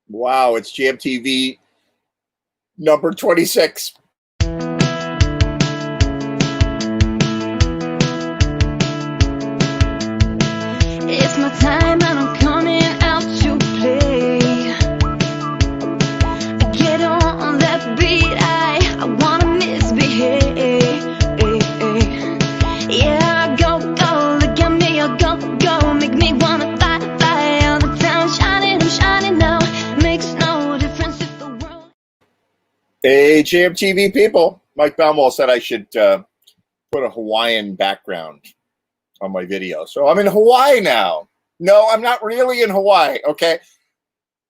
Wow, it's GMTV number 26. It's my time and I'm coming out to play. Get on that beat, I wanna misbehave. Yeah, go, look at me, go, make me wanna fly all the time. I'm shining now, makes no difference if the world... Hey, GMTV people. Mike Baumol said I should put a Hawaiian background on my video. So I'm in Hawaii now. No, I'm not really in Hawaii, okay?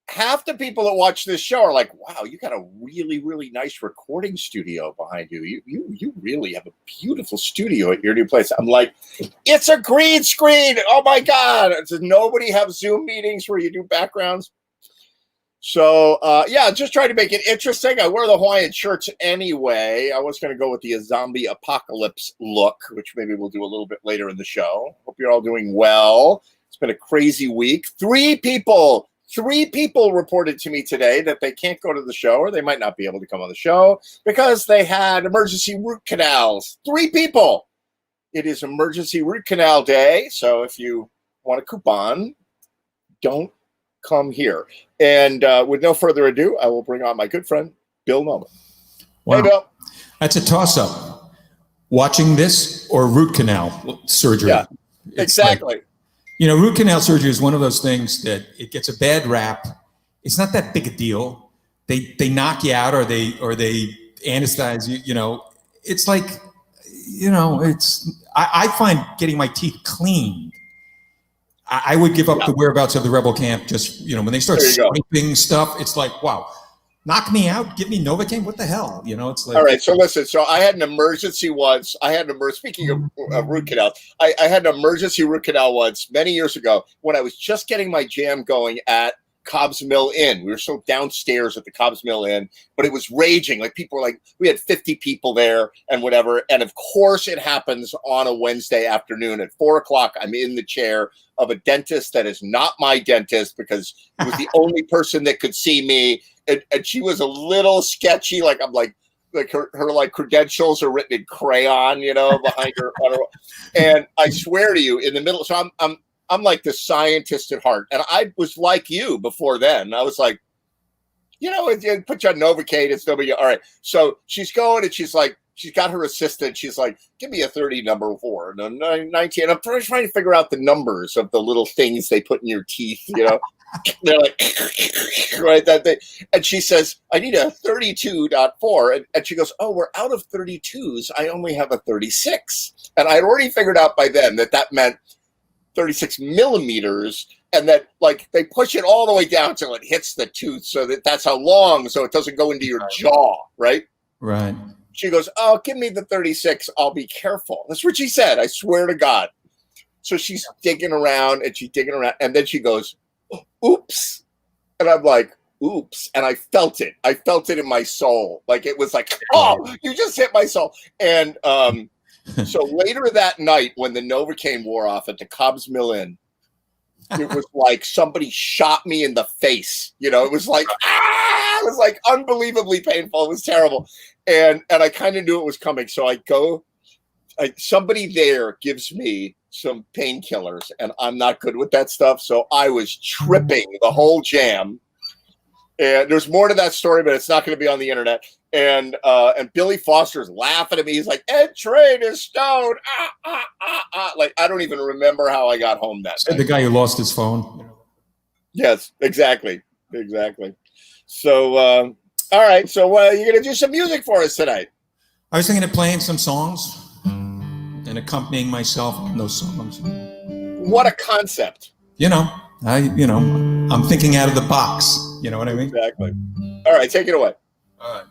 Half the people that watch this show are like, wow, you got a really, really nice recording studio behind you. You really have a beautiful studio at your new place. I'm like, it's a green screen. Oh, my God. Does nobody have Zoom meetings where you do backgrounds? So, yeah, just trying to make it interesting. I wear the Hawaiian shirts anyway. I was going to go with the zombie apocalypse look, which maybe we'll do a little bit later in the show. Hope you're all doing well. It's been a crazy week. Three people reported to me today that they can't go to the show, or they might not be able to come on the show because they had emergency root canals. 3 people. It is emergency root canal day. So if you want a coupon, don't come here. And with no further ado, I will bring on my good friend, Bill Nolan. Wow. Hey, Bill. That's a toss-up. Watching this or root canal surgery. Yeah, It's exactly. like, root canal surgery is one of those things that it gets a bad rap. It's not that big a deal. They knock you out or they anesthetize you. It's like, I find getting my teeth cleaned. I would give up the whereabouts of the rebel camp just, when they start scraping stuff, it's like, wow, knock me out, give me Novocaine, what the hell? It's like. All right, so listen, I had an emergency once. Speaking of root canal, I had an emergency root canal once many years ago when I was just getting my jam going at Cobb's Mill Inn. We were still downstairs at the Cobb's Mill Inn, but it was raging. Like people were like, we had 50 people there and whatever. And of course it happens on a Wednesday afternoon at 4:00. I'm in the chair of a dentist that is not my dentist because it was the only person that could see me. And she was a little sketchy. Like I'm like her like credentials are written in crayon, behind her. And I swear to you, in the middle. So I'm like the scientist at heart. And I was like you before then. I was like, it put you on Novocaine. It's nobody. All right. So she's going and she's like, she's got her assistant. She's like, give me a 30 number 4, no 19. I'm trying to figure out the numbers of the little things they put in your teeth, They're like, right, that thing. And she says, I need a 32.4. And she goes, oh, we're out of 32s. I only have a 36. And I had already figured out by then that meant 36 millimeters, and that like they push it all the way down till it hits the tooth, so that's how long, so it doesn't go into your jaw, right? Right. She goes, oh, give me the 36. I'll be careful. That's what she said. I swear to God. So she's digging around and then she goes, oops. And I'm like, oops. And I felt it. I felt it in my soul. Like it was like, oh, you just hit my soul. And so later that night, when the Novocaine wore off at the Cobb's Mill Inn, it was like somebody shot me in the face. It was like, it was like unbelievably painful. It was terrible. And I kind of knew it was coming. So I go, somebody there gives me some painkillers, and I'm not good with that stuff. So I was tripping the whole jam. And there's more to that story, but it's not going to be on the internet. And Billy Foster's laughing at me. He's like, Ed Train is stoned. Like, I don't even remember how I got home that night. The guy who lost his phone. Yes, exactly. So, all right. So you're going to do some music for us tonight. I was thinking of playing some songs and accompanying myself on those songs. What a concept. I'm thinking out of the box. You know what I mean? Exactly. All right, take it away. All right.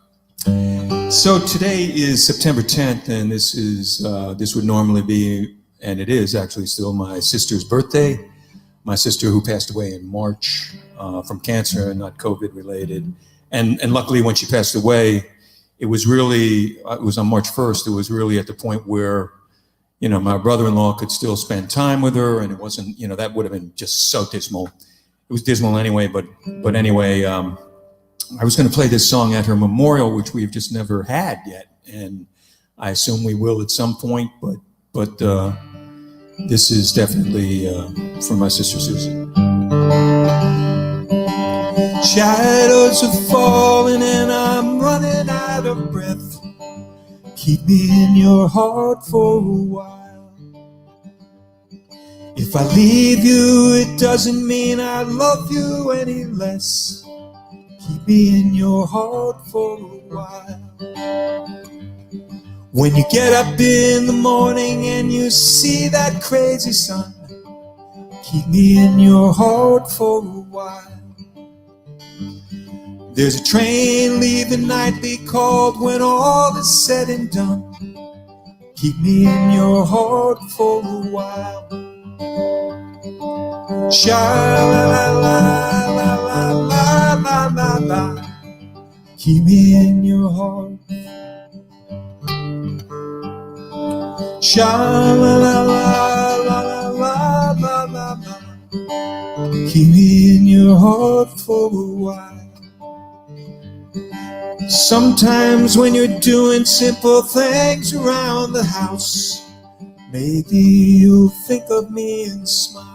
So today is September 10th, and this would normally be, and it is actually still, my sister's birthday. My sister who passed away in March from cancer, not COVID related. And luckily when she passed away, it was on March 1st. It was really at the point where, my brother-in-law could still spend time with her, and it wasn't, that would have been just so dismal. was dismal anyway. But anyway, I was going to play this song at her memorial, which we've just never had yet, and I assume we will at some point. But this is definitely for my sister Susie. Shadows are falling and I'm running out of breath. Keep me in your heart for a while. If I leave you, it doesn't mean I love you any less. Keep me in your heart for a while. When you get up in the morning and you see that crazy sun, keep me in your heart for a while. There's a train leaving nightly called when all is said and done. Keep me in your heart for a while. Sha-la-la-la-la-la-la-la-la. Keep me in your heart. Sha-la-la-la-la-la-la-la-la. Keep me in your heart for a while. Sometimes when you're doing simple things around the house, maybe you'll think of me and smile.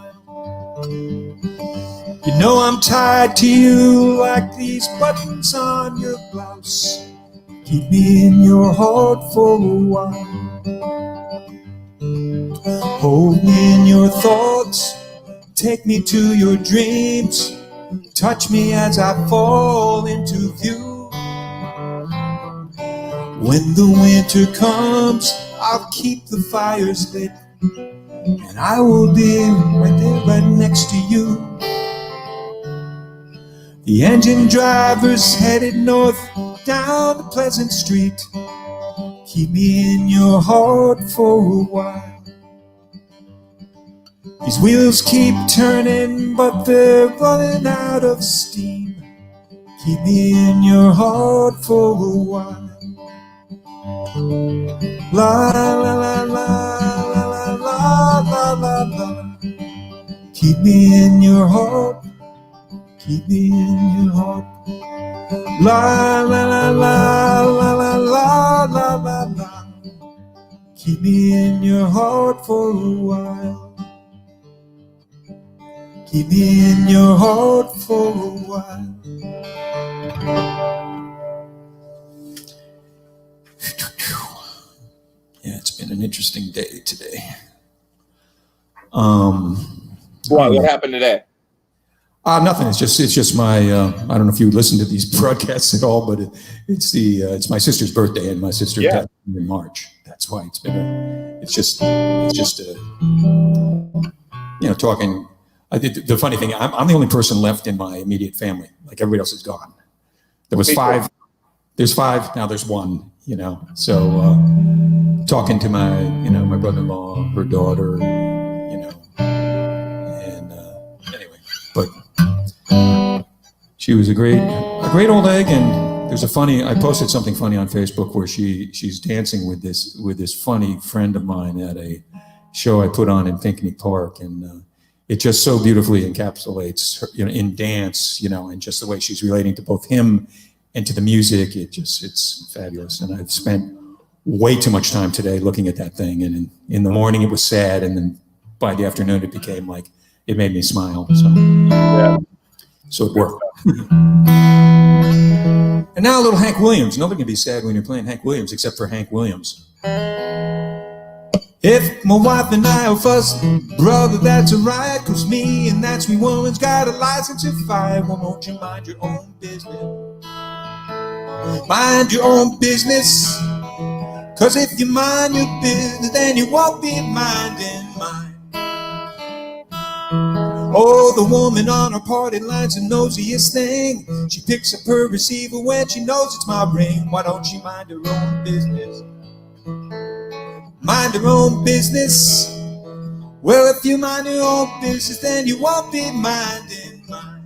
You know I'm tied to you like these buttons on your blouse. Keep me in your heart for a while. Hold me in your thoughts, take me to your dreams, touch me as I fall into view. When the winter comes, I'll keep the fires lit, and I will be right there, right next to you. The engine driver's headed north down the Pleasant Street. Keep me in your heart for a while. These wheels keep turning, but they're running out of steam. Keep me in your heart for a while. La la la la la la la la la. Keep me in your heart. Keep me in your heart. La la la la la la la la la la. Keep me in your heart for a while. Keep me in your heart for a while. Yeah, it's been an interesting day today. What happened today? Nothing. It's just my. I don't know if you listen to these broadcasts at all, but it's my sister's birthday, and my sister died in March. That's why it's been. It's just talking. The funny thing, I'm the only person left in my immediate family. Like everybody else is gone. There was 5. There's 5 now. There's 1. So talking to my my brother-in-law, her daughter, and anyway, but she was a great old egg. And there's I posted something funny on Facebook where she's dancing with this funny friend of mine at a show I put on in Pinckney Park, and it just so beautifully encapsulates her, in dance, and just the way she's relating to both him and to the music. It's fabulous. And I've spent way too much time today looking at that thing. And in the morning it was sad, and then by the afternoon it became like it made me smile. So it worked. And now a little Hank Williams. Nobody can be sad when you're playing Hank Williams except for Hank Williams. If my wife and I are fussing, brother, that's alright, 'cause me and that sweet woman's got a license to fight. Well, won't you mind your own business? Mind your own business, 'cause if you mind your business, then you won't be minding mine. Oh, the woman on her party line's the nosiest thing. She picks up her receiver when she knows it's my ring. Why don't she mind her own business? Mind her own business. Well, if you mind your own business, then you won't be minding mine.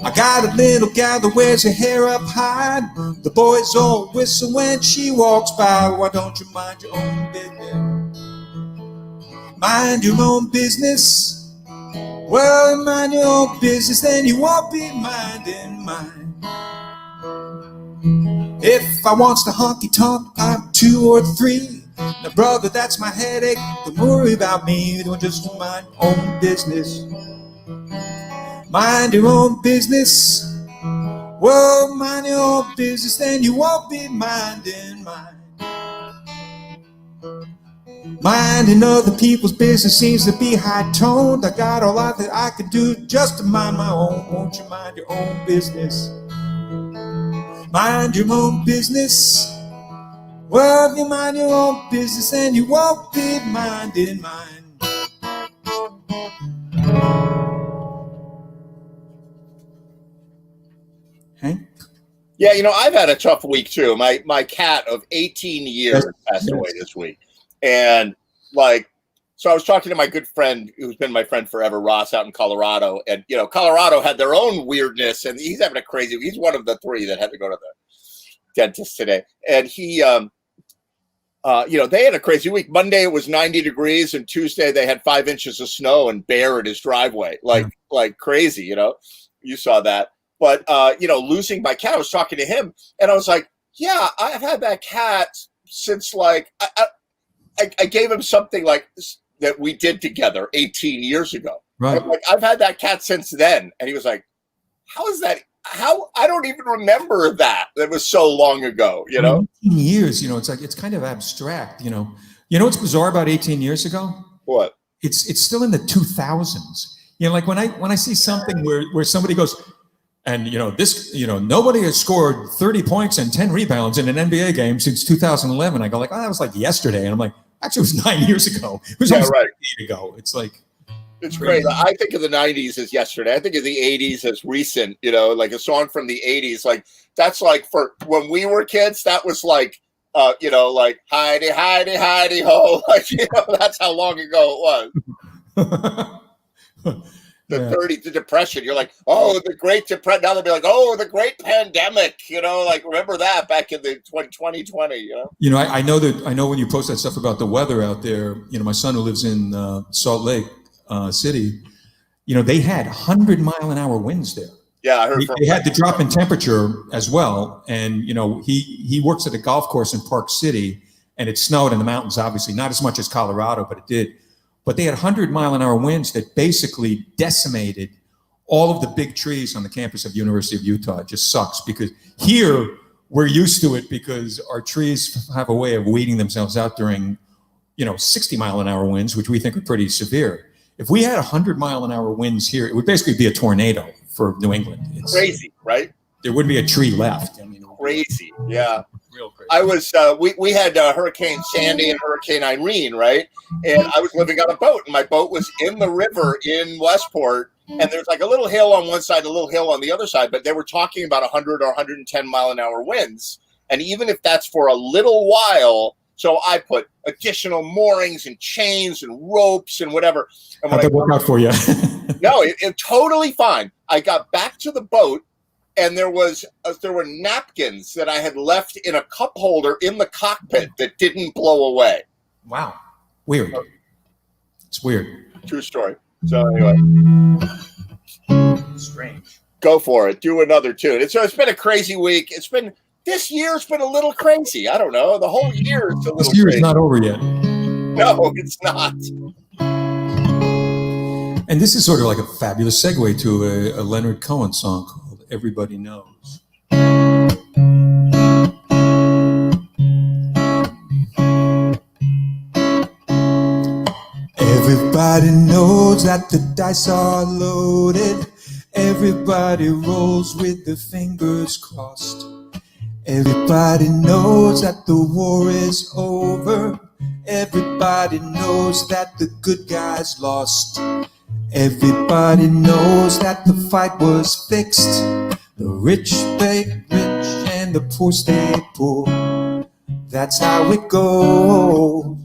I got a little gal that wears her hair up high. The boys all whistle when she walks by. Why don't you mind your own business? Mind your own business. Well, mind your own business, then you won't be minding mine. If I wants to honky tonk, I'm 2 or 3. Now, brother, that's my headache. Don't worry about me. Don't just mind your own business. Mind your own business. Well, mind your own business, then you won't be minding mine. Minding other people's business seems to be high-toned. I got a lot that I could do just to mind my own. Won't you mind your own business? Mind your own business. Well, if you mind your own business, then you won't be minding mine. Hank? Yeah, I've had a tough week too. My cat of 18 years passed away this week. And so I was talking to my good friend who's been my friend forever, Ross, out in Colorado. And, Colorado had their own weirdness, and he's having he's one of the 3 that had to go to the dentist today. And he, they had a crazy week. Monday it was 90 degrees, and Tuesday they had 5 inches of snow and bear at his driveway, like crazy, you saw that. But, losing my cat, I was talking to him, and I was like, yeah, I've had that cat since I gave him something that we did together 18 years ago. Right. I'm like, I've had that cat since then. And he was like, how is that? How? I don't even remember that. That was so long ago, 18 years, it's kind of abstract, You know what's bizarre about 18 years ago? What? It's still in the 2000s. Like when I see something where somebody goes, and nobody has scored 30 points and 10 rebounds in an NBA game since 2011. I go like, oh, that was like yesterday. And I'm like, actually, it was 9 years ago. It was almost a decade ago. It's like, it's crazy. I think of the 90s as yesterday. I think of the 80s as recent, like a song from the 80s. Like that's like for when we were kids, that was like, like Heidi, Heidi, Heidi ho. Like, that's how long ago it was. The depression. You're like, oh, the Great Depression. Now they'll be like, oh, the Great Pandemic. Remember that back in the 2020. I know when you post that stuff about the weather out there. My son who lives in Salt Lake City. They had 100-mile-an-hour winds there. Yeah, I heard. They had the drop in temperature as well, and he works at a golf course in Park City, and it snowed in the mountains. Obviously, not as much as Colorado, but it did. But they had 100-mile-an-hour winds that basically decimated all of the big trees on the campus of University of Utah. It just sucks because here we're used to it because our trees have a way of weeding themselves out during, 60-mile-an-hour winds, which we think are pretty severe. If we had 100-mile-an-hour winds here, it would basically be a tornado for New England. It's crazy, right? There wouldn't be a tree left. Crazy, yeah. Real crazy. I was, we had Hurricane Sandy and Hurricane Irene, right? And I was living on a boat, and my boat was in the river in Westport, and there's like a little hill on one side, a little hill on the other side, but they were talking about 100 or 110-mile-an-hour winds. And even if that's for a little while, so I put additional moorings and chains and ropes and whatever. And how'd that work out for you? No, it totally fine. I got back to the boat, and there were napkins that I had left in a cup holder in the cockpit that didn't blow away. Wow. Weird. It's weird. True story. So anyway. Strange. Go for it. Do another tune. It's been a crazy week. This year's been a little crazy. I don't know. The whole year is a little This year crazy. is not over yet. No, it's not. And this is sort of like a fabulous segue to a Leonard Cohen song called Everybody Knows. Everybody knows that the dice are loaded. Everybody rolls with their fingers crossed. Everybody knows that the war is over. Everybody knows that the good guys lost. Everybody knows that the fight was fixed. The rich stay rich and the poor stay poor. That's how it goes.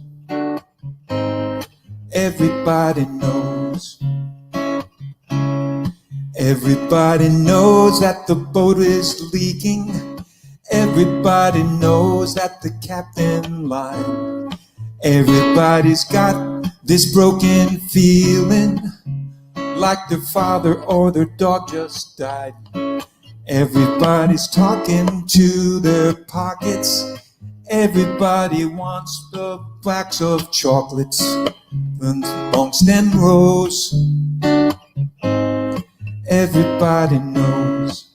Everybody knows. Everybody knows that the boat is leaking. Everybody knows that the captain lied. Everybody's got this broken feeling, like their father or their dog just died. Everybody's talking to their pockets. Everybody wants the backs of chocolates amongst them rows. Everybody knows.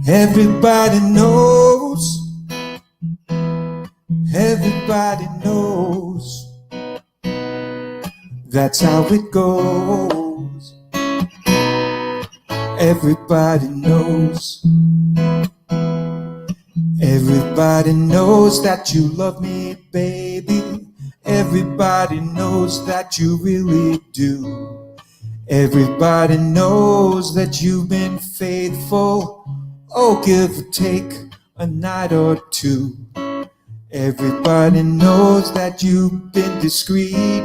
Everybody knows. Everybody knows. That's how it goes. Everybody knows. Everybody knows that you love me, baby. Everybody knows that you really do. Everybody knows that you've been faithful. Oh, give or take a night or two. Everybody knows that you've been discreet.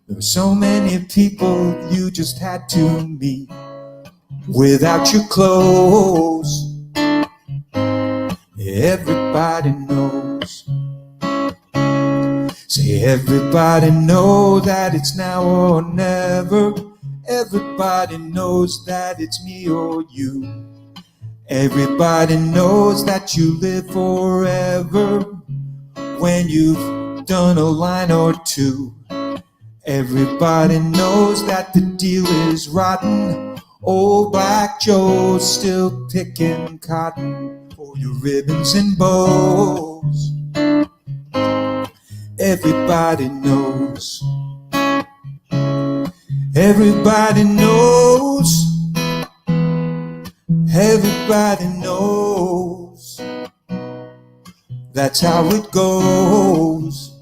There are so many people you just had to meet without your clothes. Everybody knows. Say everybody knows that it's now or never. Everybody knows that it's me or you. Everybody knows that you live forever when you've done a line or two. Everybody knows that the deal is rotten. Old Black Joe's still picking cotton for your ribbons and bows. Everybody knows. Everybody knows. Everybody knows. That's how it goes.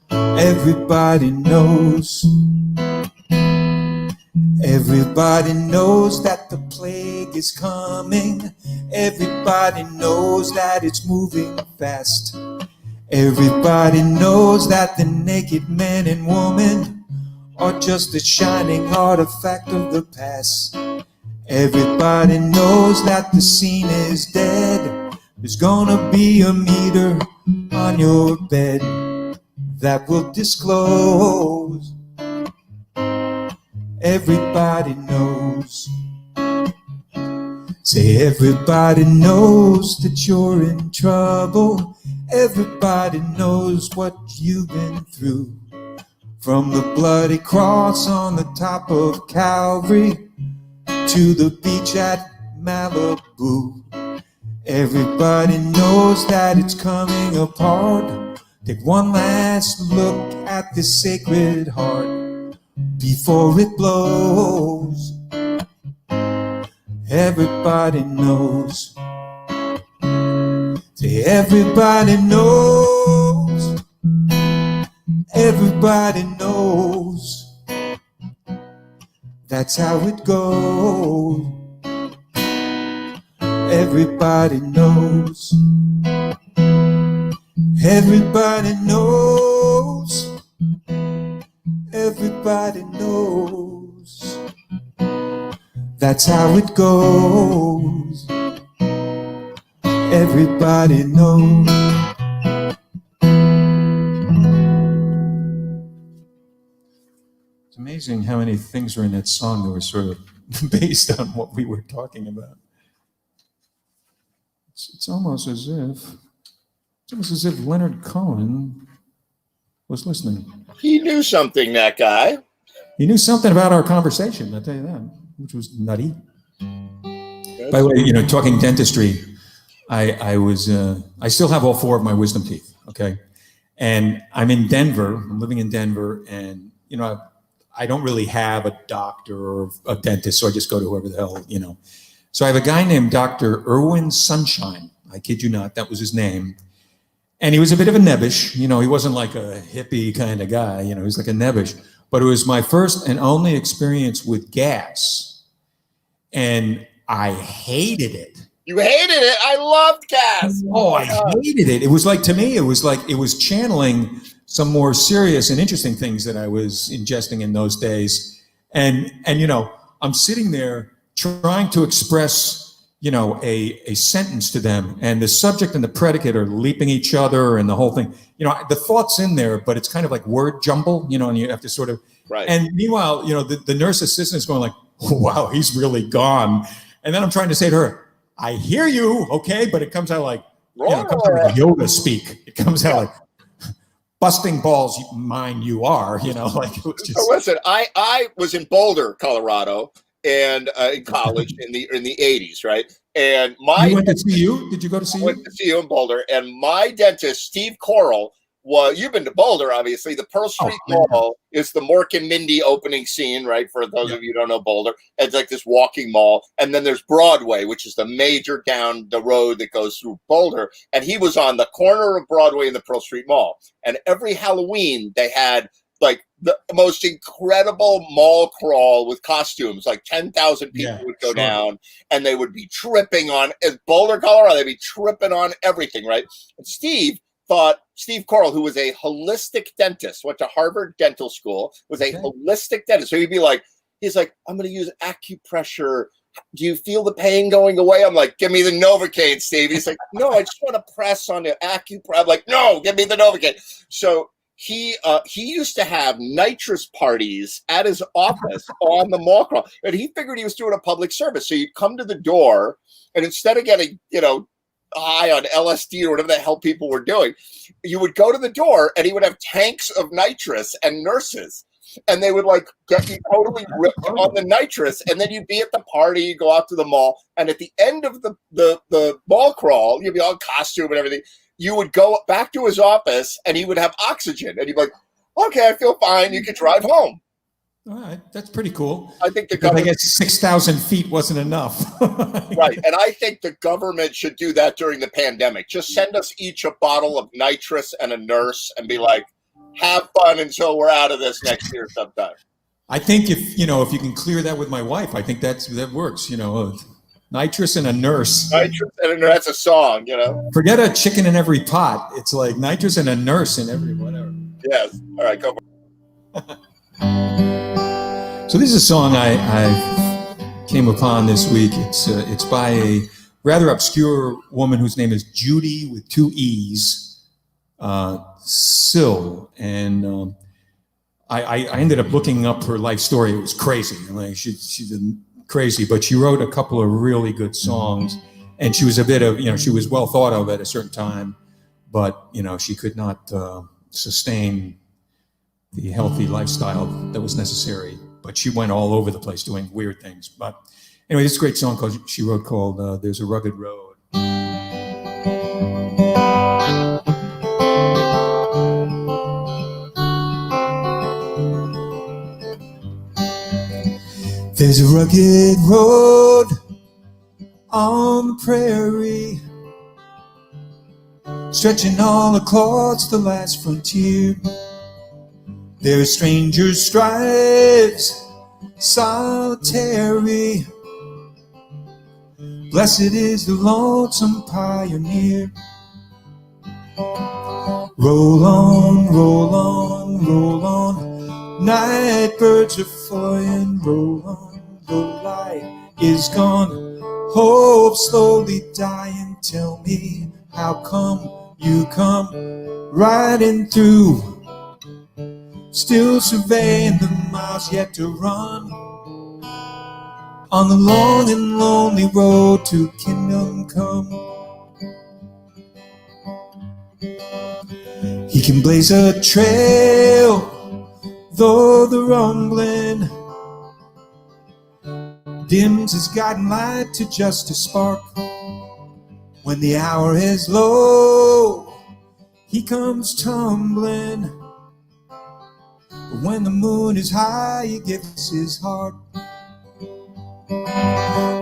Everybody knows. Everybody knows that the plague is coming. Everybody knows that it's moving fast. Everybody knows that the naked man and woman are just a shining artifact of the past. Everybody knows that the scene is dead. There's gonna be a meter on your bed that will disclose. Everybody knows. Say everybody knows that you're in trouble. Everybody knows what you've been through. From the bloody cross on the top of Calvary to the beach at Malibu. Everybody knows that it's coming apart. Take one last look at this sacred heart before it blows. Everybody knows. Say everybody knows. Everybody knows. That's how it goes. Everybody knows. Everybody knows. Everybody knows. That's how it goes. Everybody knows. It's amazing how many things are in that song that were sort of based on what we were talking about. It's almost as if Leonard Cohen was listening. He knew something, that guy. He knew something about our conversation, I'll tell you that, which was nutty. By the way, talking dentistry, I still have all four of my wisdom teeth, okay? And I'm in Denver, I'm living in Denver, and, I don't really have a doctor or a dentist, so I just go to whoever the hell, So I have a guy named Dr. Irwin Sunshine. I kid you not, that was his name. And he was a bit of a nebbish. He wasn't like a hippie kind of guy. He was like a nebbish. But it was my first and only experience with gas. And I hated it. You hated it? I loved gas. Oh, I hated it. It was like, to me, it was channeling some more serious and interesting things that I was ingesting in those days. And I'm sitting there trying to express, a sentence to them, and the subject and the predicate are leaping each other, and the whole thing. The thougught's in there, but it's kind of like word jumble. And you have to sort of. Right. And meanwhile, the nurse assistant is going like, "Wow, he's really gone." And then I'm trying to say to her, "I hear you, okay," but it comes out like, it comes out like yoga speak. It comes out like, "Busting balls, mine you are." Like it was just. So listen, I was in Boulder, Colorado, and in college in the 80s, right? And you went to CU? Did you go to CU? I went to CU in Boulder, and my dentist, Steve Coral. Well, you've been to Boulder, obviously. The Pearl Street Mall is the Mork and Mindy opening scene, right? For those of you who don't know Boulder, it's like this walking mall. And then there's Broadway, which is the major down the road that goes through Boulder. And he was on the corner of Broadway and the Pearl Street Mall. And every Halloween, they had like the most incredible mall crawl with costumes. Like 10,000 people would go down, and they would be tripping on Boulder, Colorado. They'd be tripping on everything, right? And Steve Coral, who was a holistic dentist, went to Harvard Dental School, was a holistic dentist. So he's like, "I'm going to use acupressure. Do you feel the pain going away?" I'm like, "Give me the Novocaine, Steve." He's like, "No, I just want to press on the acupressure." I'm like, "No, give me the Novocaine." So he used to have nitrous parties at his office on the mall crawl, and he figured he was doing a public service. So you'd come to the door, and instead of getting, high on LSD or whatever the hell people were doing, you would go to the door and he would have tanks of nitrous and nurses, and they would like get you totally ripped on the nitrous, and then you'd be at the party, you go out to the mall, and at the end of the mall crawl, you'd be all in costume and everything, you would go back to his office and he would have oxygen, and he'd be like, "Okay, I feel fine, you can drive home." All right, that's pretty cool. I think I guess 6,000 feet wasn't enough. Right, and I think the government should do that during the pandemic. Just send us each a bottle of nitrous and a nurse, and be like, "Have fun until we're out of this next year sometime." I think if you can clear that with my wife, I think that works. Nitrous and a nurse. Nitrous and a nurse, that's a song. Forget a chicken in every pot. It's like nitrous and a nurse in every whatever. Yes. All right, go for it. So this is a song I came upon this week. It's by a rather obscure woman whose name is Judy with 2 E's, Sill, and I ended up looking up her life story. It was crazy. Like she's crazy, but she wrote a couple of really good songs, and she was she was well thought of at a certain time, but she could not sustain the healthy lifestyle that was necessary. But she went all over the place doing weird things. But anyway, this is a great song she wrote called "There's a Rugged Road." There's a rugged road on the prairie, stretching all across the last frontier. There are strangers' strives, solitary. Blessed is the lonesome pioneer. Roll on, roll on, roll on. Night birds are flying. Roll on, the light is gone. Hope slowly dying. Tell me, how come you come riding through? Still surveying the miles yet to run on the long and lonely road to kingdom come. He can blaze a trail, though the rumbling dims his guiding light to just a spark. When the hour is low, he comes tumbling. But when the moon is high, he gives his heart.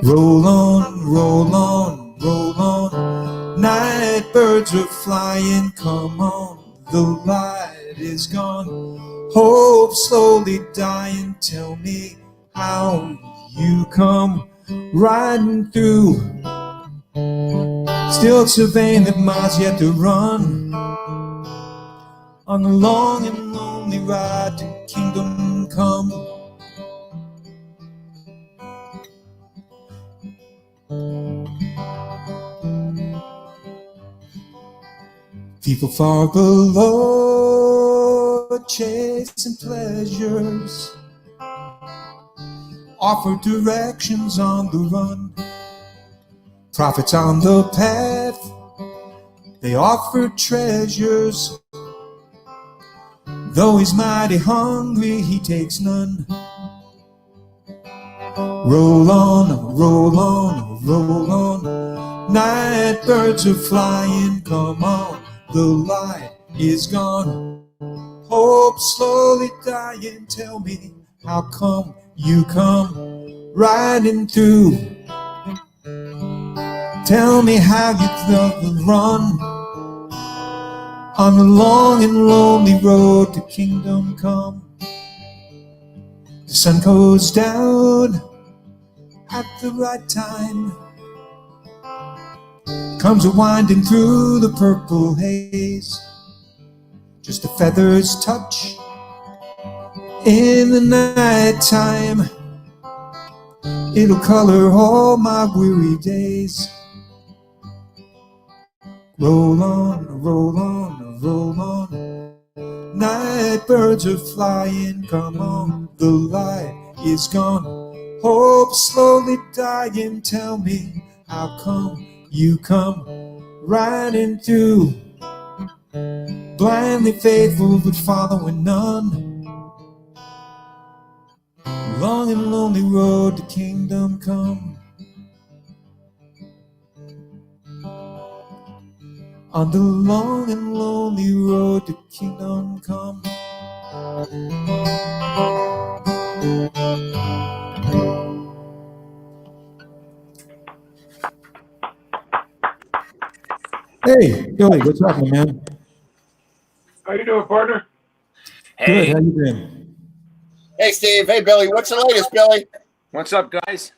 Roll on, roll on, roll on. Night birds are flying, come on. The light is gone. Hope slowly dying. Tell me how you come riding through. Still surveying the miles yet to run on the long and lonely ride to kingdom come. People far below, chasing pleasures, offer directions on the run. Prophets on the path, they offer treasures. Though he's mighty hungry, he takes none. Roll on, roll on, roll on. Night birds are flying, come on. The light is gone. Hope slowly dying. Tell me, how come you come riding through? Tell me how you love the run on the long and lonely road to kingdom come. The sun goes down at the right time, comes winding through the purple haze. Just a feather's touch in the night time. It'll color all my weary days. Roll on, roll on, roll on. Night birds are flying, come on. The light is gone. Hope slowly dying. Tell me, how come you come riding through? Blindly faithful but following none. Long and lonely road to kingdom come. On the long and lonely road to kingdom come. Hey, Billy, what's happening, man? How you doing, partner? Good, how you doing? Hey, Steve. Hey, Billy. What's the latest, Billy? What's up, guys?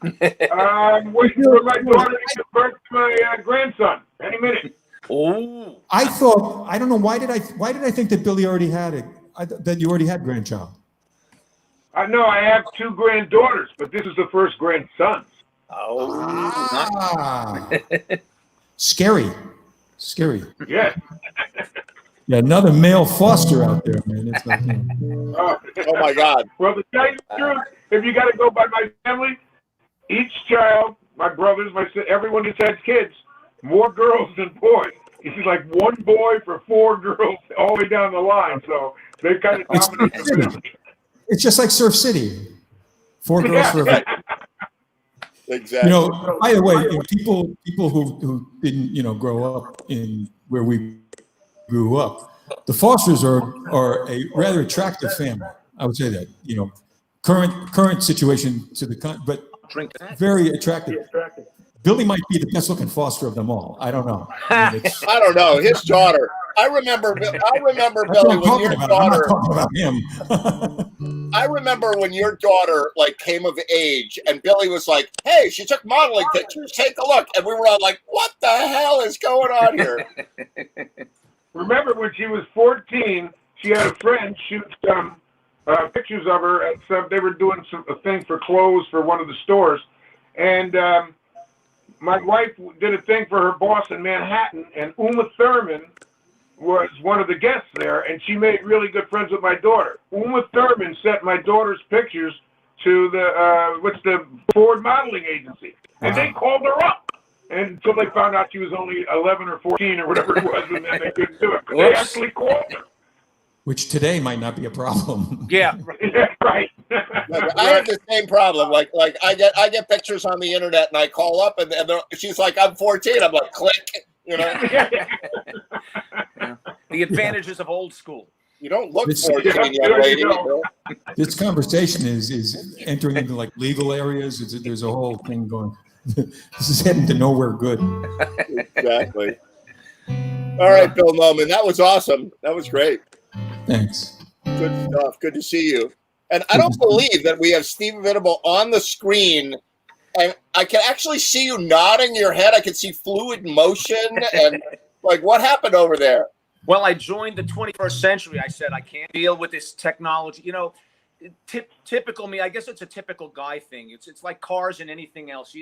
I'm waiting for my daughter to give birth to my grandson any minute. Oh, I thought, I don't know, why did I think that Billy already had it, that you already had grandchild? I know I have two granddaughters, but this is the first grandson. Ah, scary. Yes. Yeah, another male foster out there, man. It's like, Oh, my God. Well, to tell you the truth, if you got to go by my family, each child, my brothers, my everyone just has kids, more girls than boys. It's like one boy for four girls all the way down the line. So they kind of dominate the business. it's just like Surf City. 4 girls for a Exactly. You know, by the way, you know, people who didn't, grow up in where we grew up, the Fosters are a rather attractive family. I would say that, current situation to the but drink that. very attractive. Billy might be the best looking Foster of them all. I don't know. I don't know. His daughter. I remember Billy, when your daughter. I'm not talking about him. I remember when your daughter came of age, and Billy was like, "Hey, she took modeling pictures. Take a look." And we were all like, "What the hell is going on here?" Remember when she was 14, she had a friend shoot some pictures of her at some. They were doing a thing for clothes for one of the stores, and my wife did a thing for her boss in Manhattan, and Uma Thurman was one of the guests there, and she made really good friends with my daughter. Uma Thurman sent my daughter's pictures to the Ford modeling agency, and they called her up. And until they found out she was only 11 or 14 or whatever it was, and then they couldn't do it. But they actually called her. Which today might not be a problem. Yeah. Yeah, right. I have the same problem. Like I get pictures on the internet, and I call up, and she's like, "I'm 14." I'm like, "Click," Yeah. The advantages of old school. You don't look It's- 14, Yeah, young there lady. you go. This conversation is entering into legal areas. There's a whole thing going. This is heading to nowhere good. Exactly. All right, Bill Noman. That was awesome. That was great. Thanks. Good stuff. Good to see you. And I don't believe that we have Steve Venable on the screen, and I can actually see you nodding your head. I can see fluid motion, and what happened over there? Well, I joined the 21st century. I said I can't deal with this technology. typical me. I guess it's a typical guy thing. It's like cars and anything else.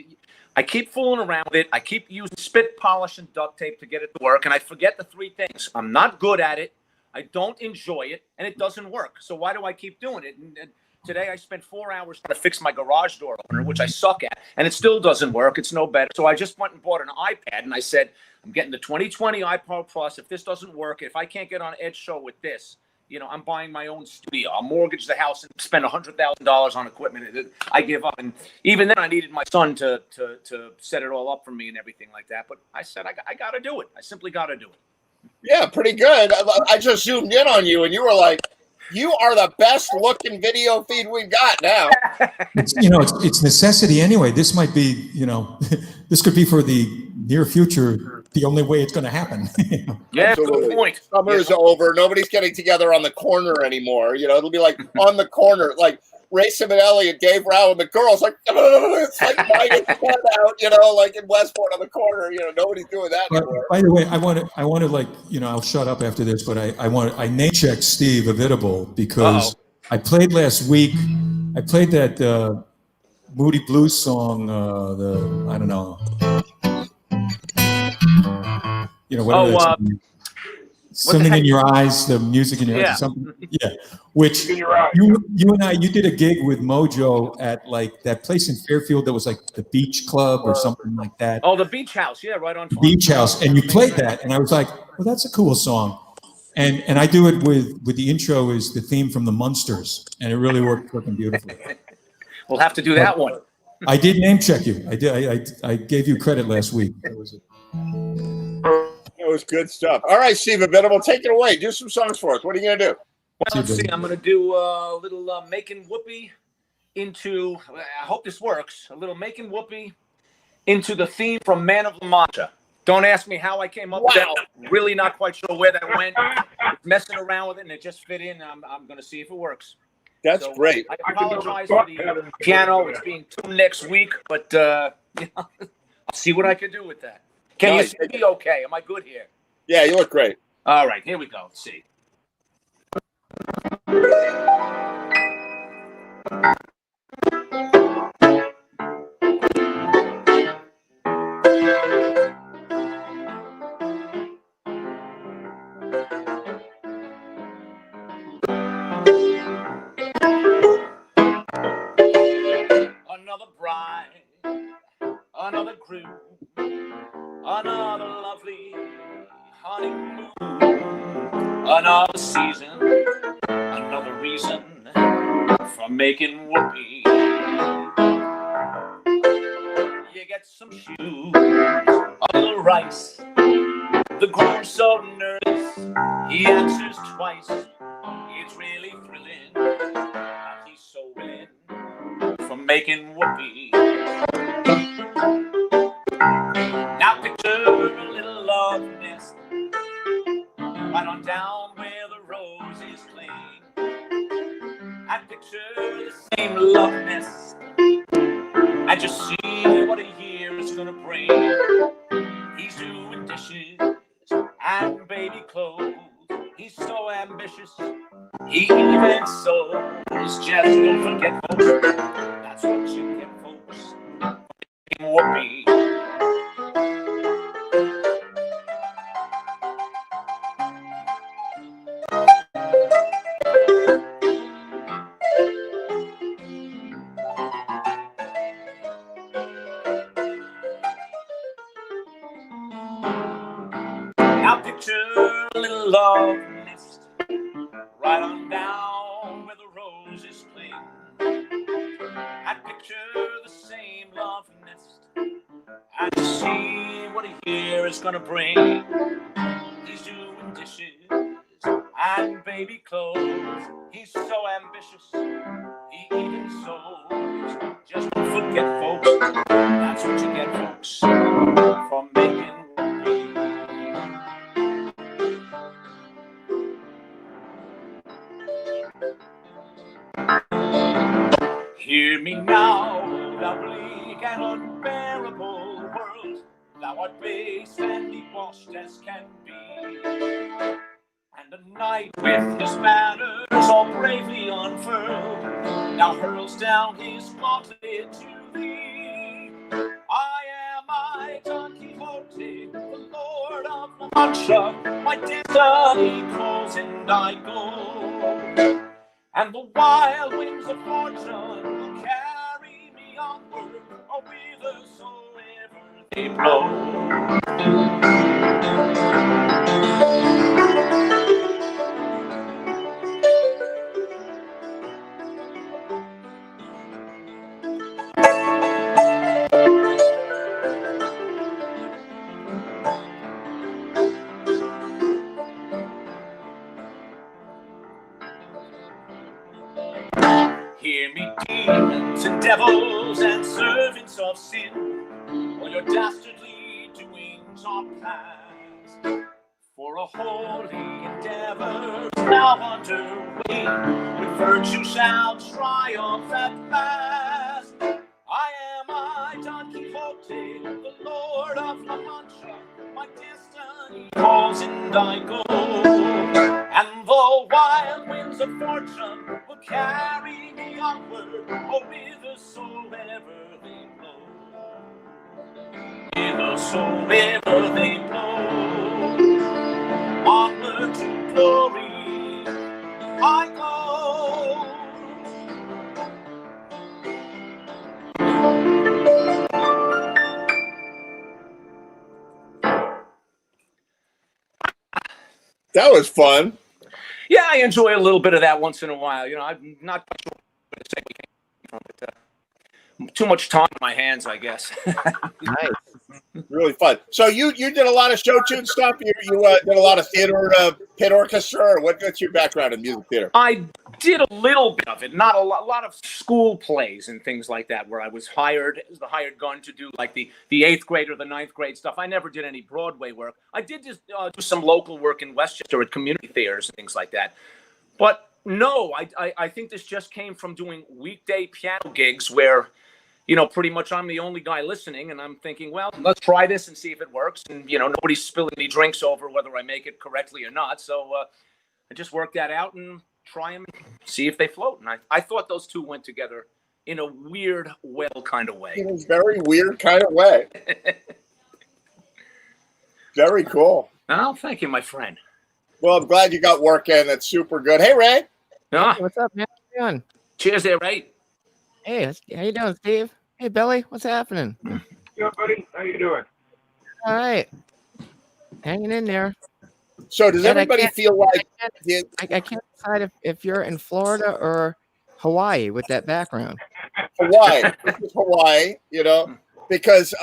I keep fooling around with it. I keep using spit polish and duct tape to get it to work, and I forget the three things. I'm not good at it. I don't enjoy it, and it doesn't work. So why do I keep doing it? And today I spent 4 hours trying to fix my garage door opener, which I suck at, and it still doesn't work. It's no better. So I just went and bought an iPad, and I said, I'm getting the 2020 iPod Plus. If this doesn't work, if I can't get on Ed's show with this, I'm buying my own studio. I'll mortgage the house and spend $100,000 on equipment. I give up. And even then, I needed my son to set it all up for me and everything like that. But I said, I got to do it. I simply got to do it. Yeah, pretty good. I just zoomed in on you, and you were like, you are the best looking video feed we've got now. It's necessity anyway. This might be, this could be for the near future the only way it's going to happen. Yeah, Absolutely. good point. Summer's over. Nobody's getting together on the corner anymore. It'll be like on the corner, like Ray Simonelli and Dave Rao and the girls, like, it's like minus 10 out, like in Westport on the corner. Nobody's doing that anymore. By the way, I want to I'll shut up after this, but I name checked Steve Avitable because I played last week. I played that Moody Blues song, I don't know. Something in your eyes, the music in your eyes, something. Yeah, which you and I, you did a gig with Mojo at like that place in Fairfield that was like the Beach Club or something like that. Oh, the Beach House, yeah, right on. Beach House, and you played that, and I was like, well, that's a cool song. And I do it with the intro is the theme from the Munsters, and it really worked fucking beautifully. We'll have to do that one. I did name check you. I did. I gave you credit last week. That was it. That was good stuff. All right, Steve Avitable, take it away. Do some songs for us. What are you going to do? Well, let's see. I'm going to do a little Making Whoopee into, I hope this works, a little Making Whoopee into the theme from Man of La Mancha. Don't ask me how I came up with that. Really not quite sure where that went. Messing around with it, and it just fit in. I'm going to see if it works. That's great. I apologize for the piano. It's being tuned next week, but I'll see what I can do with that. Can you see me okay? Am I good here? Yeah, you look great. All right, here we go. Let's see. Another bride, another groom, another lovely honeymoon, another season, another reason for making whoopee. You get some shoes, a little rice. The groom's so nervous, he answers twice. It's really thrilling how he's so willing for making whoopee. Now picture a little love nest right on down where the roses cling, and picture the same love nest and just see what a year is gonna bring. He's doing dishes and baby clothes. He's so ambitious, he even sews. Just don't forget, folks, that's what you get, folks. Whoopee. Now picture a little love nest right on down where the roses cling, and picture the same love nest and see what a year is gonna bring. He's doing dishes and baby clothes. He's so ambitious, he even sews. Just don't forget, folks, that's what you get, folks, from making whoopee. Hear me now, thou bleak and unbearable world, thou art base and debauched as can be, and a knight with his manners so bravely unfurled, now hurls down his gauntlet to thee. I am Don Quixote, the Lord of La Mancha. My destiny calls and I go, and the wild winds of fortune will carry me onward, or whithersoever they blow. Hear me, demons and devils and servants of sin, all your dastardly doings are past. For a holy endeavor is now underway, when virtue shall triumph at last. I am Don Quixote, the Lord of La Mancha. My destiny calls and I go, and the wild winds of fortune will carry me onward, or whithersoever they blow. Whithersoever they blow, onward to glory I go. That was fun. Yeah, I enjoy a little bit of that once in a while. You know, I'm not sure what to say we came from, but too much time on my hands, I guess. Nice. Really fun. So you did a lot of show tune stuff. You did a lot of theater, pit orchestra. Or what's your background in music theater? I did a little bit of it, not a lot of school plays and things like that, where I was hired as the hired gun to do like the 8th grade or the 9th grade stuff. I never did any Broadway work. I did just do some local work in Westchester at community theaters and things like that. But no, I think this just came from doing weekday piano gigs where, you know, pretty much I'm the only guy listening, and I'm thinking, well, let's try this and see if it works. And, you know, nobody's spilling any drinks over whether I make it correctly or not. So I just worked that out and try them, see if they float. And I thought those two went together in a weird, well kind of way. In a very weird kind of way. Very cool. Oh, thank you, my friend. Well, I'm glad you got work in. That's super good. Hey, Ray. Ah, What's up, man? How you doing? cheers there, Ray. Hey, how you doing, Steve? Hey, Billy, what's happening? Yeah, buddy, how you doing? All right, hanging in there. So does And I everybody can't- feel like I can't decide if you're in Florida or Hawaii with that background. Hawaii? This is Hawaii, you know, because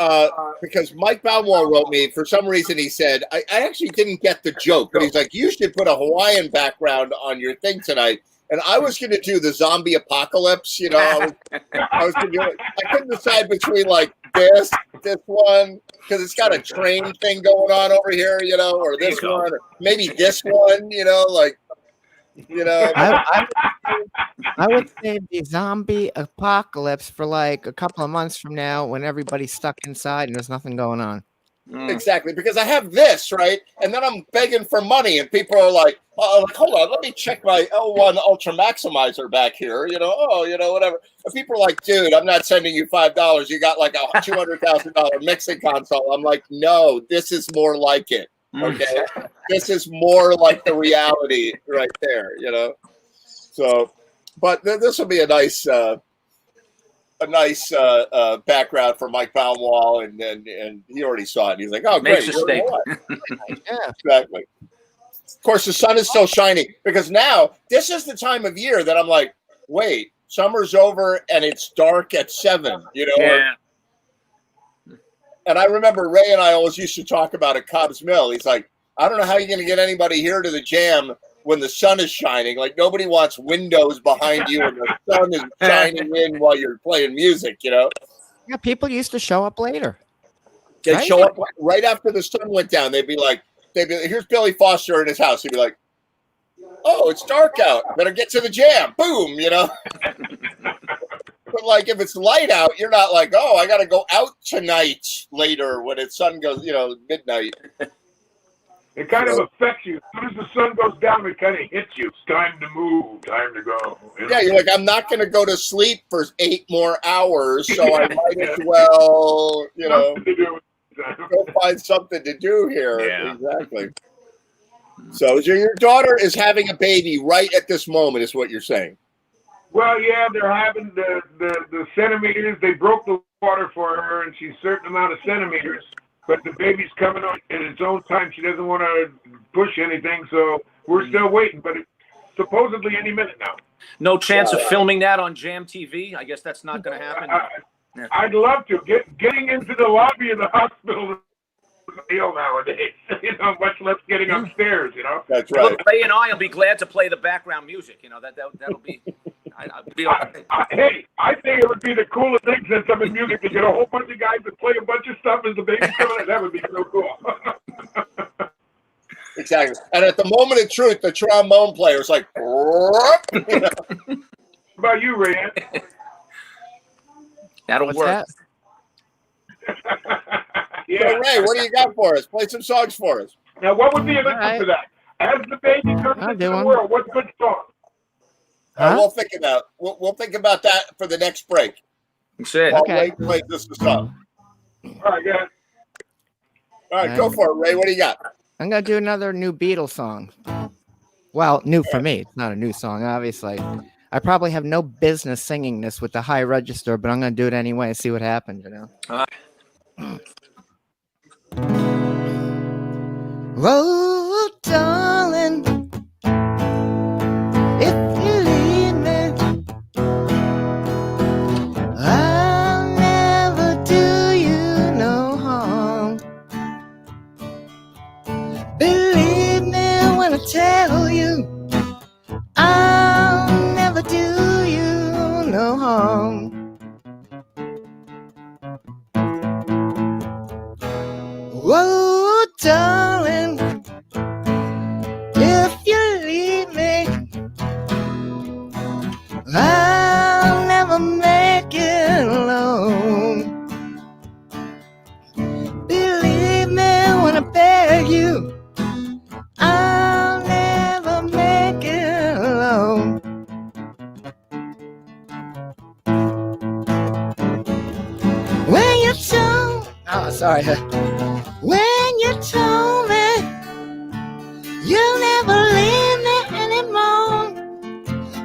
Mike Balwell wrote me. For some reason, he said, I actually didn't get the joke, but he's like, you should put a Hawaiian background on your thing tonight. And I was going to do the zombie apocalypse, you know. I was going to do it. I couldn't decide between like this one, because it's got a train thing going on over here, you know, or this one, or maybe this one, you know, like, you know. I would say the zombie apocalypse for like a couple of months from now when everybody's stuck inside and there's nothing going on. Exactly, because I have this, right? And then I'm begging for money, and people are like, hold on, let me check my L1 Ultra Maximizer back here, you know, whatever. And people are like, dude, I'm not sending you $5. You got like a $200,000 mixing console. I'm like, no, this is more like it, okay? This is more like the reality right there, you know? So, but this will be a nice background for Mike Poundwall, and he already saw it. He's like, "Oh, great!" Makes a statement. Yeah. Exactly. Of course, the sun is still shining because now this is the time of year that I'm like, "Wait, summer's over and it's dark at 7." You know. Yeah. And I remember Ray and I always used to talk about at Cobb's Mill. He's like, "I don't know how you're going to get anybody here to the jam when the sun is shining. Like nobody wants windows behind you and the sun is shining in while you're playing music, you know." Yeah, people used to show up later. They'd Right. show up right after the sun went down. They'd be like, here's Billy Foster in his house. He'd be like, "Oh, it's dark out. Better get to the jam." Boom, you know. But like if it's light out, you're not like, "Oh, I got to go out tonight later when it's sun goes, you know, midnight." It kind of affects you. As soon as the sun goes down, it kind of hits you. It's time to move, time to go. You know? Yeah, you're like, I'm not going to go to sleep for 8 more hours, so I might as well, Something to do. go find something to do here. Yeah. Exactly. So your daughter is having a baby right at this moment, is what you're saying. Well, yeah, they're having the centimeters. They broke the water for her, and she's a certain amount of centimeters. But the baby's coming on in its own time. She doesn't want to push anything, so we're still waiting. But it's supposedly any minute now. No chance of filming that on Jam TV? I guess that's not going to happen. I'd love to. Getting into the lobby of the hospital is a deal nowadays. Much less getting upstairs. That's right. Look, Ray and I will be glad to play the background music. That'll be. I'll be okay. Hey, I think it would be the coolest thing since I'm in music to get a whole bunch of guys to play a bunch of stuff as the baby's coming in. That would be so cool. Exactly. And at the moment of truth, the trombone player is like, What about you, Ray? That'll What's work. that? Yeah. So Ray, what do you got for us? Play some songs for us. Now, what would be an All input right. for that? As the baby comes I'll into do the one. world, what good song? Huh? We'll think about we'll think about that for the next break. That's it. While Okay. Ray plays this song. All right, guys. All right, go for it, Ray. What do you got? I'm gonna do another new Beatles song. Well, new for me. It's not a new song, obviously. I probably have no business singing this with the high register, but I'm gonna do it anyway and see what happens. Oh, darling, if you leave me, I'll never do you no harm. Believe me when I tell you, I'll never do you no harm. Whoa, darling, if you leave me, I'll never make it alone. Believe me when I beg you, I'll never make it alone. When you told, oh, sorry. When you told me you'll never leave me anymore,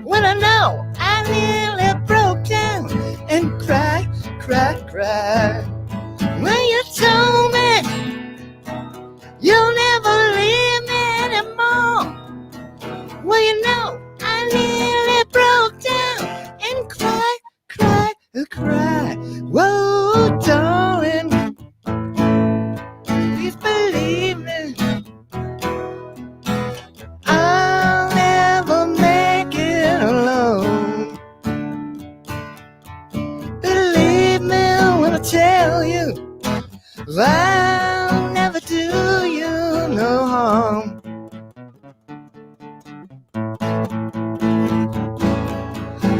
when I know I nearly broke down and cried. When you told me you'll never leave me anymore, well, you know I nearly broke down and cried. Whoa, darling, please believe me, I'll never make it alone. Believe me when I tell you, I'll never do you no harm.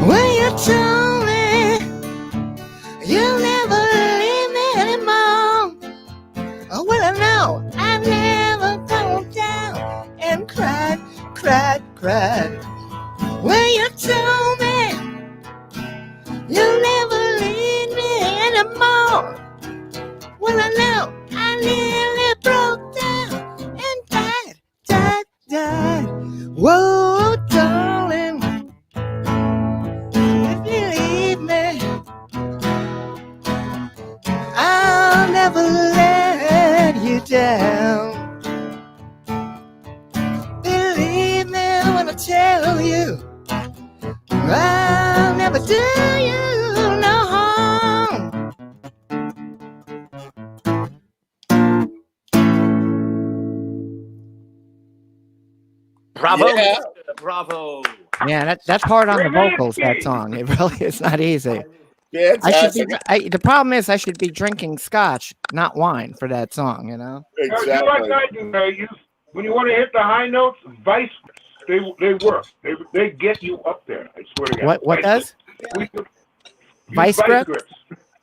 When you told me you'll never leave me anymore, oh, well, I know I never gone down and cried. When you told me you'll never leave me anymore, well, I know I nearly broke down and died. Whoa, darling, if you leave me, I'll never let you down. Believe me when I tell you, I'll never do you no harm. Bravo. Yeah. Bravo. Yeah, that part on the vocals, that song, it really is not easy. Fantastic. The problem is I should be drinking scotch, not wine, for that song. You like Exactly. I do, when you want to hit the high notes, vice grips. They work. They get you up there. I swear to God. What does? Use Vice grip? grips.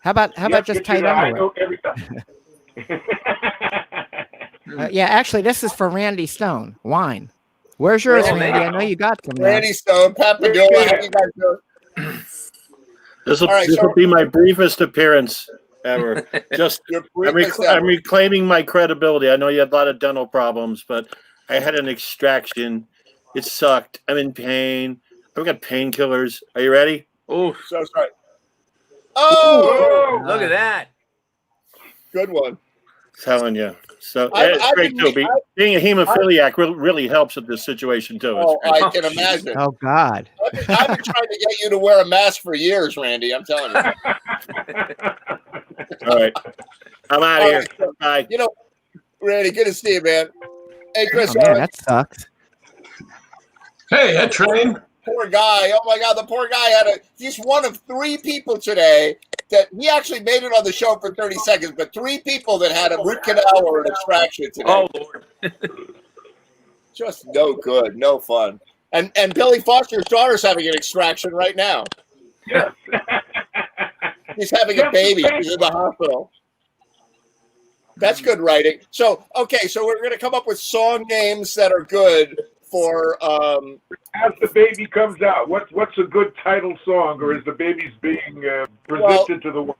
How about Yep, just get you tight the high underwear? note every time. Yeah, actually, this is for Randy Stone. Wine. Where's yours, Randy. Randy? I know you got some. there. Randy Stone, Pat Padilla, how you guys doing? This will All right, so- be my briefest appearance ever. Just Your I'm briefest I'm ever. reclaiming my credibility. I know you had a lot of dental problems, but I had an extraction. It sucked. I'm in pain. I've got painkillers. Are you ready? Oh, So sorry. Oh, Whoa! look at that. good one. Telling you. So I've it's great been- too. Being a hemophiliac really helps with this situation too. It's Oh, great. I can imagine. Oh God. I've been trying to get you to wear a mask for years, Randy. I'm telling you. All right. I'm out of All here. right, so, Bye. you know, Randy, good to see you, man. Hey, Chris, Oh man, that sucks. Hey, Ed Train. poor guy. Oh my God, the poor guy he's one of 3 people today that he actually made it on the show for 30 seconds, but 3 people that had a root canal or an extraction today. Oh, Lord. Just no good, no fun. And Billy Foster's daughter's having an extraction right now. Yes. He's having a baby. She's in the hospital. That's good writing. So, okay, so we're going to come up with song names that are good for As the baby comes out, what's a good title song, or is the baby's being presented to the world?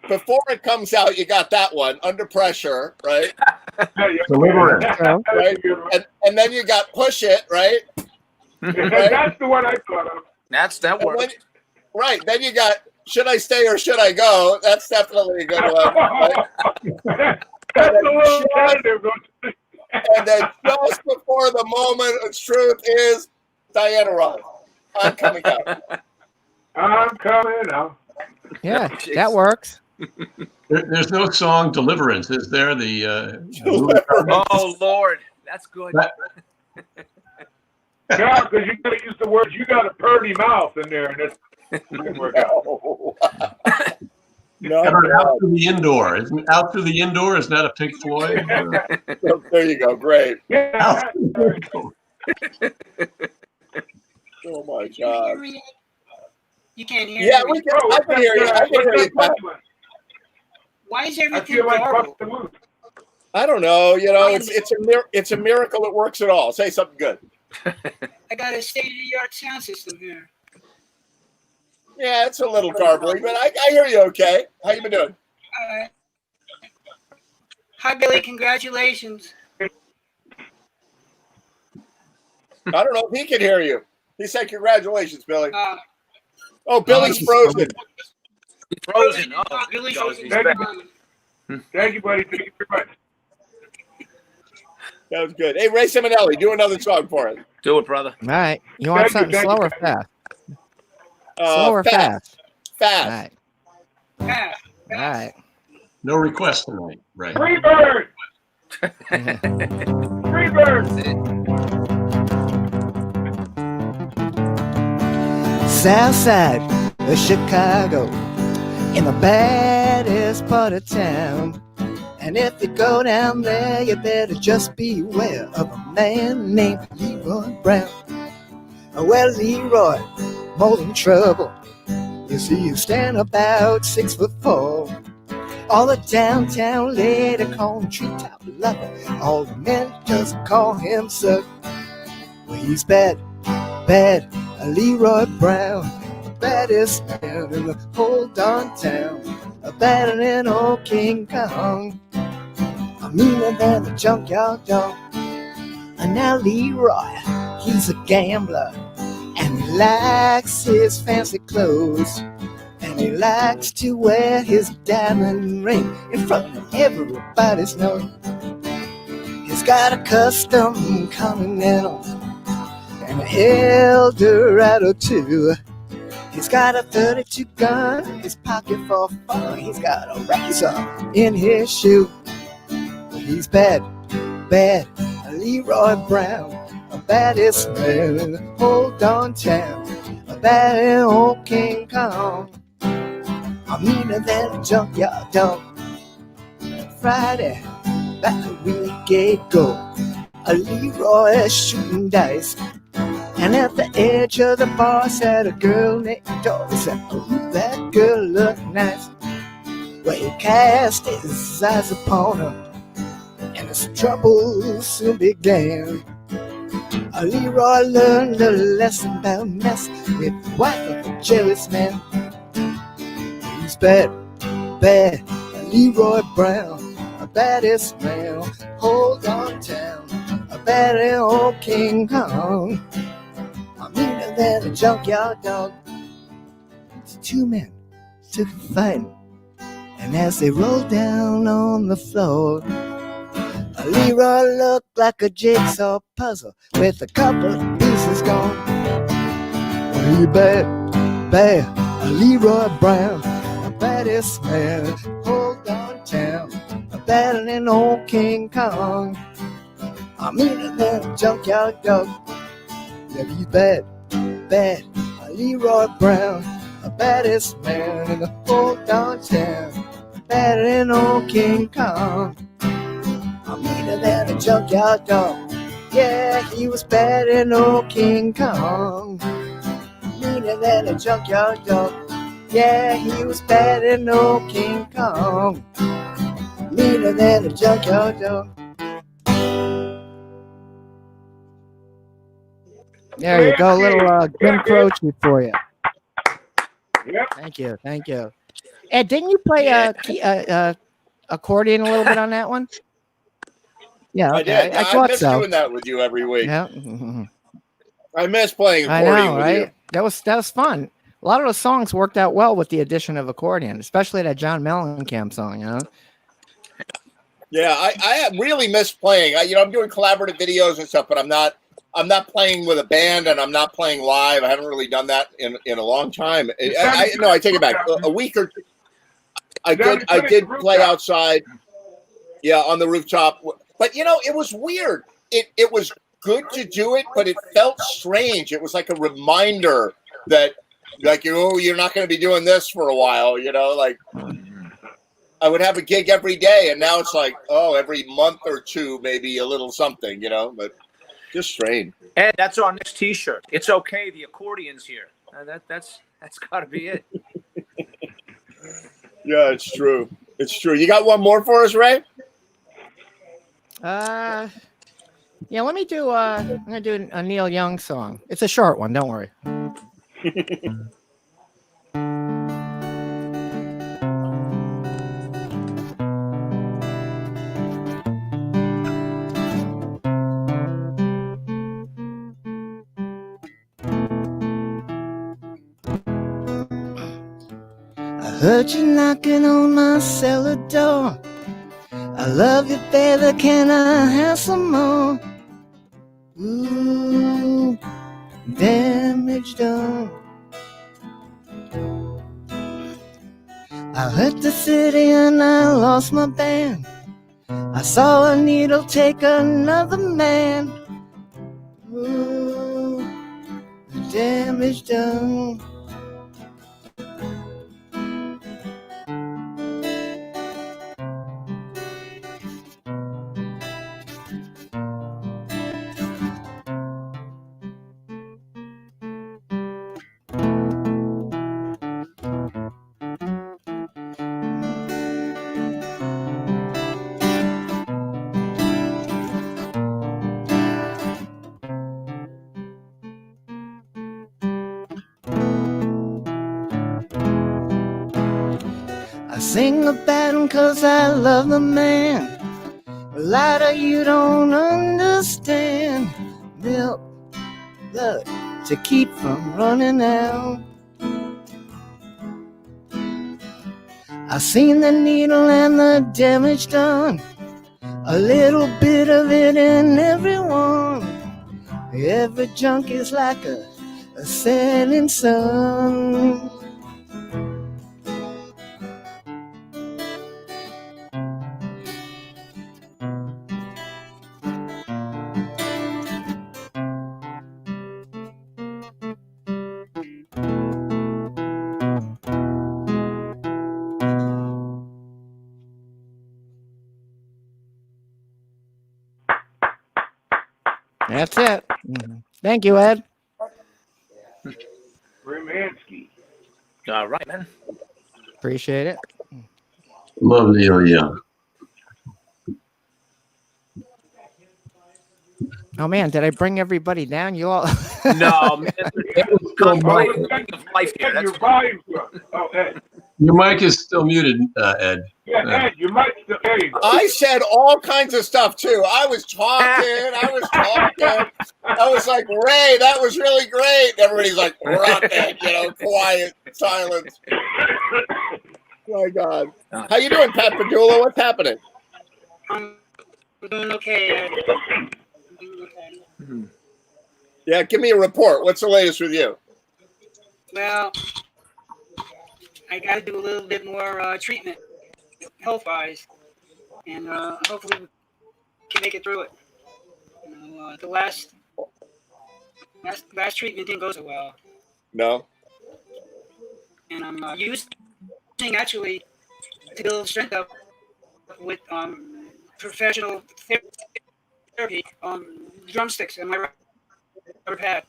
before it comes out. You got that one, Under Pressure, right? Deliverance. Right? And then you got Push It, right? That's the one I thought of. That And then, works. right. Then you got Should I Stay or Should I Go? That's definitely a good one. Right? That's a little tentative. And then just before the moment of truth is Diana Ross. I'm coming out. I'm coming out. Yeah, that works. There's no song Deliverance, is there? Oh, Lord. That's good. No, because you got to use the words. You got a purty mouth in there, and it doesn't work out. No. Out through the indoor. Out through the indoor. Is that a Pink Floyd? There you go. Great. Yeah. Oh my God. You can't hear Yeah, me. we can. I can hear you. I can hear you. Pat. Why is I everything feel like garbled? Buck the Moose. I don't know. You know, it's a miracle it works at all. Say something good. I got a state-of-the-art sound system here. Yeah, it's a little garbly, but I hear you okay. How you been doing? Hi, Billy. Congratulations. I don't know if he can hear you. He said congratulations, Billy. Oh, Billy's frozen. Frozen. Oh, Billy's God, frozen. he's back. Thank you, buddy. Thank you very much. That was good. Hey, Ray Simonelli, do another song for us. Do it, brother. All right. You want Thank you, something thank slow you. or fast? Slow or Fast. fast? All Fast. right. Yeah. All right. No request tonight, right? Free bird. Free bird. South side of Chicago, in the baddest part of town. And if you go down there, you better just beware of a man named Leroy Brown. Well, Leroy, more than trouble. You see, you stand about 6'4". All the downtown lady call him treetop lover. All the men just call him Suck. Well, he's bad, bad, Leroy Brown, the baddest man in the whole darn town, better than old King Kong, meaner than the junkyard dog. And now Leroy, he's a gambler, and he likes his fancy clothes, and he likes to wear his diamond ring in front of everybody's nose. He's got a custom Continental and an Eldorado too. He's got a 32 gun in his pocket for fun. He's got a razor in his shoe. He's bad, bad, Leroy Brown, the baddest man in the whole darn town, a bad than old King Kong, I'm meaner than a junkyard dog. Friday, about a week ago, a Leroy shooting dice, and at the edge of the bar sat a girl named Doris. Oh, that girl looked nice. Well, he cast his eyes upon her, and Some trouble soon began. Leroy learned a lesson about mess with the wife of a jealous man. He's bad, bad, Leroy Brown, a baddest man, hold on town, a bad old King Kong. I'm meaner than a junkyard dog. The two men took a fight, and as they rolled down on the floor, Leroy looked like a jigsaw puzzle with a couple of pieces gone. He bad, bad, Leroy Brown, the baddest man, hold on town, better than old King Kong. I'm meaner than a junkyard dog. Yeah, he's bad, bad, Leroy Brown, the baddest man in the whole darn town, better than old King Kong. I'm meaner than a junkyard dog. Yeah, he was better than old King Kong. Meaner than a junkyard dog. Yeah, he was better than old King Kong. Meaner than a junkyard dog. There you go, a little Jim Croce for you. Yep. Thank you, thank you. Ed, didn't you play accordion a little bit on that one? Yeah, okay. I did. I I thought miss so. doing that with you every week. Yeah. I miss playing I accordion know, with right? you. That was fun. A lot of those songs worked out well with the addition of accordion, especially that John Mellencamp song, you know? Yeah, I really miss playing. I'm doing collaborative videos and stuff, but I'm not playing with a band, and I'm not playing live. I haven't really done that in a long time. I take it back. A week or two. I did play outside. Yeah, on the rooftop. But it was weird. It was good to do it, but it felt strange. It was like a reminder that, like, you're not going to be doing this for a while. Like I would have a gig every day, and now it's like, every month or two, maybe a little something. But just strange. Ed, that's our next T-shirt. It's okay. The accordion's here. That's got to be it. Yeah, it's true. It's true. You got one more for us, Ray? Yeah, let me do I'm gonna do a Neil Young song. It's a short one, don't worry. I heard you knocking on my cellar door. I love you, baby, can I have some more? Ooh, damage done. I hurt the city and I lost my band. I saw a needle take another man. Ooh, damage done. I sing about him 'cause I love the man. Lighter, you don't understand. Milk, blood, to keep from running out. I seen the needle and the damage done. A little bit of it in everyone. Every junk is like a setting sun. That's it. Thank you, Ed. Rimansky. All right, man. Appreciate it. Love Neil Young. Oh man, did I bring everybody down? You all. No, man. Contemplating the meaning of life here. Ed, That's your volume's up. Oh, Ed. Your mic is still muted, Ed. Yeah, Ed, you might still. There you go. I said all kinds of stuff too. I was talking. I was like, Ray, that was really great. Everybody's like, rocket, quiet, silence. My God. How you doing, Pat Padula? What's happening? I'm doing okay. I'm doing okay. Yeah, give me a report. What's the latest with you? Well, I got to do a little bit more treatment, health-wise, and hopefully we can make it through it. The last treatment didn't go so well, No. and I'm using actually to build strength up with professional therapy, drumsticks and my rubber pad.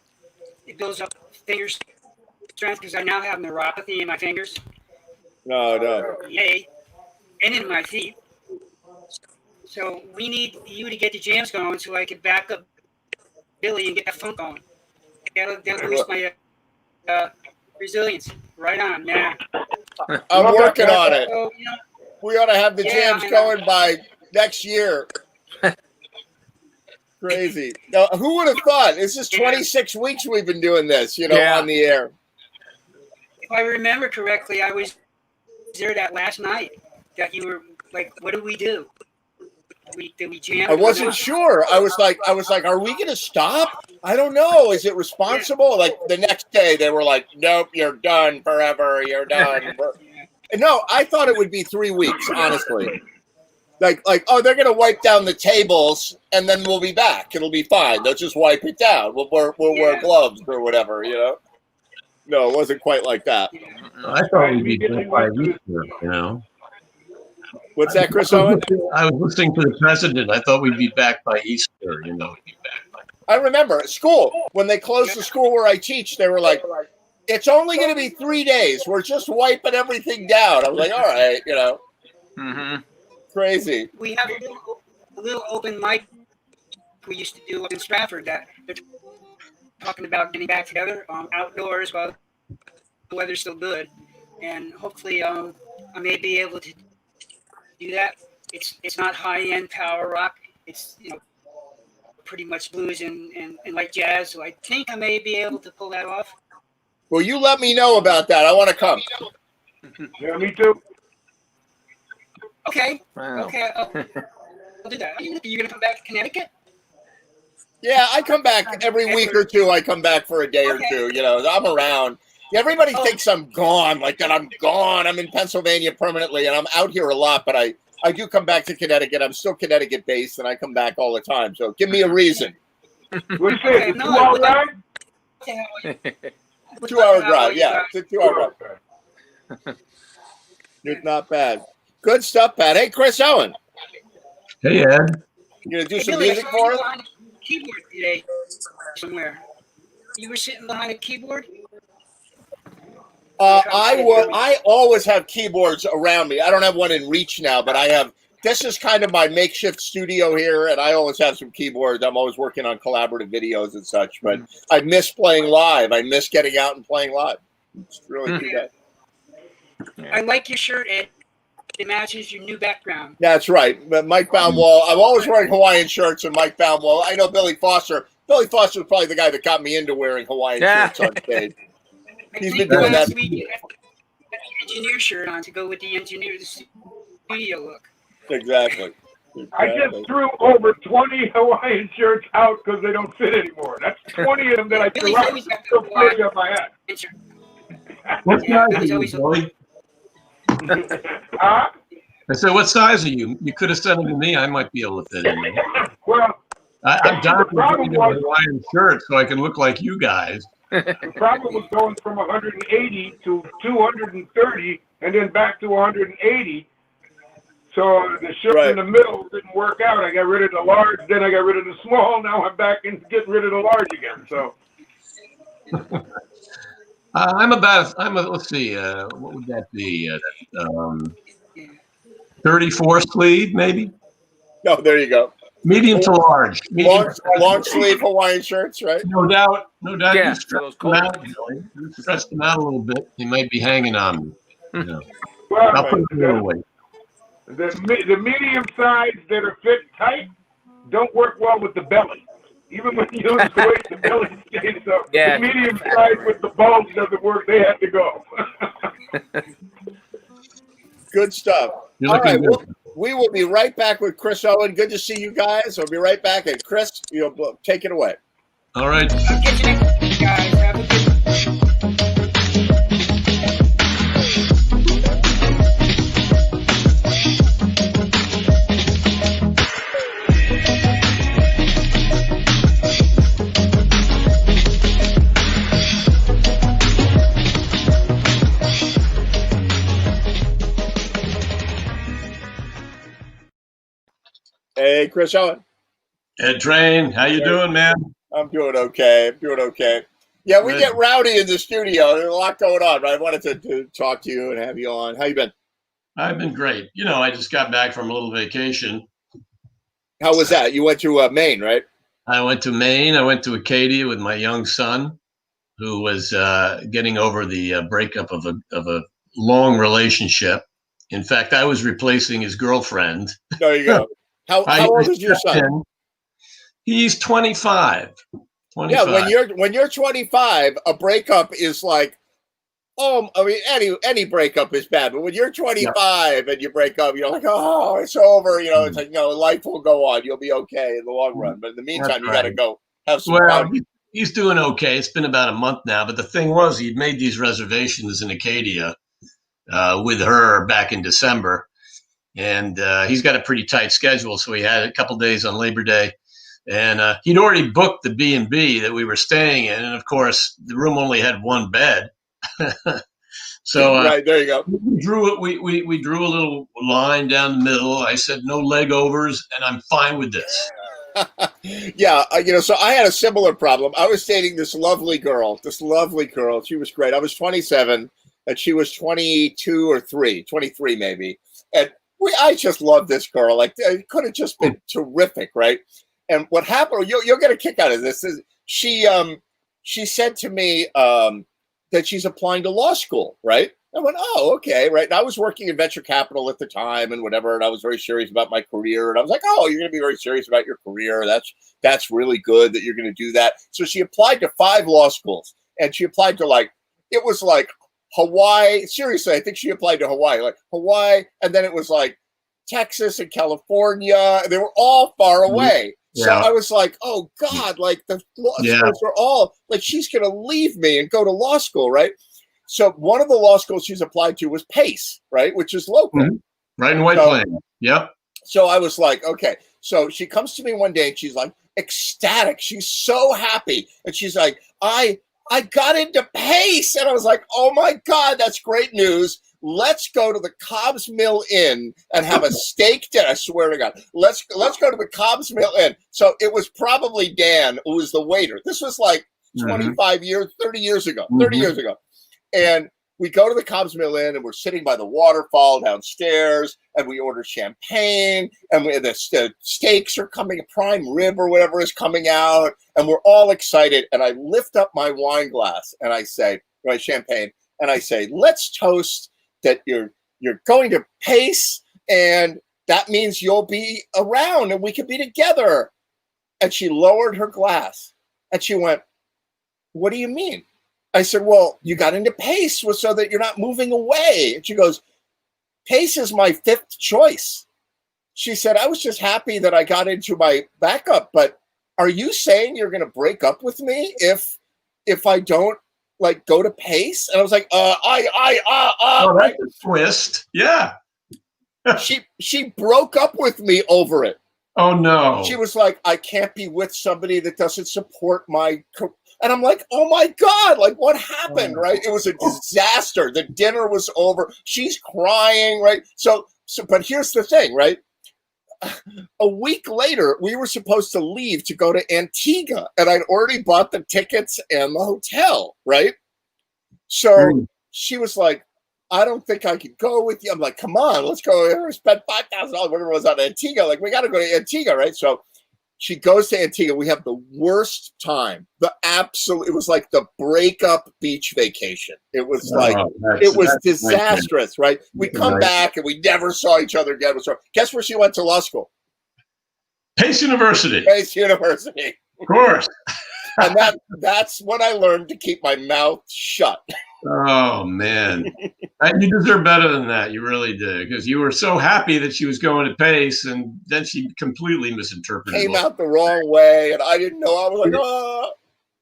It builds up finger strength because I now have neuropathy in my fingers. No. Yay. And in my feet. So we need you to get the jams going so I can back up Billy and get that funk going. That'll boost my resilience. Right on, now. I'm working on it. So, We ought to have the jams going by next year. Crazy. Now, who would have thought? This is 26 weeks we've been doing this, on the air. if I remember correctly, I was there that last night that you were like, what do we do? Did we jam? I wasn't sure. I was like, are we going to stop? I don't know. Is it responsible? Like the next day they were like, nope, you're done forever. You're done. No, I thought it would be 3 weeks, honestly. Like, oh, they're going to wipe down the tables and then we'll be back. It'll be fine. They'll just wipe it down. We'll wear gloves or whatever, No, it wasn't quite like that. I thought we'd be done by Easter, What's that, Chris Owen? I was listening to the president. I thought we'd be back by Easter, I remember at school, when they closed the school where I teach, they were like, it's only going to be 3 days. We're just wiping everything down. I was like, all right, Mm-hmm. Crazy. We have a little open mic we used to do up in Stratford that they're talking about getting back together outdoors while the weather's still good. And hopefully I may be able to do that. It's not high-end power rock. It's pretty much blues and light jazz. So I think I may be able to pull that off. Well, you let me know about that. I want to come. Yeah, me too. Okay. Wow. Okay. I'll do that. Are you going to come back to Connecticut? Yeah, I come back every week or two. I come back for a day or two. I'm around. Everybody thinks I'm gone, like that I'm gone. I'm in Pennsylvania permanently, and I'm out here a lot, but I do come back to Connecticut. I'm still Connecticut-based, and I come back all the time. So give me a reason. What's it? 2 hour ride? 2 hour drive, yeah. It's a 2 hour drive. It's not bad. Good stuff, Pat. Hey, Chris Owen. Hey, Ed. You going to do Hey, some Billy, I music saw for you us? behind a keyboard today somewhere. You were sitting behind a keyboard? I always have keyboards around me. I don't have one in reach now, but I have. This is kind of my makeshift studio here, and I always have some keyboards. I'm always working on collaborative videos and such, but I miss playing live. I miss getting out and playing live. It's really too bad. I like your shirt, Ed. It matches your new background. That's right. But Mike Baumwall, I'm always wearing Hawaiian shirts, and Mike Baumwall. I know Billy Foster. Billy Foster was probably the guy that got me into wearing Hawaiian shirts on stage. He's been doing that. Last week you had the engineer shirt on to go with the studio look. Exactly. I just threw over 20 Hawaiian shirts out because they don't fit anymore. That's 20 of them that I threw out. Still floating on my head. What size are Billy's you, always Billy? Huh? I said, what size are you? You could have sent them to me. I might be able to fit in there. Well, I'm dying the problem to get a Hawaiian shirt so I can look like you guys. the problem was going from 180 to 230 and then back to 180. So the shirt in the middle didn't work out. I got rid of the large, then I got rid of the small. Now I'm back and getting rid of the large again. So let's see, what would that be? 34 sleeve, maybe? No, there you go. Medium to large. Long sleeve Hawaiian shirts, right? No doubt. No doubt. Yeah, You for stretch those them cold out, Billy. You stretch them out a little bit. They might be hanging on me. You know. I'll Well, put them a little away. the medium size that are fit tight don't work well with the belly. Even when you lose weight, the belly stays up. Yeah. The medium size with the bulge doesn't work. They have to go. Good stuff. You're All looking right, good. we will be right back with Chris Owen. Good to see you guys. We'll be right back. And Chris, take it away. All right. I'll get you next week, guys. Have a good Hey, Chris Owen. Ed Train, how you doing, man? I'm doing okay. Yeah, we Good. get rowdy in the studio. There's a lot going on, but I wanted to talk to you and have you on. How you been? I've been great. You know, I just got back from a little vacation. How was that? You went to Maine, right? I went to Maine. I went to Acadia with my young son, who was getting over the breakup of a long relationship. In fact, I was replacing his girlfriend. There you go. How old is your son? He's 25. Yeah, when you're 25, a breakup is like, I mean, any breakup is bad, but when you're 25 and you break up, you're like, oh, it's over. It's like, life will go on. You'll be okay in the long run. But in the meantime, you got to go have some fun. He's doing okay. It's been about a month now. But the thing was, he'd made these reservations in Acadia with her back in December. And he's got a pretty tight schedule. So he had a couple days on Labor Day. And he'd already booked the B&B that we were staying in. And, of course, the room only had one bed. So right, there you go. We drew a little line down the middle. I said, no leg overs, and I'm fine with this. Yeah, so I had a similar problem. I was dating this lovely girl. She was great. I was 27, and she was 22 or 23 maybe. And I just loved this girl. Like, it could have just been terrific, right? And what happened, you'll get a kick out of this, is she said to me that she's applying to law school, right? I went, oh, okay, right. And I was working in venture capital at the time and whatever, and I was very serious about my career. And I was like, oh, you're going to be very serious about your career. That's really good that you're going to do that. So she applied to 5 law schools, and she applied to it was like Hawaii. Seriously, I think she applied to Hawaii, and then it was like Texas and California. They were all far away. So I was like, oh God, like the law schools are all like, she's going to leave me and go to law school, right? So one of the law schools she's applied to was Pace, right? Which is local. Mm-hmm. Right in White Plains. Yep. So I was like, okay. So she comes to me one day and she's like ecstatic. She's so happy. And she's like, I got into Pace. And I was like, oh my God, that's great news. Let's go to the Cobb's Mill Inn and have a steak dinner. I swear to God. Let's go to the Cobb's Mill Inn. So it was probably Dan who was the waiter. This was like 25 years, 30 years ago. And we go to the Cobb's Mill Inn and we're sitting by the waterfall downstairs and we order champagne and the steaks are coming, prime rib or whatever is coming out. And we're all excited. And I lift up my wine glass and I say, my champagne, and I say, let's toast that you're going to Pace, and that means you'll be around and we could be together. And she lowered her glass and she went, what do you mean? I said, well, you got into Pace so that you're not moving away. And she goes, Pace is my 5th choice. She said, I was just happy that I got into my backup, but are you saying you're going to break up with me if I don't go to Pace? And I was like, oh, that's a twist. Yeah. she broke up with me over it. Oh no. She was like, I can't be with somebody that doesn't support my career. And I'm like, oh my God, like what happened, right? It was a disaster. The dinner was over. She's crying, right? So but here's the thing, right? A week later, we were supposed to leave to go to Antigua, and I'd already bought the tickets and the hotel, right? So she was like, I don't think I could go with you. I'm like, come on, let's go. We spent $5,000, whatever it was, on Antigua. Like, we got to go to Antigua, right? So She goes to Antigua. We have the worst time. It was like the breakup beach vacation. It was it was disastrous, right? We come back and we never saw each other again. Guess where she went to law school? Pace University. Pace University. Of course. And that's when I learned to keep my mouth shut. Oh, man. You deserve better than that. You really did. Because you were so happy that she was going to Pace, and then she completely misinterpreted it. Came out the wrong way, and I didn't know. I was like, oh.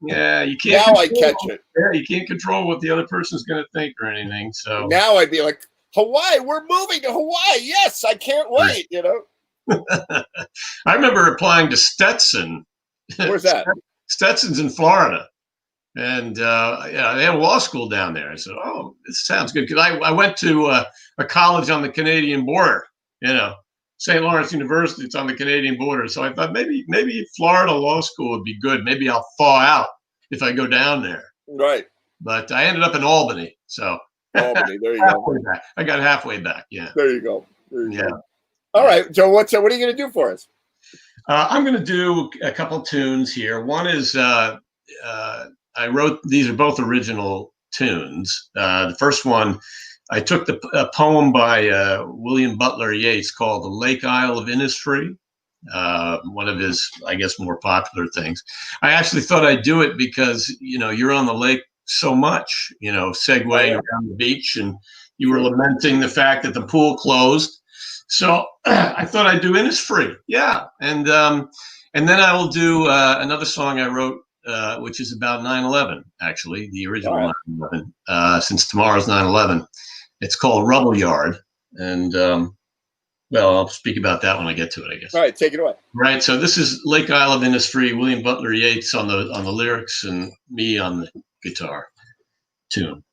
Yeah, you can't. Now I catch it. Yeah, you can't control what the other person's going to think or anything. So now I'd be like, Hawaii, we're moving to Hawaii. Yes, I can't wait, you know. I remember applying to Stetson. Where's that? Stetson's in Florida. And they have a law school down there. I said, oh, this sounds good. Because I went to a college on the Canadian border, St. Lawrence University. It's on the Canadian border. So I thought maybe Florida law school would be good. Maybe I'll thaw out if I go down there. Right. But I ended up in Albany. So Albany, there you go. I got halfway back. Yeah. There you go. All right. So what are you going to do for us? I'm going to do a couple tunes here. One is I wrote, these are both original tunes. The first one, I took a poem by William Butler Yeats called The Lake Isle of Innisfree, one of his, I guess, more popular things. I actually thought I'd do it because, you're on the lake so much, segueing around the beach, and you were lamenting the fact that the pool closed. So I thought I'd do Innisfree. Yeah. And then I will do another song I wrote, which is about 9/11, actually, the original 9/11, since tomorrow's 9/11. It's called Rubble Yard. And, I'll speak about that when I get to it, I guess. All right, take it away. Right. So this is Lake Isle of Innisfree, William Butler Yeats on the lyrics, and me on the guitar tune.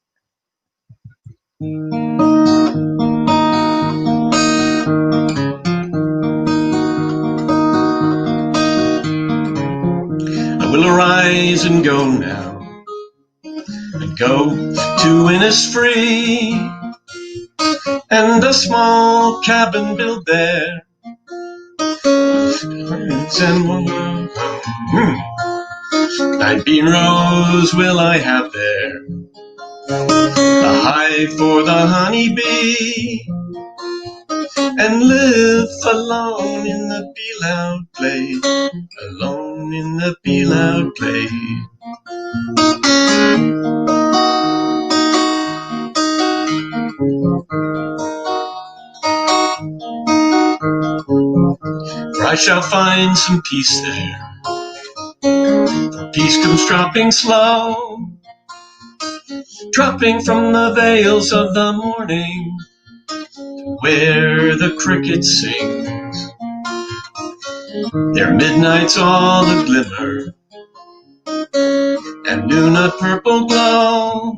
I will arise and go now, and go to Innisfree, and a small cabin build there. Night bean rose will I have there, a hive for the honeybee, and live alone in the be-loud glade, alone in the be-loud glade. For I shall find some peace there, for peace comes dropping slow, dropping from the veils of the morning, where the cricket sings. Their midnight's all a glimmer, and noon a purple glow,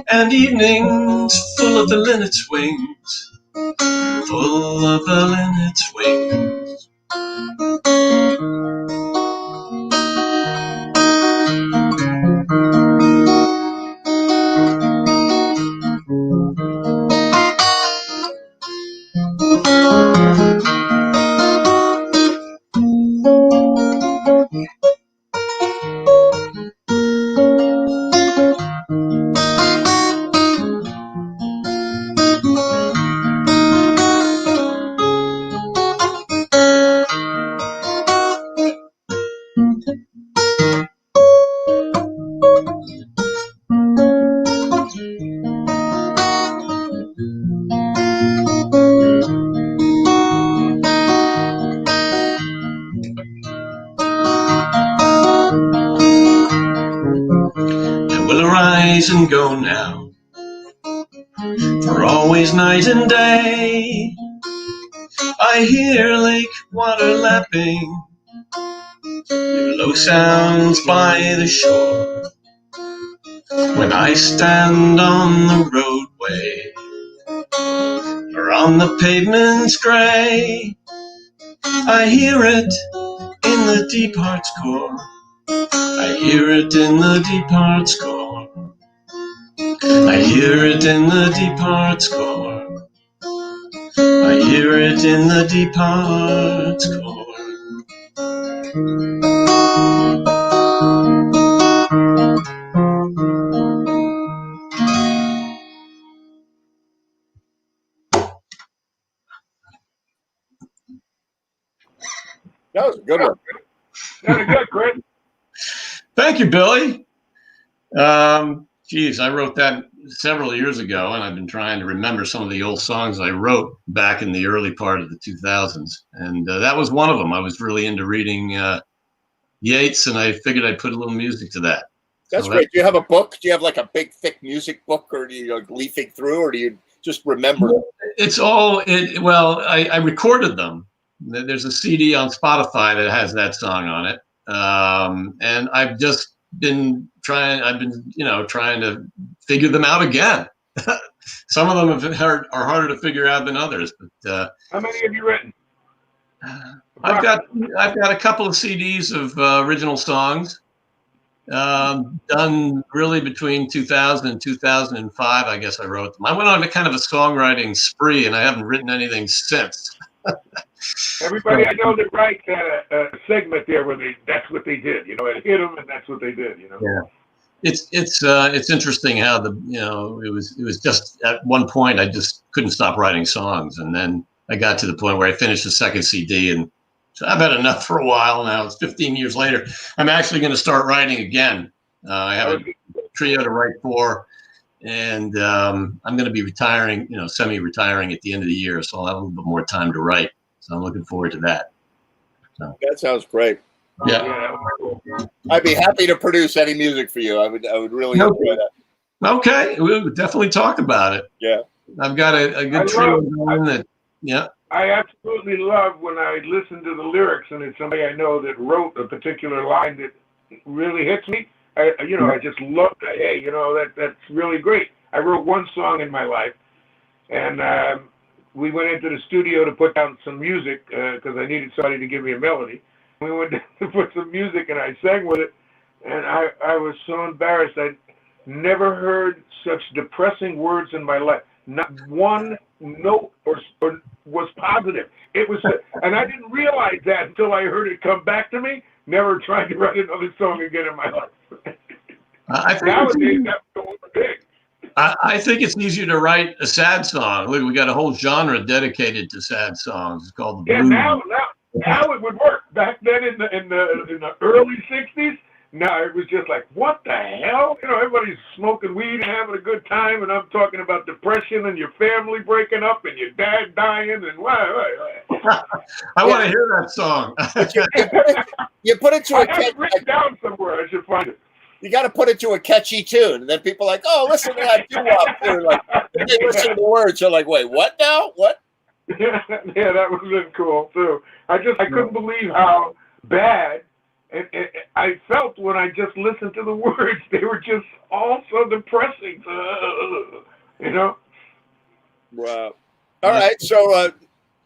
and evening's full of the linnet's wings, full of the linnet's wings. And go now, for always night and day I hear lake water lapping, low sounds by the shore. When I stand on the roadway or on the pavement's gray, I hear it in the deep heart's core, I hear it in the deep heart's core. I hear it in the deep heart's core, I hear it in the deep heart's core. That was a good one. Sounded good, Chris. Thank you, Billy. Geez, I wrote that several years ago, and I've been trying to remember some of the old songs I wrote back in the early part of the 2000s. And that was one of them. I was really into reading Yeats, and I figured I'd put a little music to that. That's So great. Do you have a book? Do you have like a big, thick music book, or do you like leafing through, or do you just remember? It's all, well, I recorded them. There's a CD on Spotify that has that song on it. And I've just been trying to figure them out again. Some of them are harder to figure out than others, but How many have you written? I've got a couple of CDs of original songs done really between 2000 and 2005. I guess I wrote them. I went on a kind of a songwriting spree, and I haven't written anything since. Everybody I know that writes had a segment there where that's what they did. You know, it hit them, and that's what they did. You know. Yeah. It's interesting how it was just at one point I just couldn't stop writing songs, and then I got to the point where I finished the second CD, and so I've had enough for a while now. It's 15 years later. I'm actually going to start writing again. I have a trio to write for, and I'm going to be retiring, semi-retiring at the end of the year, so I'll have a little bit more time to write. So I'm looking forward to that. So. That sounds great. Yeah. I'd be happy to produce any music for you. I would really enjoy that. Okay, we'll definitely talk about it. Yeah. I've got a good trio going that, yeah. I absolutely love when I listen to the lyrics and it's somebody I know that wrote a particular line that really hits me. I just love that. Hey, that's really great. I wrote one song in my life, and we went into the studio to put down some music because I needed somebody to give me a melody. We went to put some music, and I sang with it, and I was so embarrassed. I'd never heard such depressing words in my life. Not one note or was positive. It was, and I didn't realize that until I heard it come back to me. Never tried to write another song again in my life. Nowadays, that's so big. I think it's easier to write a sad song. Look, we got a whole genre dedicated to sad songs. It's called the blues. Now it would work. Back then in the early '60s, no, it was just like, what the hell? Everybody's smoking weed and having a good time, and I'm talking about depression and your family breaking up and your dad dying and what? I want to hear that song. you put it to I have it written down somewhere. I should find it. You got to put it to a catchy tune, and then people are like, oh, listen to that doo-wop. They're like, they listen to the words. You're like, wait, what now? What? Yeah, that would have been cool too. I couldn't believe how bad I felt when I just listened to the words. They were just all so depressing. Wow. All right. So,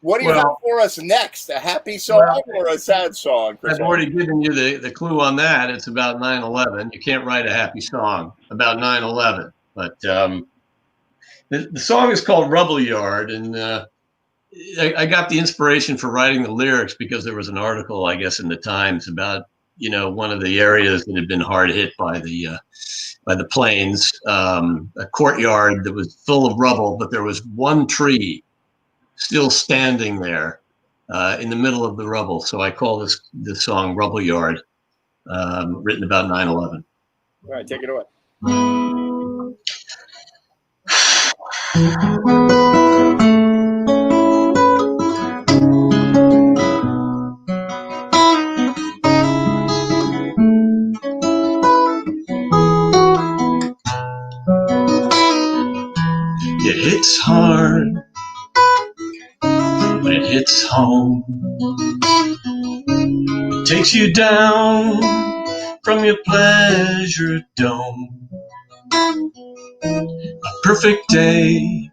what do you have for us next? A happy song or a sad song? I've already given you the clue on that. It's about 9/11. You can't write a happy song about 9/11. But the song is called Rubble Yard, and I got the inspiration for writing the lyrics because there was an article, I guess, in the Times about one of the areas that had been hard hit by the planes, a courtyard that was full of rubble, but there was one tree still standing there in the middle of the rubble. So I call this song Rubble Yard, written about 9/11. All right, take it away. It hits hard when it hits home. It takes you down from your pleasure dome. A perfect day,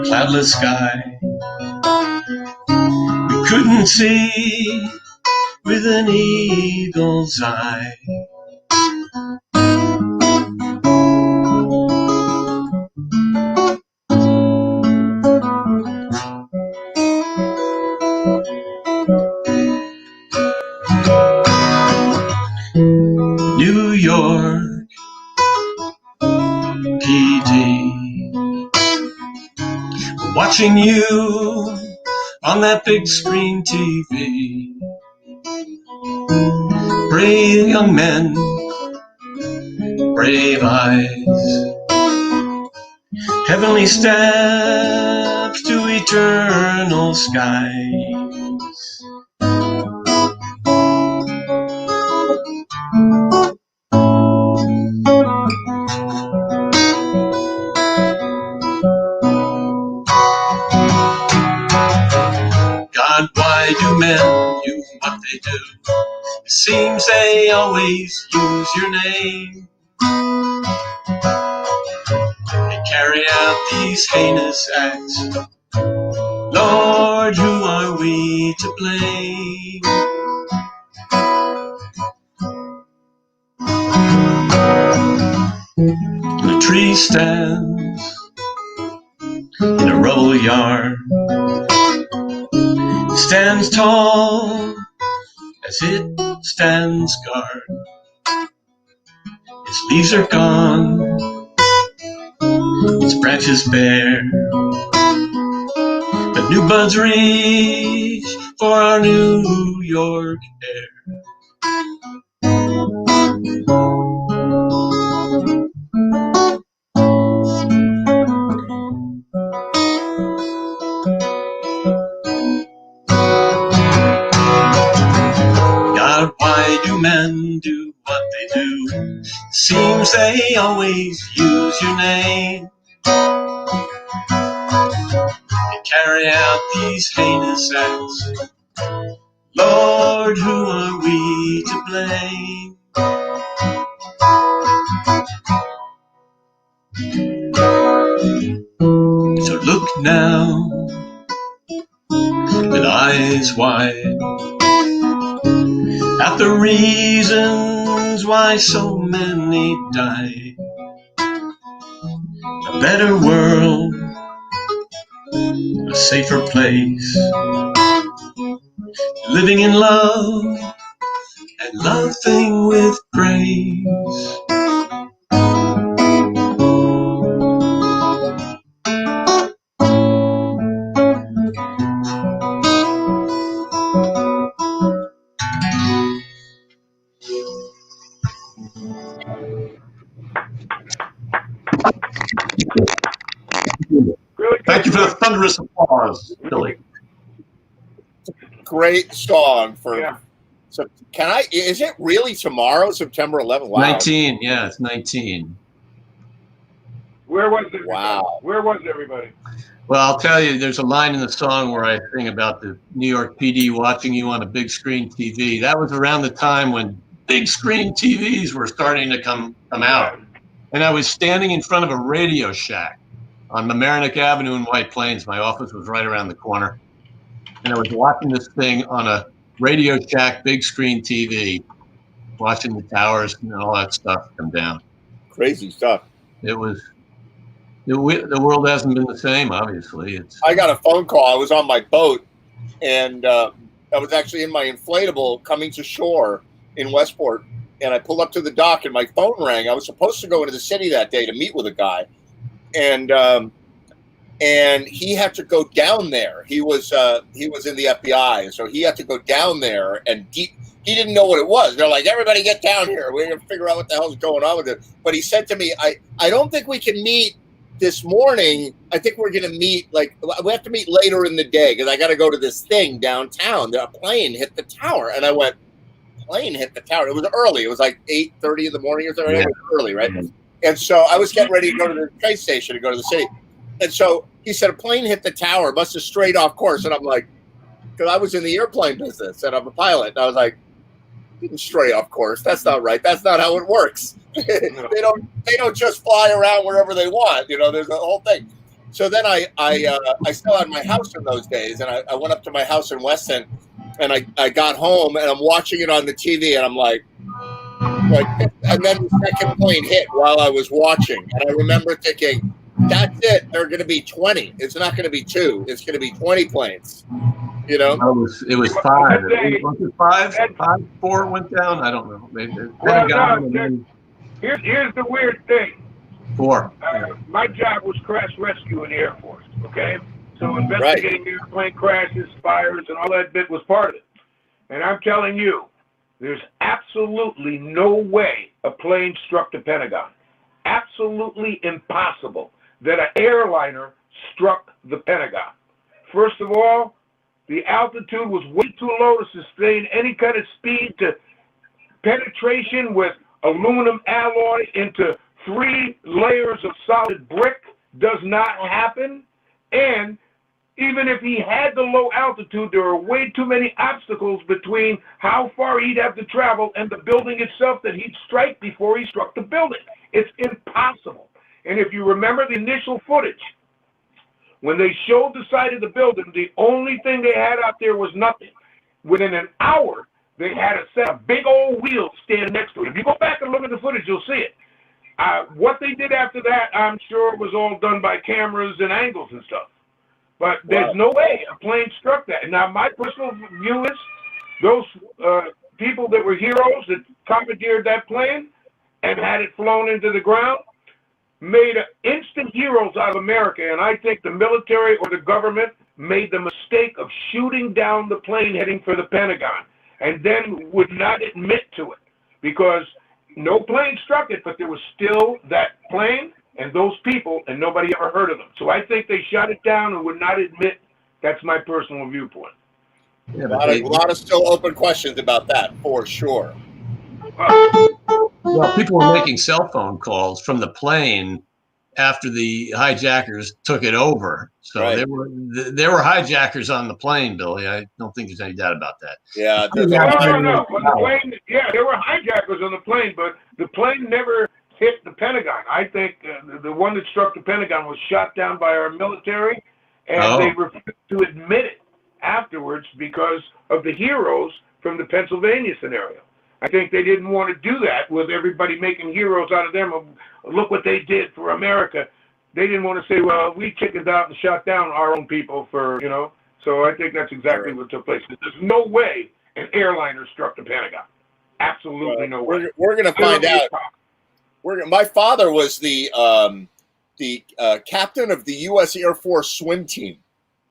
cloudless sky. We couldn't see with an eagle's eye. watching you on that big screen TV. Brave young men, brave eyes, heavenly steps to eternal skies. God, why do men do what they do? It seems they always use your name. They carry out these heinous acts. Lord, who are we to blame? The tree stands in a rubble yard. It stands tall as it stands guard. Its leaves are gone, its branches bare, but new buds reach for our New York air. God, why do men do what they do? Seems they always use your name. They carry out these heinous acts. Lord, who are we to blame? So look now with eyes wide at the reasons why so many die. A better world, a safer place, living in love and loving with grace. Really good. Thank you for the thunderous applause, Billy. Great song for. Yeah. So can I? Is it really tomorrow, September 11th? Wow. 19, yeah, it's 19. Where was everybody? Wow. Where was everybody? Well, I'll tell you, there's a line in the song where I sing about the New York PD watching you on a big screen TV. That was around the time when big screen TVs were starting to come out. And I was standing in front of a Radio Shack on Mamaroneck Avenue in White Plains. My office was right around the corner. And I was watching this thing on a Radio Shack big screen TV, watching the towers and all that stuff come down. Crazy stuff. It was, the world hasn't been the same, obviously. I got a phone call. I was on my boat, and I was actually in my inflatable coming to shore in Westport, and I pulled up to the dock, and my phone rang. I was supposed to go into the city that day to meet with a guy, and he had to go down there. He was in the FBI, so he had to go down there, and he didn't know what it was. They're like, everybody get down here. We're gonna figure out what the hell's going on with it. But he said to me, I don't think we can meet this morning. I think we're gonna meet, like, we have to meet later in the day because I got to go to this thing downtown. A plane hit the tower, and I went, plane hit the tower. It was early. It was like 8:30 in the morning or something. Yeah. It was early, right? Mm-hmm. And so I was getting ready to go to the train station to go to the city. And so he said, a plane hit the tower, must have strayed off course. And I'm like, because I was in the airplane business and I'm a pilot. And I was like, didn't stray off course. That's not right. That's not how it works. They don't just fly around wherever they want. You know, there's a whole thing. So then I still had my house in those days. And I went up to my house in Weston, and I got home and I'm watching it on the TV, and I'm like, and then the second plane hit while I was watching. And I remember thinking, that's it. There are going to be 20. It's not going to be 2. It's going to be 20 planes. You know, it was 5. Was it 5? 5, 4 went down. I don't know. Maybe. Here's the weird thing. 4. My job was crash rescue in the Air Force. Okay, So investigating airplane crashes, fires, and all that bit was part of it. And I'm telling you, there's absolutely no way a plane struck the Pentagon. Absolutely impossible that an airliner struck the Pentagon. First of all, the altitude was way too low to sustain any kind of speed to penetration with aluminum alloy into 3 layers of solid brick does not happen. And even if he had the low altitude, there are way too many obstacles between how far he'd have to travel and the building itself that he'd strike before he struck the building. It's impossible. And if you remember the initial footage, when they showed the side of the building, the only thing they had out there was nothing. Within an hour, they had a set of big old wheels standing next to it. If you go back and look at the footage, you'll see it. What they did after that, I'm sure, was all done by cameras and angles and stuff. But there's no way a plane struck that. Now, my personal view is those people that were heroes that commandeered that plane and had it flown into the ground made instant heroes out of America. And I think the military or the government made the mistake of shooting down the plane heading for the Pentagon and then would not admit to it because no plane struck it, but there was still that plane and those people, and nobody ever heard of them. So I think they shot it down and would not admit. That's my personal viewpoint. Yeah, A lot of still open questions about that, for sure. Well, people were making cell phone calls from the plane after the hijackers took it over. So Right. there were hijackers on the plane, Billy. I don't think there's any doubt about that. Yeah, No. On the plane, yeah, there were hijackers on the plane, but the plane never hit the Pentagon. I think the one that struck the Pentagon was shot down by our military, and they refused to admit it afterwards because of the heroes from the Pennsylvania scenario. I think they didn't want to do that with everybody making heroes out of them. Look what they did for America. They didn't want to say, well, we chickened out and shot down our own people for, So I think that's exactly what took place. There's no way an airliner struck the Pentagon. Absolutely no way. We're going to find out. My father was the captain of the U.S. Air Force swim team,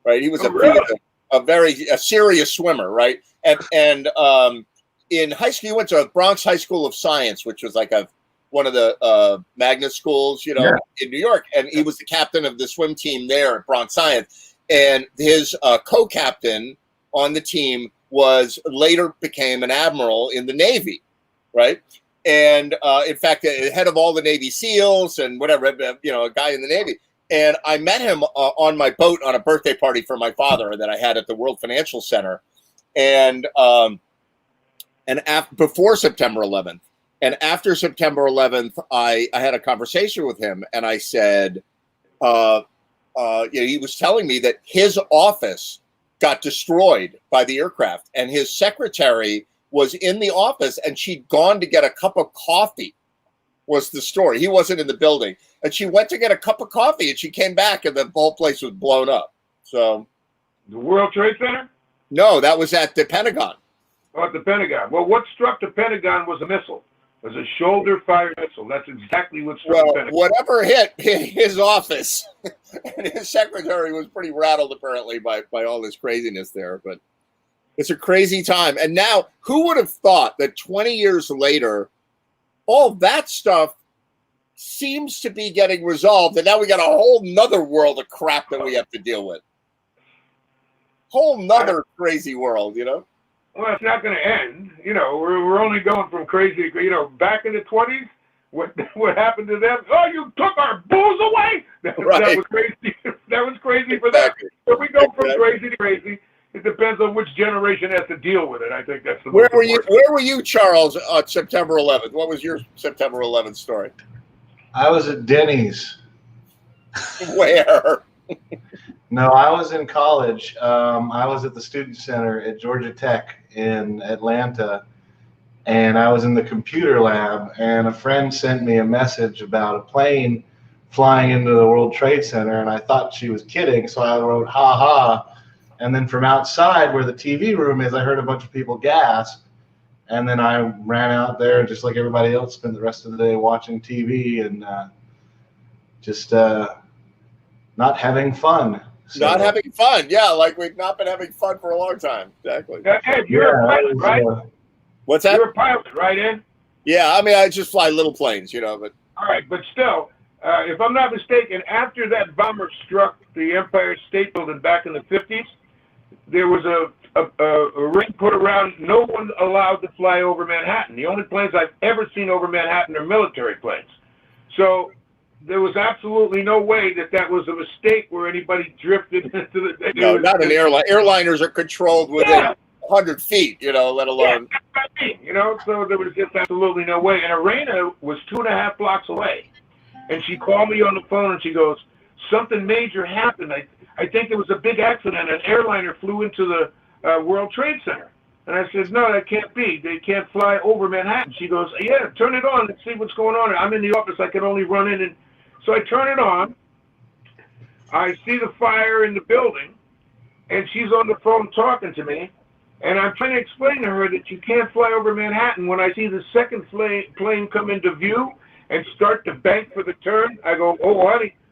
right? He was a serious swimmer, right? And in high school, he went to Bronx High School of Science, which was like one of the magnet schools, in New York. And he was the captain of the swim team there at Bronx Science. And his co-captain on the team later became an admiral in the Navy, right? And in fact, head of all the Navy SEALs and whatever, a guy in the Navy. And I met him on my boat on a birthday party for my father that I had at the World Financial Center, and before September 11th. And after September 11th, I had a conversation with him, and I said, he was telling me that his office got destroyed by the aircraft, and his secretary was in the office and she'd gone to get a cup of coffee, was the story. He wasn't in the building. And she went to get a cup of coffee and she came back and the whole place was blown up. So the World Trade Center? No, that was at the Pentagon. Oh, at the Pentagon. Well, what struck the Pentagon was a missile. It was a shoulder-fired missile. That's exactly what struck the Pentagon. Whatever hit his office. And his secretary was pretty rattled, apparently, by all this craziness there. But it's a crazy time. And now, who would have thought that 20 years later, all that stuff seems to be getting resolved, and now we got a whole nother world of crap that we have to deal with. Whole nother crazy world, Well, it's not going to end. We're only going from crazy. Back in the 20s, what happened to them? Oh, you took our booze away. That was crazy. That was crazy for them. So we go from crazy to crazy. It depends on which generation has to deal with it. I think that's the Where were you, Charles, on September 11th? What was your September 11th story? I was at Denny's. Where? No, I was in college. I was at the Student Center at Georgia Tech in Atlanta, and I was in the computer lab, and a friend sent me a message about a plane flying into the World Trade Center, and I thought she was kidding, so I wrote, ha ha. And then from outside where the TV room is, I heard a bunch of people gasp. And then I ran out there, just like everybody else, spent the rest of the day watching TV and just not having fun. So, Not having fun. Yeah, like we've not been having fun for a long time. Exactly. Ed, you're a pilot, right? What's that? You're a pilot, right, Ed? Yeah, I mean, I just fly little planes, but All right, but still, if I'm not mistaken, after that bomber struck the Empire State Building back in the 50s, there was a ring put around. No one allowed to fly over Manhattan. The only planes I've ever seen over Manhattan are military planes. So there was absolutely no way that was a mistake where anybody drifted into the. no, not an airline. Airliners are controlled within 100 feet, let alone. Yeah, so there was just absolutely no way. And Arena was 2.5 blocks away. And she called me on the phone and she goes, something major happened. I think there was a big accident. An airliner flew into the World Trade Center. And I said, no, that can't be. They can't fly over Manhattan. She goes, yeah, turn it on and see what's going on. I'm in the office. I can only run in. And so I turn it on. I see the fire in the building. And she's on the phone talking to me. And I'm trying to explain to her that you can't fly over Manhattan. When I see the second plane come into view and start to bank for the turn, I go, oh,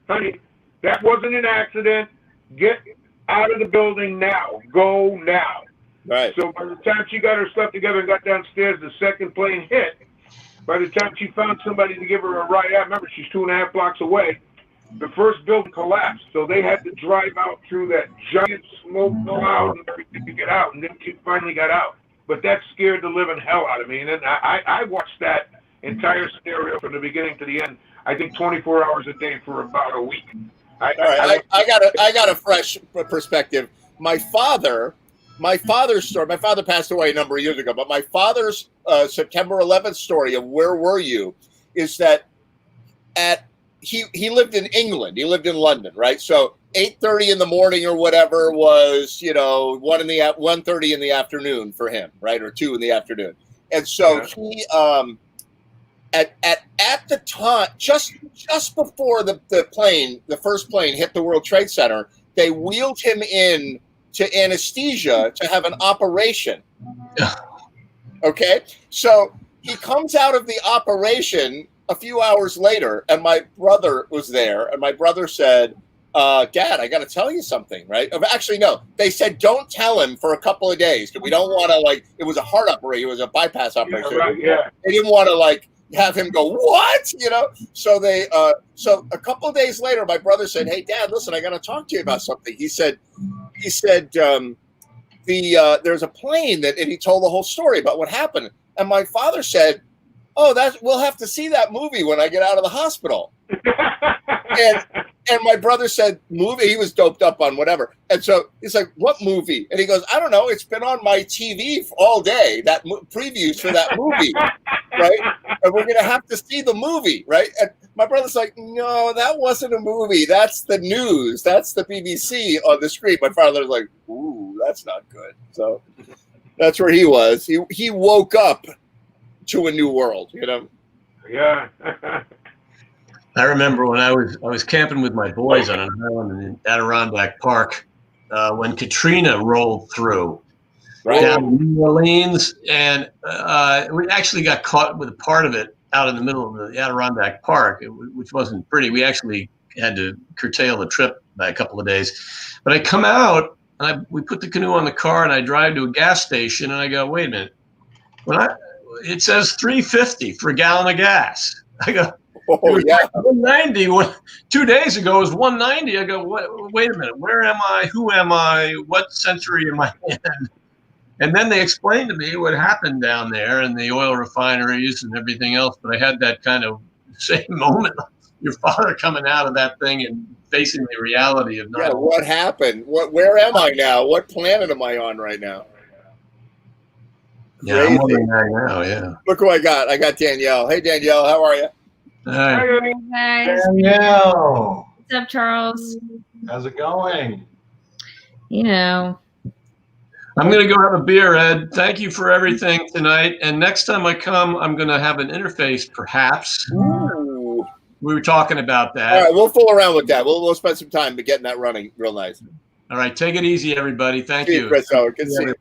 honey, that wasn't an accident. Get out of the building now. Go now. Right. So by the time she got her stuff together and got downstairs, the second plane hit. By the time she found somebody to give her a ride out, remember, she's 2.5 blocks away, the first building collapsed. So they had to drive out through that giant smoke cloud and everything to get out. And then she finally got out. But that scared the living hell out of me. And then I watched that entire scenario from the beginning to the end, I think 24 hours a day for about a week. All right, I got a fresh perspective. My father's story. My father passed away a number of years ago, but my father's September 11th story of where were you is that he lived in England. He lived in London, right? So 8:30 in the morning or whatever was 1:30 in the afternoon for him, right, or 2 in the afternoon, and so he at the time, just before the first plane hit the World Trade Center, they wheeled him in to anesthesia to have an operation. Okay, so he comes out of the operation a few hours later, and my brother was there, and my brother said, Dad, I got to tell you something, right? Actually, no, they said don't tell him for a couple of days because we don't want to it was a heart operation, it was a bypass operation. Yeah, right, yeah. They didn't want to have him go, what? So they, so a couple of days later, my brother said, hey, Dad, listen, I got to talk to you about something. He said, there's a plane and he told the whole story about what happened. And my father said, oh, we'll have to see that movie when I get out of the hospital. And my brother said, movie? He was doped up on whatever. And so he's like, what movie? And he goes, I don't know. It's been on my TV all day, that previews for that movie, right? And we're going to have to see the movie, right? And my brother's like, no, that wasn't a movie. That's the news. That's the BBC on the screen. My father's like, ooh, that's not good. So that's where he was. He woke up to a new world, Yeah. I remember when I was camping with my boys on an island in Adirondack Park when Katrina rolled through down in New Orleans, and we actually got caught with a part of it out in the middle of the Adirondack Park, which wasn't pretty. We actually had to curtail the trip by a couple of days. But I come out and we put the canoe on the car, and I drive to a gas station, and I go, wait a minute, it says $3.50 for a gallon of gas. I go, it was $1.90. 2 days ago it was $1.90. I go, wait a minute, where am I? Who am I? What century am I in? And then they explained to me what happened down there and the oil refineries and everything else. But I had that kind of same moment, your father coming out of that thing and facing the reality of what happened? Where am I now? What planet am I on right now? Yeah, I'm wondering that now, yeah. Look who I got. I got Danielle. Hey, Danielle, how are you? Hi. Hey, guys. Danielle, What's up, Charles? how's it going? I'm going to go have a beer, Ed. Thank you for everything tonight. And next time I come, I'm going to have an interface, perhaps. Ooh. We were talking about that. All right, we'll fool around with that. We'll spend some time getting that running real nice. All right, take it easy, everybody. Thank you. Chris Howard. Good to see you.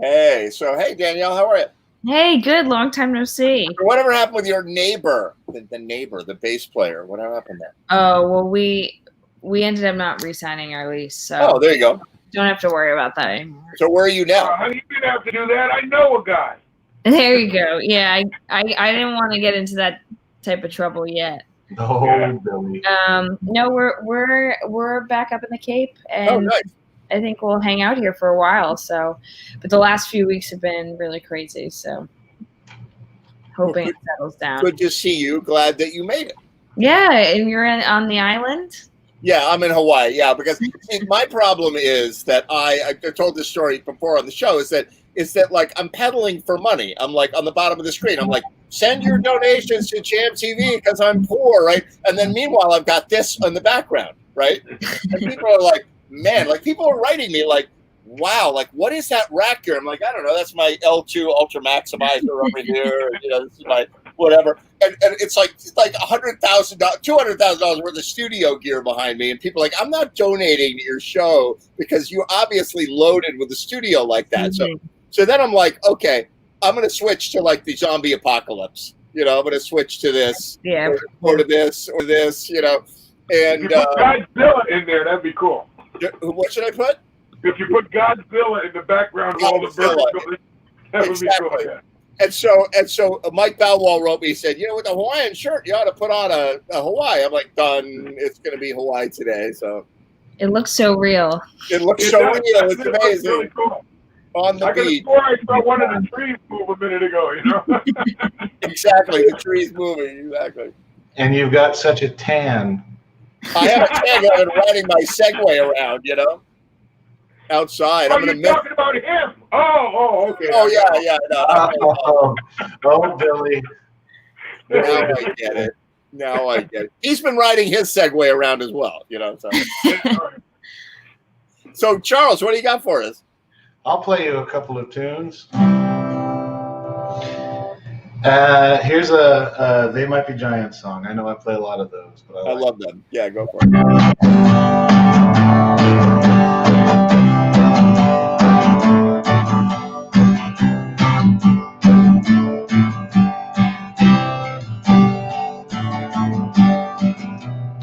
Hey, Danielle, how are you? Hey, good. Long time no see. Whatever happened with your neighbor, the neighbor, the bass player? Whatever happened there? Oh, well, we we ended up not re-signing our lease, so Oh, there you go. don't have to worry about that anymore. So where are you now? Honey, you didn't have to do that. I know a guy. There you go. Yeah, I didn't want to get into that type of trouble yet. No, Billy. No, we're back up in the Cape, and Oh, nice. I think we'll hang out here for a while. So, but the last few weeks have been really crazy. So, hoping it settles down. Good to see you. Glad that you made it. Yeah, and you're on the island. Yeah, I'm in Hawaii. Yeah, because see, my problem is that I told this story before on the show is that like I'm peddling for money. I'm like on the bottom of the screen. I'm like, send your donations to Jam TV because I'm poor, right? And then meanwhile, I've got this in the background, right? And people are like, man, like people are writing me like, wow, like what is that rack here? I'm like, I don't know. That's my L2 Ultra Maximizer over here. You know, this is my whatever. And it's like $100,000, $200,000 worth of studio gear behind me. And people are like, I'm not donating to your show because you obviously loaded with a studio like that. Mm-hmm. So then I'm like, okay, I'm going to switch to like the zombie apocalypse. You know, I'm going to switch to this or to this or this, you know. And if you put Godzilla in there, that'd be cool. What should I put? If you put Godzilla in the background of all the birds, that would be cool. Yeah. And so Mike Balwall wrote me, he said, you know, with a Hawaiian shirt, you ought to put on a Hawaii. I'm like, done. It's going to be Hawaii today. So it looks so real. It looks so real. It's amazing. Looks really cool. On the beach. I saw one of the trees move a minute ago, you know? Exactly. The tree's moving. Exactly. And you've got such a tan. I have a tan. I've been riding my Segway around, you know, outside. Oh, I'm you're going to talking about him. Oh, okay. Oh, yeah. No, oh, Billy. Now I get it. He's been riding his Segway around as well, you know. So Charles, what do you got for us? I'll play you a couple of tunes. Here's a They Might Be Giants song. I know I play a lot of those, but I love them. Yeah, go for it.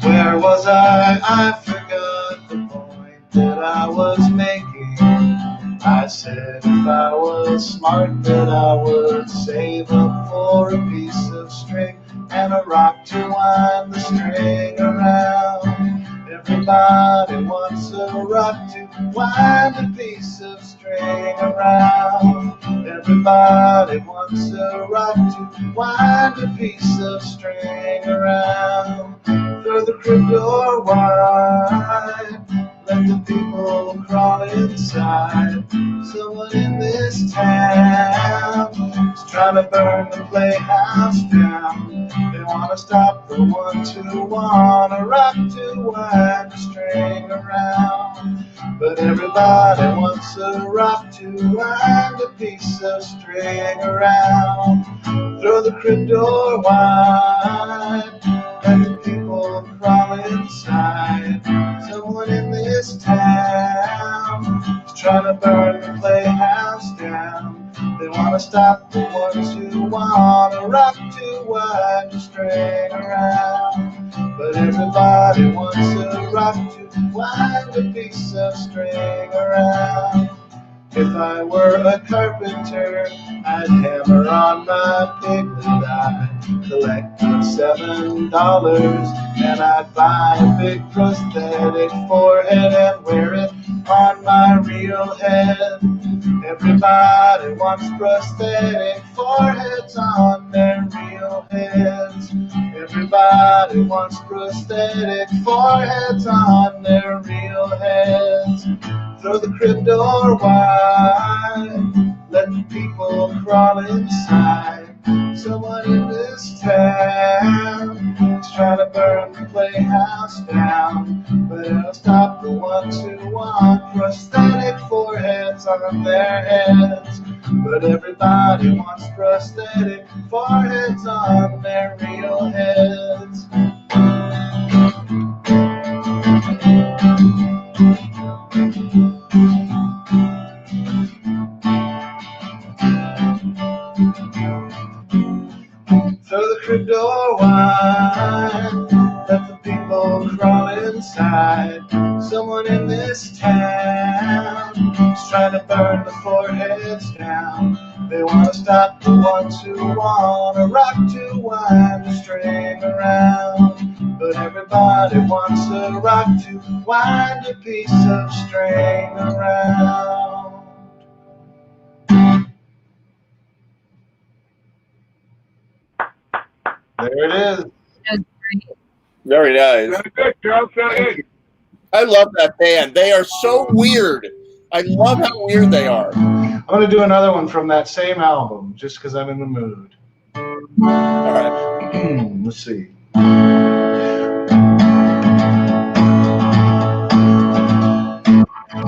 Where was I? I forgot the point that I was making. I said if I was smart that I would save up for a piece of string and a rock to wind the string around. Everybody wants a rock to wind a piece of string around. Everybody wants a rock to wind a piece of string around. Throw the crib door wide, let the people crawl inside. Someone in this town is trying to burn the playhouse down. They want to stop the ones who want a rock to wind a string around. But everybody wants a rock to wind a piece of string around. Throw the crib door wide, let the people crawl inside. Someone in this town is trying to burn the playhouse down. They want to stop the ones who want a rock to wind a string around. But everybody wants a rock to wind a piece of string around. If I were a carpenter, I'd hammer on my pick and I'd collect $7 and I'd buy a big prosthetic forehead and wear it on my real head. Everybody wants prosthetic foreheads on their real heads. Everybody wants prosthetic foreheads on their real heads. Throw the crib door wide, let the people crawl inside. Someone in this town is trying to burn the playhouse down. But it'll stop the ones who want prosthetic foreheads on their heads. But everybody wants prosthetic foreheads on their real heads. Throw the crib door wide, let the people crawl inside. Someone in this town is trying to burn the foreheads down. They want to stop the ones who want to rock to wind the string around. But everybody wants to rock to wind a piece of string around. There it is. Very nice. Sounded good, Charles. Sounded good. I love that band. They are so weird. I love how weird they are. I'm going to do another one from that same album, just because I'm in the mood. All right. Let's see.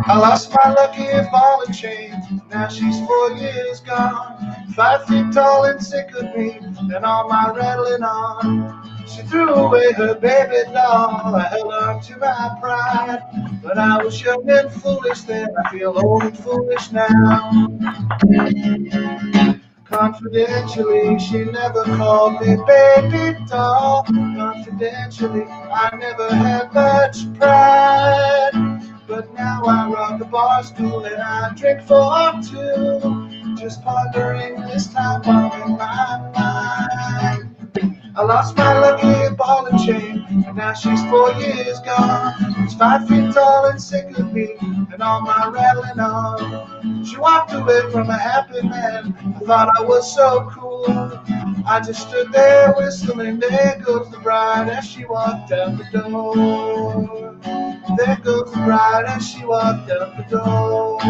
I lost my lucky ball and chain. Now she's 4 years gone. 5 feet tall and sick of me, and all my rattling on. She threw away her baby doll. I held on to my pride, but I was young and foolish then. I feel old and foolish now. Confidentially, she never called me baby doll. Confidentially, I never had much pride. But now I rock the bar stool and I drink for two. Just pondering this time bomb in my mind. I lost my lucky ball and chain, and now she's 4 years gone. She's 5 feet tall and sick of me, and all my rattling on. She walked away from a happy man. I thought I was so cool. I just stood there whistling. There goes the bride as she walked out the door. There goes the bride as she walked out the door.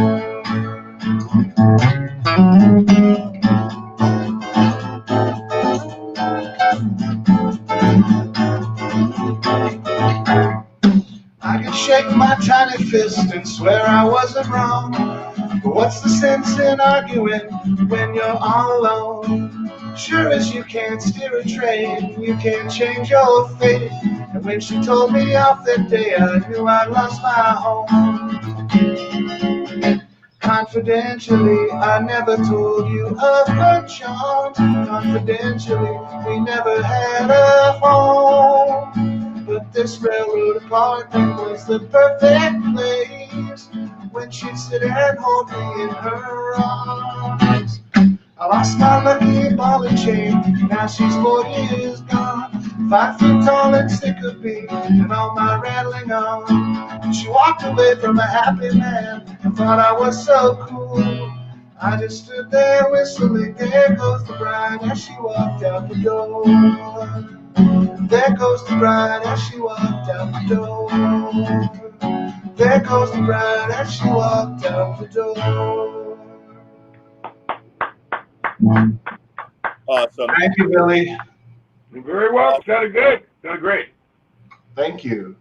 I can shake my tiny fist and swear I wasn't wrong. But what's the sense in arguing when you're all alone? Sure as you can't steer a train, you can't change your fate. And when she told me off that day, I knew I'd lost my home. Confidentially, I never told you of her charm. Confidentially, we never had a home. But this railroad apartment was the perfect place when she'd sit and hold me in her arms. I lost my lucky ball and chain, now she's 4 years gone. 5 feet tall and sick of me, and all my rattling on. She walked away from a happy man, I thought I was so cool. I just stood there whistling, there goes the bride as she walked out the door. There goes the bride as she walked out the door. There goes the bride as she walked out the door. Awesome. Thank you, Billy. You're very well. Sounded good. Sounded great. Thank you.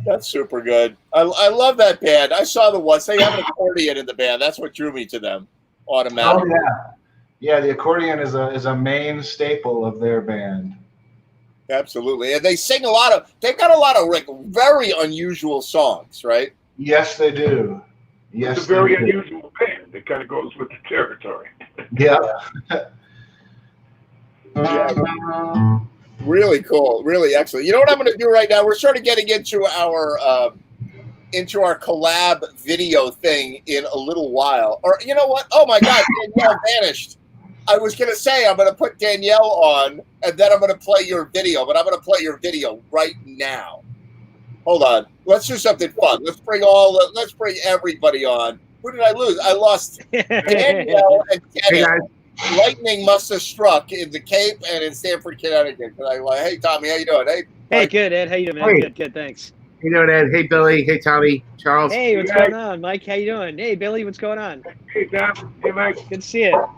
That's super good. I love that band. I saw the ones. They have an accordion in the band. That's what drew me to them automatically. Oh, yeah. Yeah, the accordion is a main staple of their band. Absolutely. And they sing they've got a lot of like very unusual songs, right? Yes, they do. Yes, It's a very unusual band. It kind of goes with the territory. Yeah. Yeah. Really cool. Really excellent. You know what I'm going to do right now? We're sort of getting into our collab video thing in a little while. Or you know what? Oh my God, Danielle vanished. I was going to say I'm going to put Danielle on, and then I'm going to play your video. But I'm going to play your video right now. Hold on. Let's do something fun. Let's bring everybody on. Who did I lose? I lost Danielle and Kevin. Hey, Lightning must have struck in the Cape and in Stamford, Connecticut. Hey, Tommy, how you doing? Hey, good, Ed. How you doing, man? Hey. Good, thanks. How you doing, Ed? Hey, Billy. Hey, Tommy. Charles. Hey, what's going on? Mike, how you doing? Hey, Billy, what's going on? Hey, Tom. Hey, Mike. Good to see you.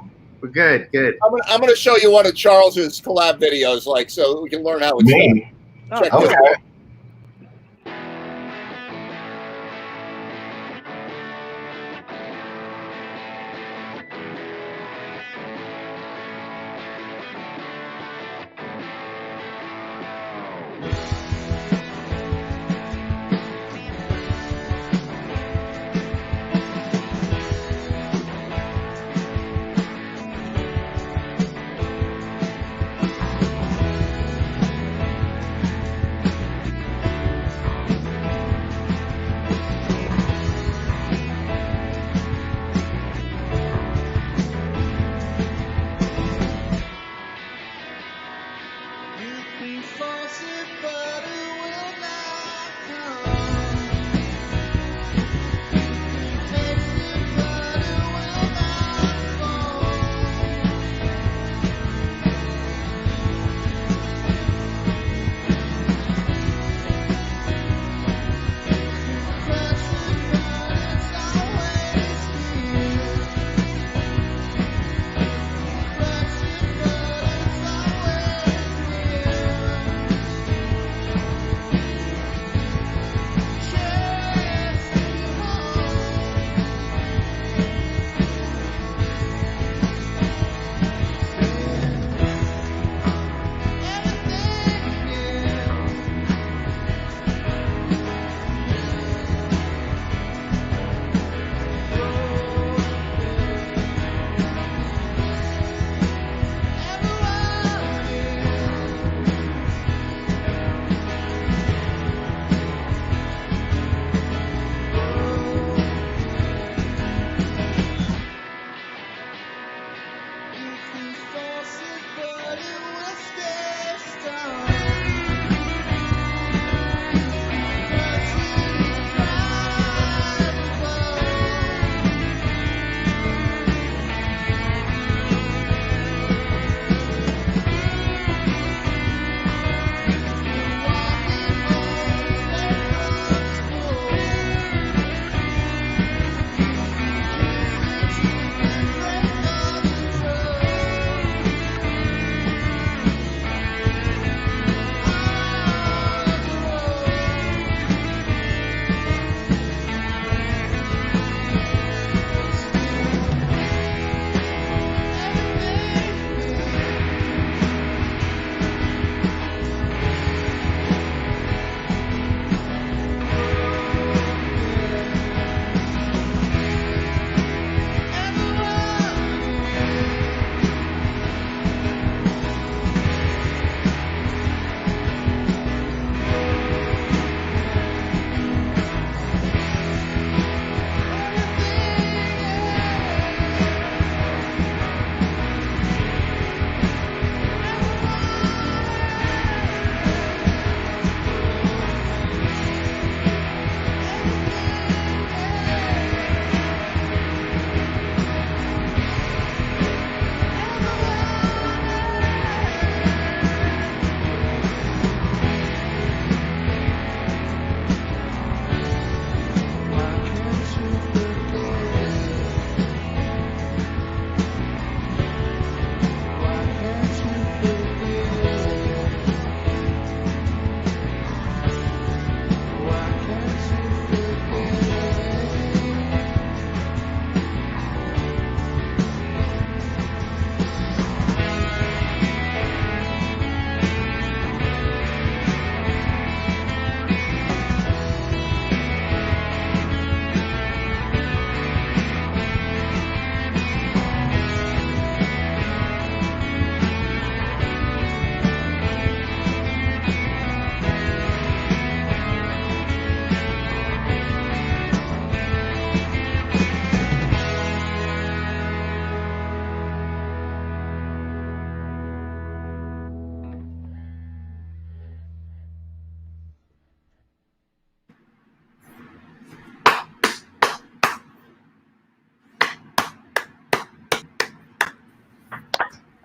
We're good, good. I'm gonna show you one of Charles's collab videos, like so we can learn how it's Me? done. Check Oh, this okay. out.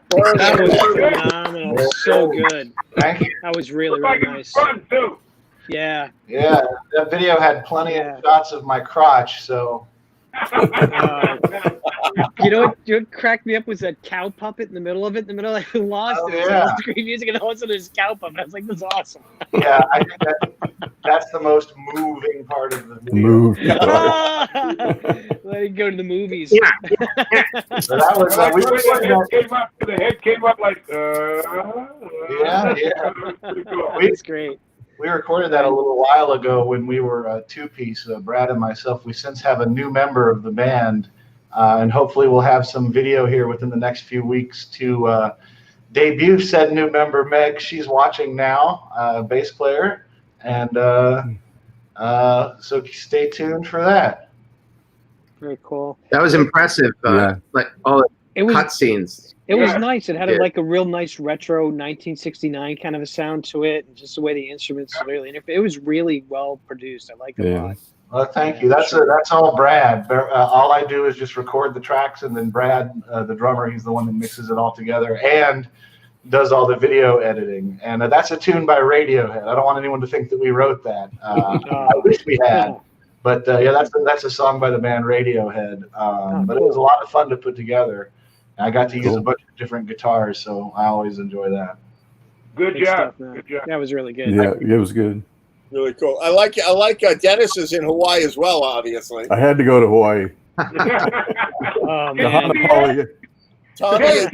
That was phenomenal. So good. Thank you. That was really, Looked like really it was nice. fun too. Yeah. Yeah, that video had plenty of shots of my crotch, so. You know what cracked me up was that cow puppet in the middle of it, in the middle of Lost. Oh, and it was yeah. all screen music, and all of a sudden there's cow puppet. I was like, this is awesome. Yeah, I think that's the most moving part of the video. Move. Let it go to the movies. Yeah. So that was Like we when the head came up like, yeah. Pretty cool. That's great. We recorded that a little while ago when we were a two-piece, Brad and myself. We since have a new member of the band, and hopefully we'll have some video here within the next few weeks to debut said new member, Meg. She's watching now, bass player, and so stay tuned for that. Very cool. That was impressive. Like all It the was cutscenes. It was nice. It had Yeah. like a real nice retro 1969 kind of a sound to it, and just the way the instruments really. It was really well produced. I liked it a lot. Well, thank you. That's all Brad. All I do is just record the tracks, and then Brad, the drummer, he's the one that mixes it all together and does all the video editing. And that's a tune by Radiohead. I don't want anyone to think that we wrote that. I wish we had. But yeah, that's a song by the band Radiohead. But it was a lot of fun to put together. And I got to use a bunch of different guitars, so I always enjoy that. Good Good job. stuff, man. Good job. That was really good. Yeah, it was good. Really cool. I like Dennis is in Hawaii as well, obviously. I had to go to Hawaii. Oh, The man. Hanapali. Tommy is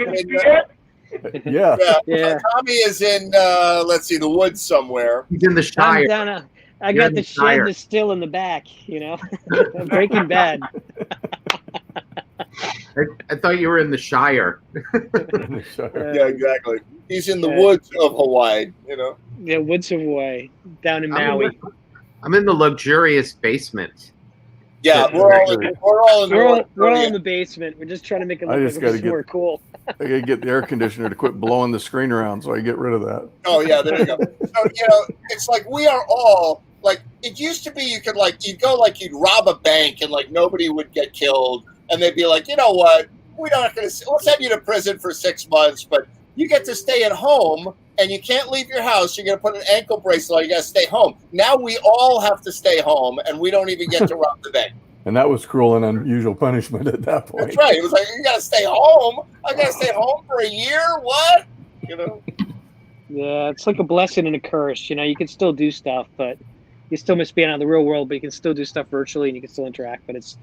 in, Yeah. Yeah. Tommy is in let's see, the woods somewhere. He's in the I'm Shire. down. I You're got in the the shed Shire. that's still in the back. You know, Breaking Bad. I thought you were in the Shire. Yeah, exactly. He's in the woods of Hawaii, you know. Yeah, woods of Hawaii, down in Maui. I'm in the luxurious basement. Yeah, we're all in We're all in the basement. We're just trying to make it I look just like gotta we're somewhere cool. I gotta get the air conditioner to quit blowing the screen around, so I get rid of that. Oh yeah, there you go. So it's like we are all like it used to be. You could you'd go you'd rob a bank and nobody would get killed, and they'd be like, you know what, we're not going to. We'll send you to prison for 6 months, but you get to stay at home and you can't leave your house. You're going to put an ankle bracelet on. You got to stay home. Now we all have to stay home, and we don't even get to rob the bank. And that was cruel and unusual punishment at that point. That's right. It was like you got to stay home. I got to stay home for a year. What? You know. Yeah, it's like a blessing and a curse. You know, you can still do stuff, but you still miss being out of the real world. But you can still do stuff virtually, and you can still interact. But it's,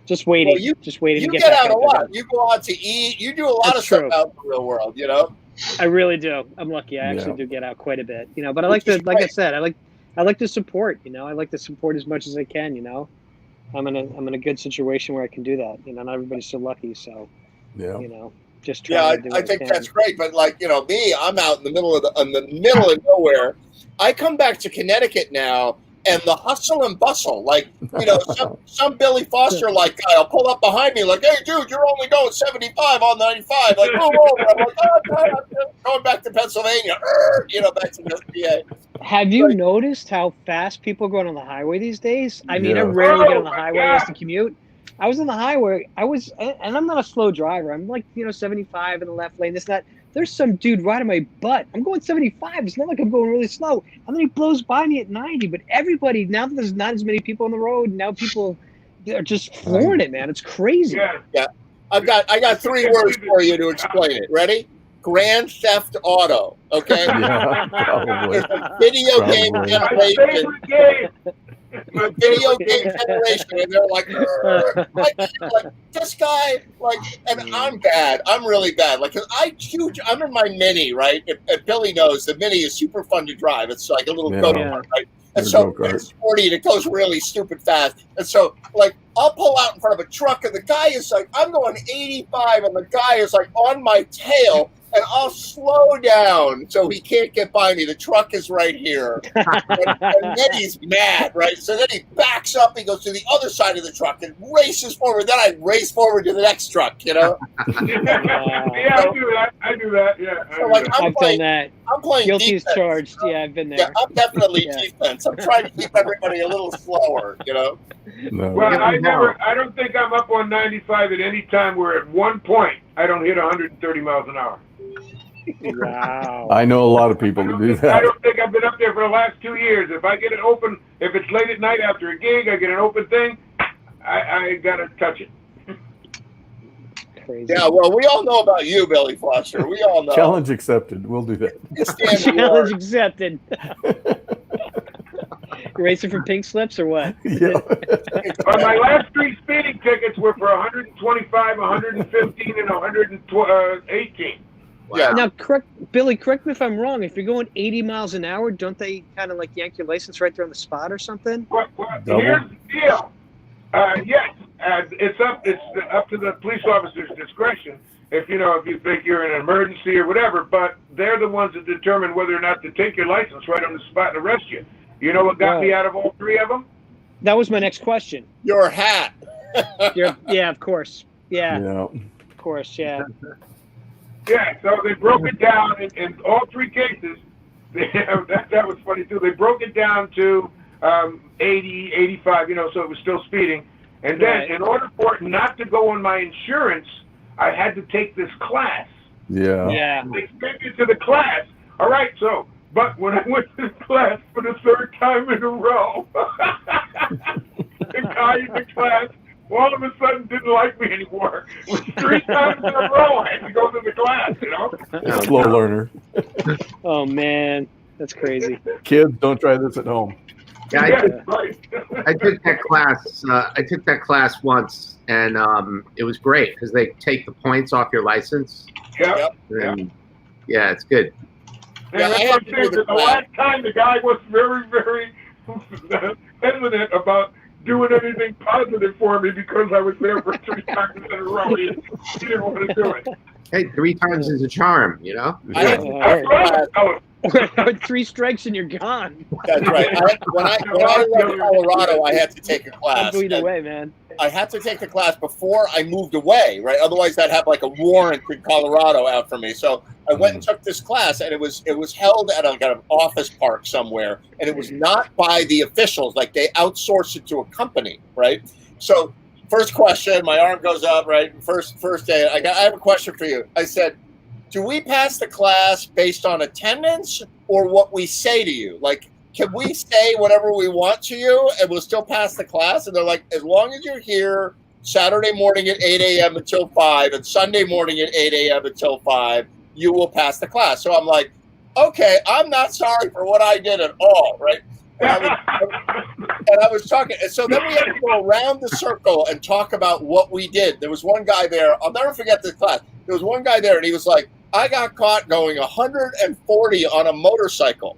just waiting. Well, just waiting You to get get back out a out there. lot. You go out to eat. You do a lot That's of stuff true. out in the real world. You know. I really do. I'm lucky. I actually Yeah. do get out quite a bit. You know, but I like to, like I said, I like to support. You know, I like to support as much as I can. You know, I'm in a good situation where I can do that. You know, not everybody's so lucky. So, Yeah. you know, just Yeah, trying to do I what think can. that's great. But me, I'm out in the middle of nowhere. I come back to Connecticut now, and the hustle and bustle, some Billy Foster guy will pull up behind me like, "Hey, dude, you're only going 75 on 95." Like, move over. I'm like, "Oh, God, I'm going back to Pennsylvania." Back to the PA. Have you noticed how fast people are going on the highway these days? I mean, I Yeah. rarely get on the Oh, my highway God. as to commute. I was on the highway. And I'm not a slow driver. I'm 75 in the left lane. This, that. There's some dude riding my butt. I'm going 75. It's not like I'm going really slow. And then he blows by me at 90. But everybody, now that there's not as many people on the road, now people are just flooring it, man. It's crazy. Yeah, I got 3 words for you to explain it. Ready? Grand Theft Auto. Okay. Yeah, probably. It's a video game Probably. My generation. favorite game. A video game generation, and they're like this guy, and I'm bad. I'm really bad. I'm in my Mini, right? And Billy knows the Mini is super fun to drive. It's like a little Yeah. go-kart, right? And Little so go-kart. it's sporty and it goes really stupid fast. And so I'll pull out in front of a truck and the guy is I'm going 85 and the guy is on my tail and I'll slow down so he can't get by me. The truck is right here. And then he's mad, right? So then he backs up, he goes to the other side of the truck and races forward. Then I race forward to the next truck, you know? Yeah, I do that. Yeah. So, like, I've done that. I'm playing Guilty as defense. charged. Yeah, I've been there. Yeah, I'm definitely Yeah. defense. I'm trying to keep everybody a little slower, you know? No. Well, I don't think I'm up on 95 at any time where at one point I don't hit 130 miles an hour. Wow. I know a lot of people that do I that. don't think I've been up there for the last 2 years. If I get it open, if it's late at night after a gig, I get an open thing, I gotta touch it. Crazy. Yeah, well, we all know about you, Billy Foster. We all know. Challenge accepted. We'll do that. You stand Challenge accepted. You racing for pink slips or what? Yeah. My last 3 speeding tickets were for 125, 115, and 118. Yeah. Now, Billy, correct me if I'm wrong. If you're going 80 miles an hour, don't they kind of like yank your license right there on the spot or something? Well, Double? here's the deal. Yes, it's up to the police officer's discretion. If you think you're in an emergency or whatever, but they're the ones that determine whether or not to take your license right on the spot and arrest you. You know what got me out of all 3 of them? That was my next question. Your hat. Yeah, of course. Yeah, Yeah. of course. Yeah. Yeah, so they broke it down in all 3 cases. That was funny too. They broke it down to 80, 85, so it was still speeding. And then Right. in order for it not to go on my insurance, I had to take this class. Yeah. Yeah. They sent me to the class. All right, but when I went to the class for the 3rd time in a row, the guy in the class all of a sudden didn't like me anymore. It was 3 times in a row I had to go to the class, Slow learner. Oh man, that's crazy. Kids, don't try this at home. Yeah, right. I took that class. I took that class once, and it was great because they take the points off your license. Yeah. And yeah, it's good. And that's what I'm saying. The last time the guy was very, very hesitant about doing anything positive for me because I was there for 3 times in a row. He didn't want to do it. Hey, 3 times is a charm, Or 3 strikes and you're gone. That's right. When I left Colorado, I had to take a class. I'll go either way, man. I had to take the class before I moved away, right? Otherwise, I'd have like a warrant in Colorado out for me. So I went and took this class, and it was held at an office park somewhere, and it was not by the officials. Like they outsourced it to a company, right? So first question, my arm goes up, right? First day, I have a question for you. I said, do we pass the class based on attendance or what we say to you? Like, can we say whatever we want to you and we'll still pass the class? And they're like, as long as you're here Saturday morning at 8 a.m. until 5 and Sunday morning at 8 a.m. until 5, you will pass the class. So I'm like, okay, I'm not sorry for what I did at all, right? And I was talking. And so then we had to go around the circle and talk about what we did. There was one guy there. I'll never forget this class. There was one guy there, and he was like, I got caught going 140 on a motorcycle,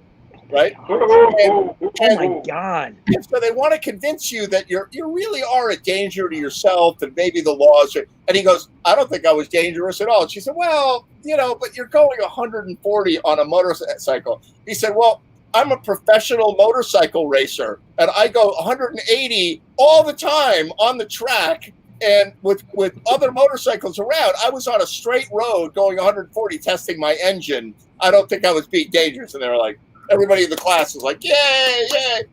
right? Oh my God. And so they want to convince you that you really are a danger to yourself and maybe the laws. And he goes, I don't think I was dangerous at all. And she said, well, but you're going 140 on a motorcycle. He said, well, I'm a professional motorcycle racer, and I go 180 all the time on the track. And with other motorcycles around, I was on a straight road going 140 testing my engine. I don't think I was being dangerous. And they were like, everybody in the class was like, yay, yay.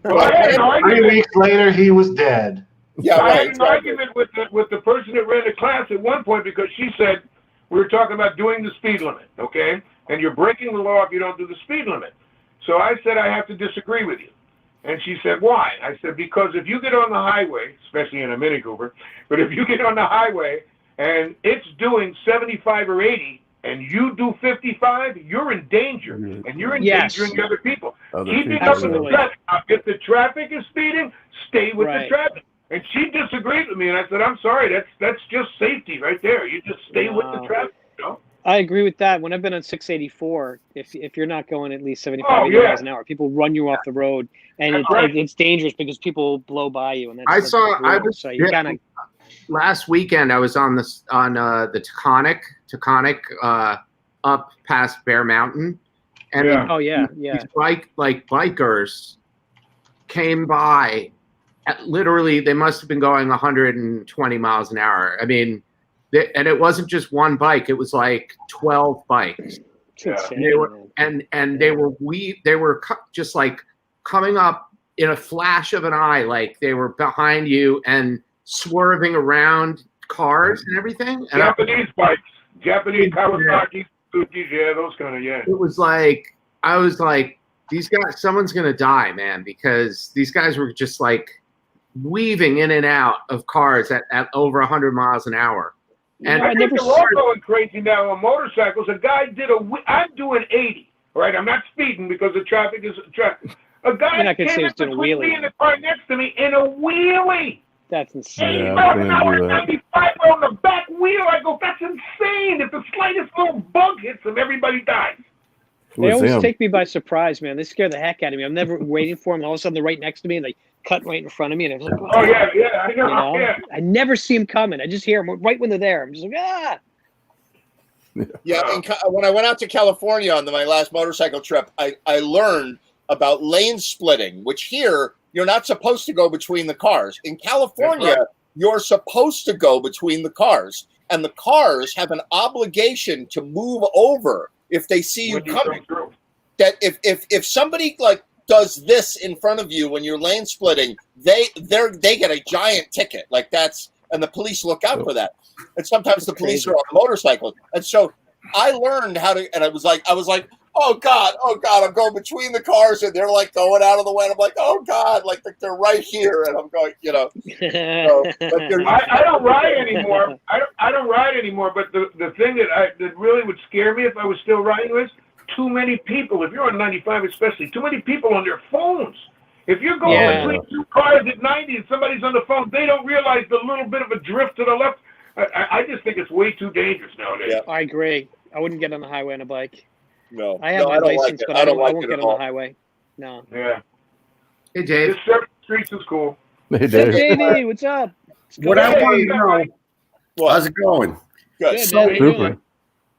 3 weeks later, he was dead. Yeah, I right. had an argument with the person that ran the class at one point because she said we were talking about doing the speed limit, okay? And you're breaking the law if you don't do the speed limit. So I said I have to disagree with you. And she said, why? I said, because if you get on the highway, especially in a Mini Cooper, but if you get on the highway and it's doing 75 or 80 and you do 55, you're in danger. And you're endangering other people. Keeping up with the traffic. If the traffic is speeding, stay with the traffic. And she disagreed with me, and I said, I'm sorry, that's just safety right there. You just stay with the traffic, I agree with that. When I've been on 684, if you're not going at least 75 miles an hour, people run you off the road, and it's dangerous because people blow by you. And that's I was last weekend I was on the Taconic up past Bear Mountain, and Oh yeah. these bikers came by. Literally, they must have been going 120 miles an hour. I mean, and it wasn't just one bike; it was like 12 bikes. They were, and they were just like coming up in a flash of an eye, like they were behind you and swerving around cars and everything. And Japanese bikes, Japanese Kawasaki, Suzukis, yeah, those kind of, yeah. It was like, I was like, these guys, someone's gonna die, man, because these guys were just like weaving in and out of cars at over 100 miles an hour. And I think they're all going crazy now on motorcycles. A guy did I'm doing 80, right? I'm not speeding because the traffic is traffic. A guy came in between me and the car next to me in a wheelie. That's insane. 80 miles an hour, 95 on the back wheel. I go, that's insane. If the slightest little bug hits him, everybody dies. They always take me by surprise, man. They scare the heck out of me. I'm never waiting for them. And all of a sudden, they're right next to me, and they cut right in front of me. And I'm like, oh, yeah, I know. You know? Yeah. I never see them coming. I just hear them right when they're there. I'm just like, ah. Yeah, and when I went out to California on my last motorcycle trip, I learned about lane splitting, which here you're not supposed to go between the cars. In California, you're supposed to go between the cars, and the cars have an obligation to move over if they see you coming. That if somebody like does this in front of you when you're lane splitting, they get a giant ticket. Like that's, and the police look out for that. And sometimes the police are on motorcycles. And so I learned how to, and I was like, oh God, I'm going between the cars, and they're like going out of the way. And I'm like, oh God, like they're right here, and I'm going, you know. So, I don't ride anymore. I don't ride anymore. But the thing that really would scare me if I was still riding was too many people. If you're on 95, especially, too many people on their phones. If you're going between two cars at 90 and somebody's on the phone, they don't realize the little bit of a drift to the left. I just think it's way too dangerous nowadays. Yeah. I agree. I wouldn't get on the highway on a bike. No, I have my license, but I won't get on the highway. No. Yeah. Hey, Dave. This surf streets is cool. Hey, Dave. Hey, JD, what's up? What I want to know, how's it going? Good. So, how you doing?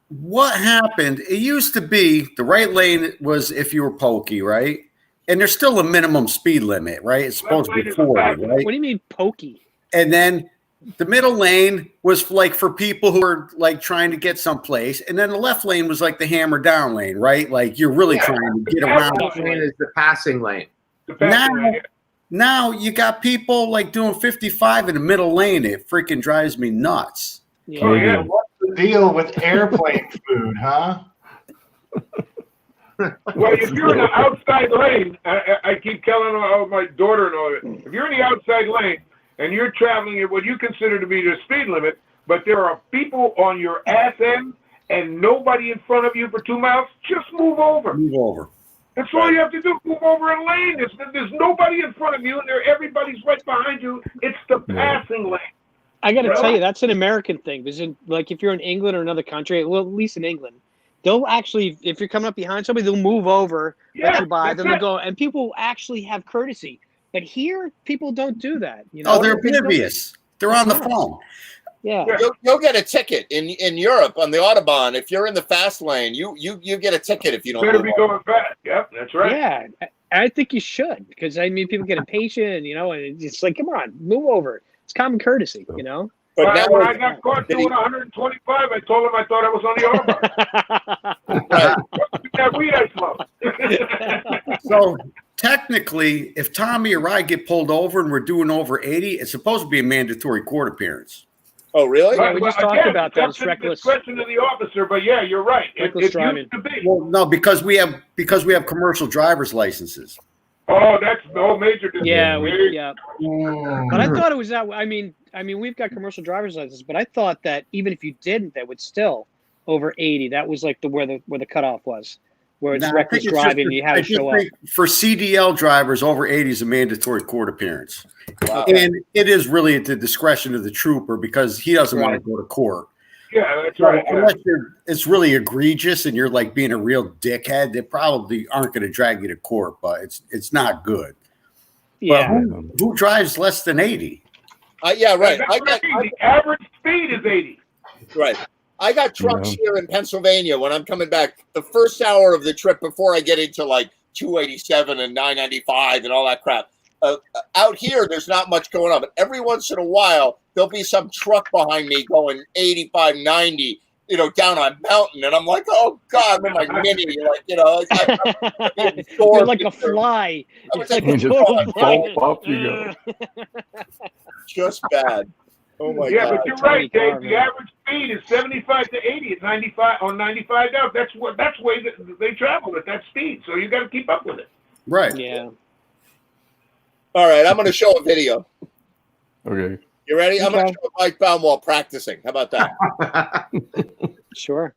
What happened? It used to be the right lane was if you were pokey, right? And there's still a minimum speed limit, right? It's supposed to be 40, right? What do you mean pokey? And then the middle lane was like for people who are like trying to get someplace, and then the left lane was like the hammer down lane, right? Like you're really trying to get around. The lane is the passing lane. Now you got people like doing 55 in the middle lane. It freaking drives me nuts. Yeah. Oh, yeah. What's the deal with airplane food, huh? Well, if you're in the outside lane, I keep telling my daughter and all that, if you're in the outside lane and you're traveling at what you consider to be the speed limit, but there are people on your ass end and nobody in front of you for 2 miles, just move over. Move over. That's all you have to do. Move over a lane. There's nobody in front of you, and everybody's right behind you. It's the passing lane. I got to tell you, that's an American thing. Because like if you're in England or another country, well, at least in England, they'll actually, if you're coming up behind somebody, they'll move over, let you by, then they'll go, and people actually have courtesy. But here, people don't do that. You know? Oh, they're oblivious. They're on the phone. Yeah. You'll get a ticket in Europe on the Autobahn. If you're in the fast lane, you get a ticket if you don't. Better be going fast. Yep, that's right. Yeah, I think you should, because I mean, people get impatient, you know, and it's like, come on, move over. It's common courtesy, you know. But now when I got caught doing 125, I told him I thought I was on the Autobahn. That weed I smoked. So technically, if Tommy or I get pulled over and we're doing over 80, it's supposed to be a mandatory court appearance. Oh, really? Yeah, we just talked about that. It's That's reckless. discretion of the officer, but yeah, you're right. It used driving. to be. Well, no, because we have commercial driver's licenses. Oh, that's no major difference. Yeah, But I thought it was that. I mean, we've got commercial driver's licenses, but I thought that even if you didn't, that would still over 80. That was like where the cutoff was, where it's reckless driving. You have to show up. For CDL drivers, over 80 is a mandatory court appearance. Wow. And it is really at the discretion of the trooper because he doesn't want to go to court. Yeah, that's So right. unless it's really egregious and you're like being a real dickhead, they probably aren't going to drag you to court, but it's not good. Yeah. But who drives less than 80? Yeah, right. That's what I mean. The average speed is 80. Right. I got trucks here in Pennsylvania when I'm coming back. The first hour of the trip before I get into like 287 and 995 and all that crap. Out here, there's not much going on, but every once in a while, there'll be some truck behind me going 85, 90, down on mountain. And I'm like, oh, God, I'm in my Mini. You're like a fly. It's like a total fly. Up you go. Just bad. Oh, my yeah, God. but you're right, Dave. The average speed is 75 to 80 at 95 on 95 now. That's way that they travel at that speed. So you got to keep up with it. Right. Yeah. All right, I'm going to show a video. Okay. You ready? I'm going to show Mike Baumwall practicing. How about that? Sure.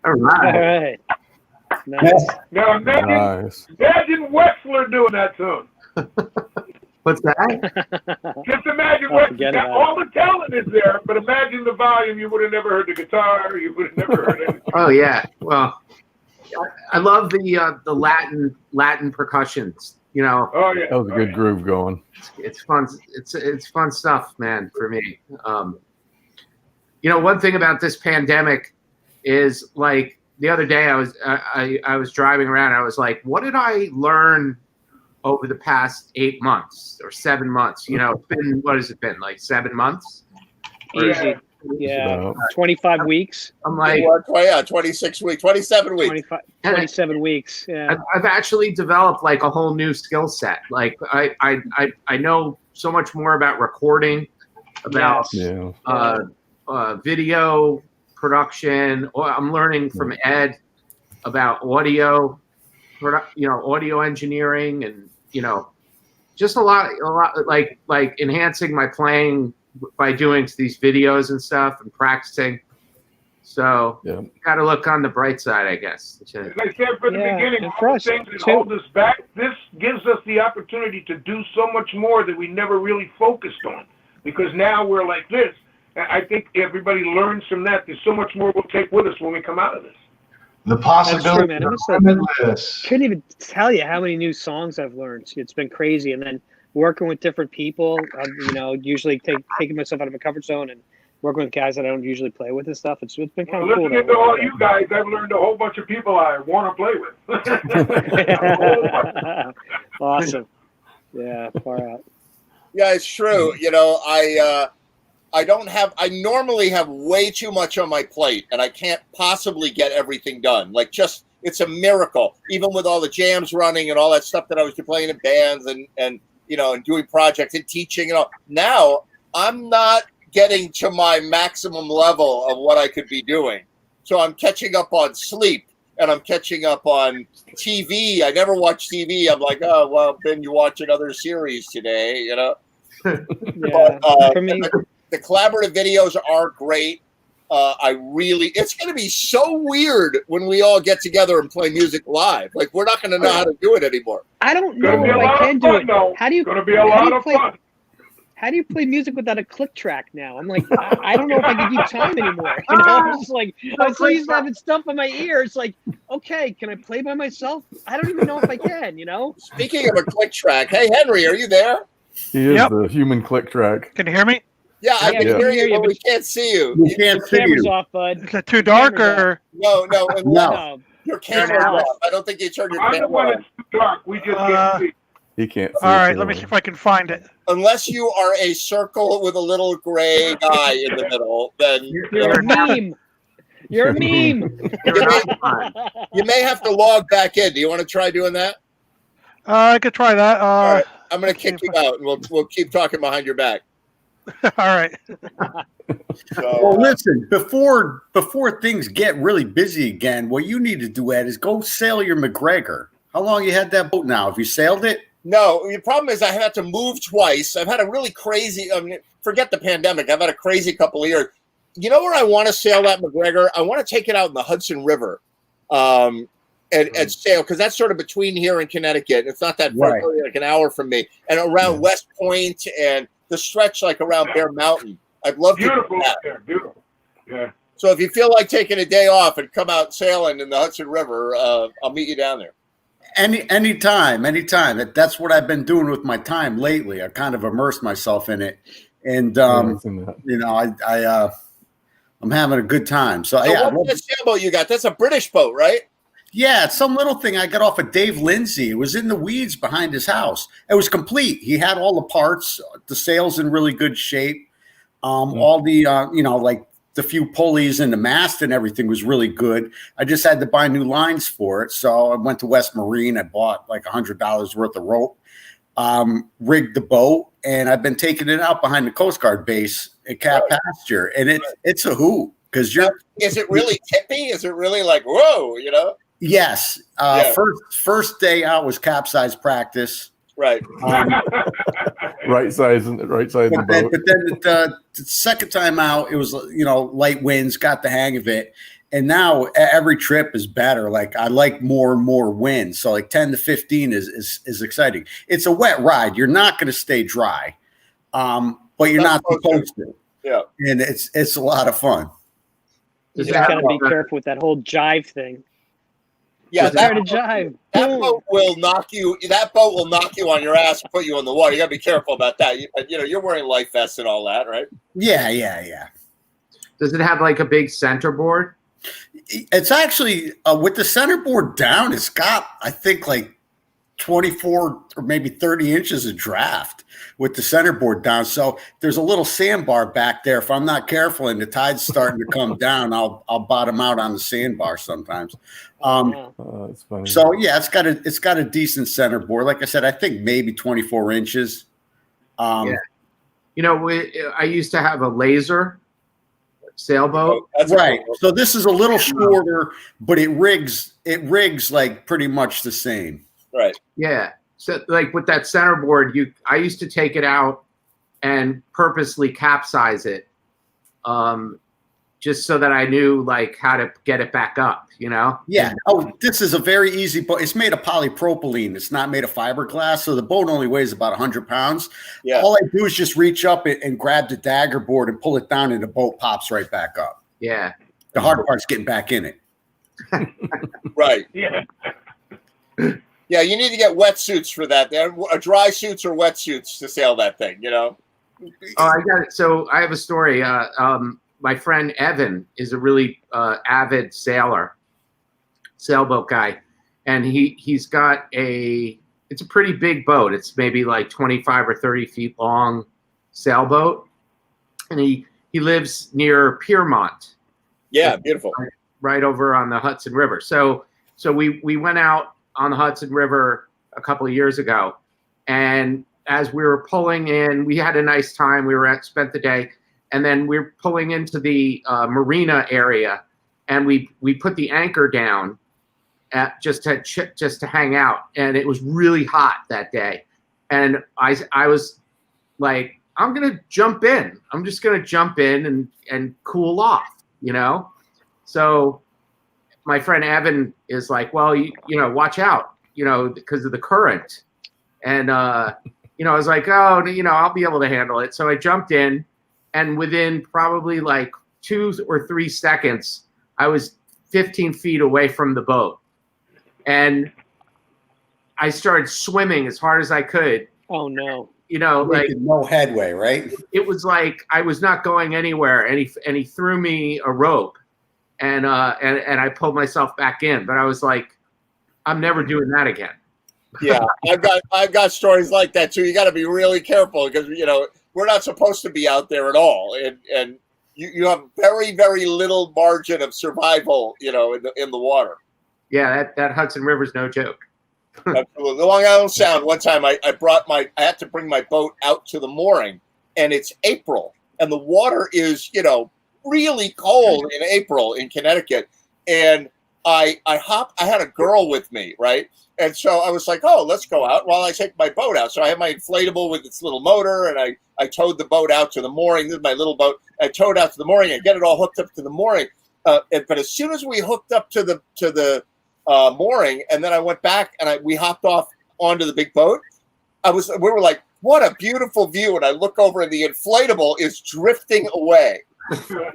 All right. Nice. Now imagine Wexler doing that tune. What's that? Just imagine forget Wexler. about All the talent is there, but imagine the volume. You would have never heard the guitar. You would have never heard anything. Oh yeah. Well, I love the Latin percussions. You know. Oh yeah. That was a good groove going. It's fun. It's fun stuff, man. For me, you know, one thing about this pandemic is like the other day I was driving around. I was like, what did I learn over the past 8 months or 7 months? You know, it's been, what has it been, like 7 months? Easy. Yeah. 25 weeks. I'm like, 26 weeks, 27 weeks. 27 weeks. Yeah. I've actually developed like a whole new skill set. Like I know so much more about recording, about video, production. I'm learning from Ed about audio, audio engineering, and just a lot like enhancing my playing by doing these videos and stuff and practicing. So you got to look on the bright side, I guess. As I said from the beginning, all the things that hold us back, this gives us the opportunity to do so much more that we never really focused on. Because now we're like this. I think everybody learns from that. There's so much more we'll take with us when we come out of this. The That's true, possibilities man. are limitless. Couldn't even tell you how many new songs I've learned. It's been crazy. And then working with different people, usually taking myself out of a comfort zone and working with guys that I don't usually play with and stuff. It's been kind of cool. Listening to all you guys, I've learned a whole bunch of people I want to play with. Awesome. Yeah, far out. Yeah, it's true. I normally have way too much on my plate, and I can't possibly get everything done. It's a miracle, even with all the jams running and all that stuff that I was playing in bands and doing projects and teaching and all. Now I'm not getting to my maximum level of what I could be doing. So I'm catching up on sleep, and I'm catching up on TV. I never watch TV. I'm like, oh, well, Ben, you watch another series today, Yeah, But, for me, the collaborative videos are great. It's going to be so weird when we all get together and play music live. Like, we're not going to know how to do it anymore. I don't know if I can do it. How do you? Going to be a lot of fun. How do you play music without a click track now? I'm like, I don't know if I can keep time anymore. I'm just like, I'm so used to having stuff in my ear. It's like, okay, can I play by myself? I don't even know if I can, Speaking of a click track, hey, Henry, are you there? He is the human click track. Can you hear me? Yeah, I can hear you, but we can't see you. We can't see Camera's you. off, bud. Is it too dark or? No. No. Your camera's off. I don't think you turned your I'm the camera one on. that's too dark. We just can't see. He can't see. All it, right, let me see if I can find it. Unless you are a circle with a little gray guy in the middle, then You're a meme. You're a meme. you may have to log back in. Do you want to try doing that? I could try that. All right. I'm going to kick you out, and we'll keep talking behind your back. All right. Well, listen, before things get really busy again, what you need to do, Ed, is go sail your McGregor. How long you had that boat now? Have you sailed it? No, the problem is I had to move twice. I've had a really crazy, forget the pandemic. I've had a crazy couple of years. You know where I want to sail that McGregor? I want to take it out in the Hudson River and sail, because that's sort of between here and Connecticut. It's not that far, like an hour from me. And around West Point and the stretch like around Bear Mountain. I'd love to do that. There, beautiful. Yeah. So if you feel like taking a day off and come out sailing in the Hudson River, I'll meet you down there. Anytime. That's what I've been doing with my time lately. I kind of immersed myself in it, and I'm having a good time. So what's that sailboat you got? That's a British boat, right? Yeah, it's some little thing I got off of Dave Lindsay. It was in the weeds behind his house. It was complete. He had all the parts. The sail's in really good shape. All the like the few pulleys and the mast and everything was really good. I just had to buy new lines for it. So I went to West Marine. I bought like $100 worth of rope, rigged the boat, and I've been taking it out behind the Coast Guard base at Cat Pasture. And it's a hoot, because Is it really tippy? Is it really like, whoa, Yes. First day out was capsize practice. Right. Right size the boat. But then the second time out, it was light winds, got the hang of it, and now every trip is better. Like, I like more and more wind, so like 10 to 15 is exciting. It's a wet ride. You're not going to stay dry, but you're not supposed to. Yeah, and it's a lot of fun. You just got to be careful with that whole jive thing. Yeah, that boat will knock you. That boat will knock you on your ass and put you in the water. You got to be careful about that. You're wearing life vests and all that, right? Yeah. Does it have like a big center board? It's actually with the center board down. It's got, I think, like 24 or maybe 30 inches of draft with the center board down. So there's a little sandbar back there. If I'm not careful and the tide's starting to come down, I'll bottom out on the sandbar sometimes. That's funny. So yeah, it's got a decent center board. Like I said, I think maybe 24 inches. I used to have a laser sailboat. Right. So this is a little shorter, but it rigs like pretty much the same. Right. Yeah. So like with that centerboard, I used to take it out and purposely capsize it, just so that I knew like how to get it back up, you know? Yeah. Oh, this is a very easy boat. It's made of polypropylene. It's not made of fiberglass. So the boat only weighs about 100 pounds. Yeah. All I do is just reach up and grab the dagger board and pull it down, and the boat pops right back up. Yeah. The hard part's getting back in it. Right. Yeah. Yeah, you need to get wetsuits for that. Dry suits or wetsuits to sail that thing, you know? Oh, I got it. So I have a story. My friend Evan is a really avid sailboat guy. And he's got it's a pretty big boat. It's maybe like 25 or 30 feet long sailboat. And he lives near Piermont. Yeah, beautiful. Right over on the Hudson River. So we went out on the Hudson River a couple of years ago. And as we were pulling in, we had a nice time. We spent the day. And then we were pulling into the marina area, and we put the anchor down just to hang out. And it was really hot that day. And I was like, I'm going to jump in. I'm just going to jump in and cool off, you know? So my friend Evan is like, well, you know, watch out, you know, because of the current. And, you know, I was like, oh, you know, I'll be able to handle it. So I jumped in, and within probably like 2 or 3 seconds, I was 15 feet away from the boat. And I started swimming as hard as I could. Oh, no. You know, like no headway, right? It was like I was not going anywhere. And he threw me a rope. And I pulled myself back in, but I was like, I'm never doing that again. Yeah, I've got stories like that too. You got to be really careful because, you know, we're not supposed to be out there at all, and you have very, very little margin of survival, you know, in the water. Yeah, that Hudson River's no joke. Absolutely. The Long Island Sound. One time, I had to bring my boat out to the mooring, and it's April, and the water is, you know, really cold in April in Connecticut, and I had a girl with me, right? And so I was like, oh, let's go out while I take my boat out. So I have my inflatable with its little motor, and I towed the boat out to the mooring. This is my little boat. I towed out to the mooring and get it all hooked up to the mooring. But as soon as we hooked up to the mooring, and then I went back and we hopped off onto the big boat, we were like, what a beautiful view. And I look over and the inflatable is drifting away.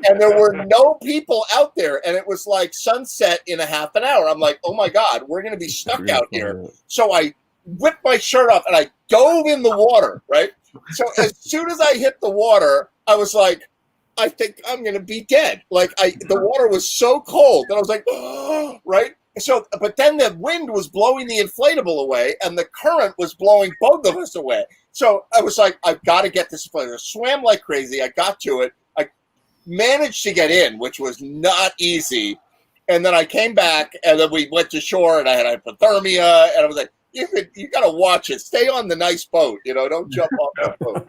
And there were no people out there, and it was like sunset in a half an hour. I'm like, oh my God, we're going to be stuck out here. So I whipped my shirt off and I dove in the water, right? So as soon as I hit the water, I was like, I think I'm going to be dead. Like the water was so cold that I was like, oh, right? So, but then the wind was blowing the inflatable away and the current was blowing both of us away. So I was like, I've got to get this inflatable. I swam like crazy. I got to it. Managed to get in, which was not easy, and then I came back, and then we went to shore, and I had hypothermia, and I was like, "You got to watch it. Stay on the nice boat, you know. Don't jump off that boat."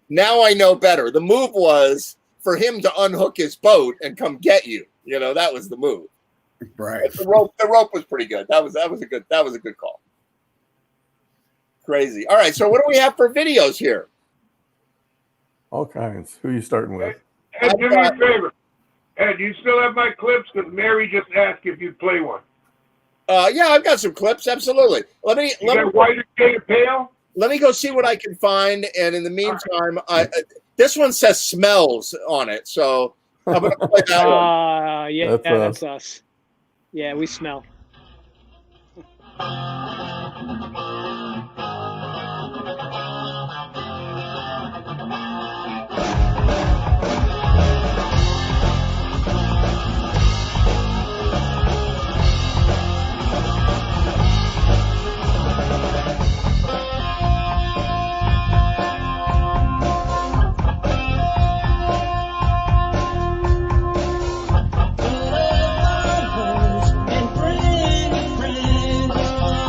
Now I know better. The move was for him to unhook his boat and come get you. You know, that was the move. Right. The rope was pretty good. That was a good call. Crazy. All right. So what do we have for videos here? All kinds. Who are you starting with? Ed, do me a favor. Ed, do you still have my clips? Because Mary just asked if you'd play one. Yeah, I've got some clips. Absolutely. Let me whiter shade of pale? Let me go see what I can find. And in the meantime, this one says smells on it. So I'm going to play that one. Yeah, that's us. Yeah, we smell. And bring friends.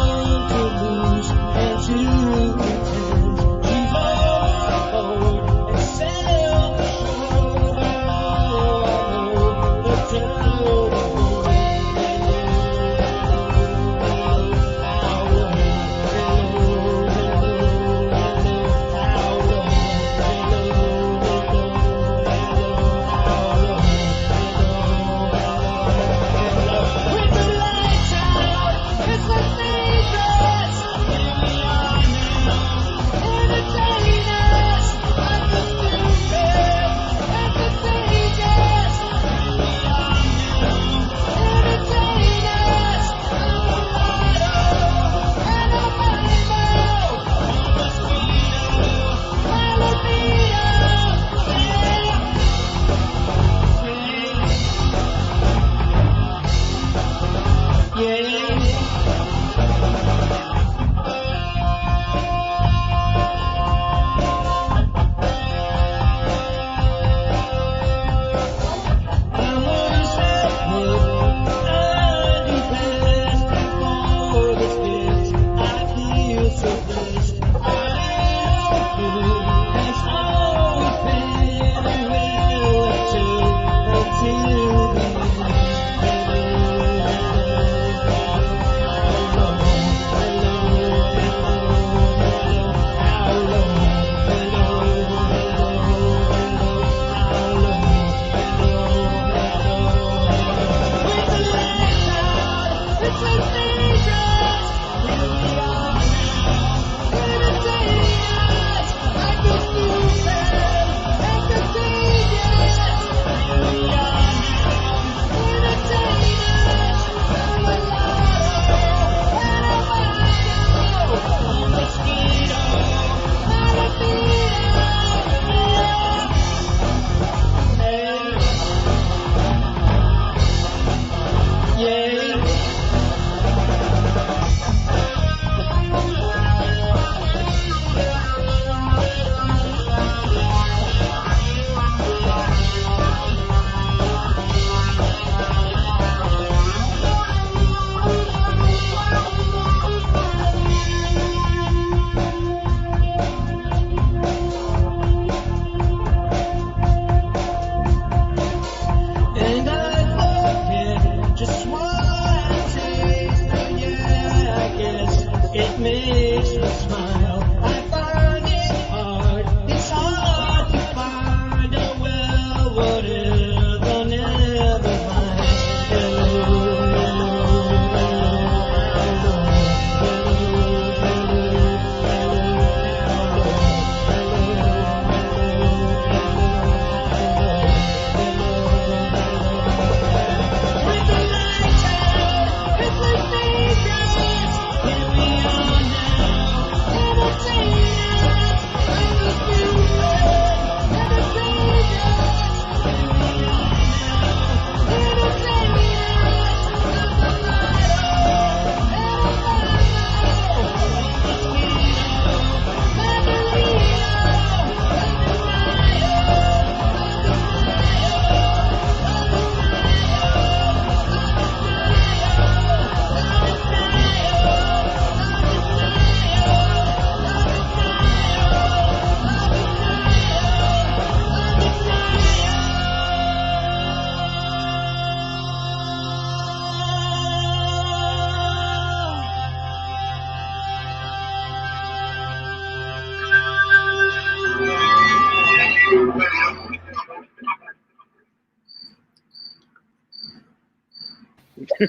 Did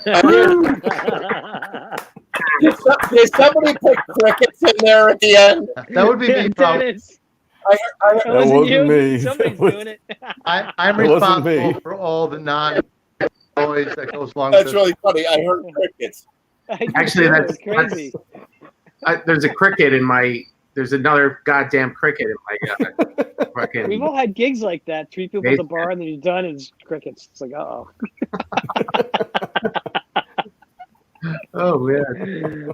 somebody put crickets in there at the end? That would be me. Probably. Dennis, That wasn't you. me. Somebody's That was- doing it. I'm That wasn't responsible me. for all the non-noise that goes along That's with really funny. I heard crickets. Actually, It that's was crazy. there's a cricket in my. There's another goddamn cricket in my fucking. We've all had gigs like that. 3 people at the bar, and then you're done, and it's crickets. It's like, oh. Oh man.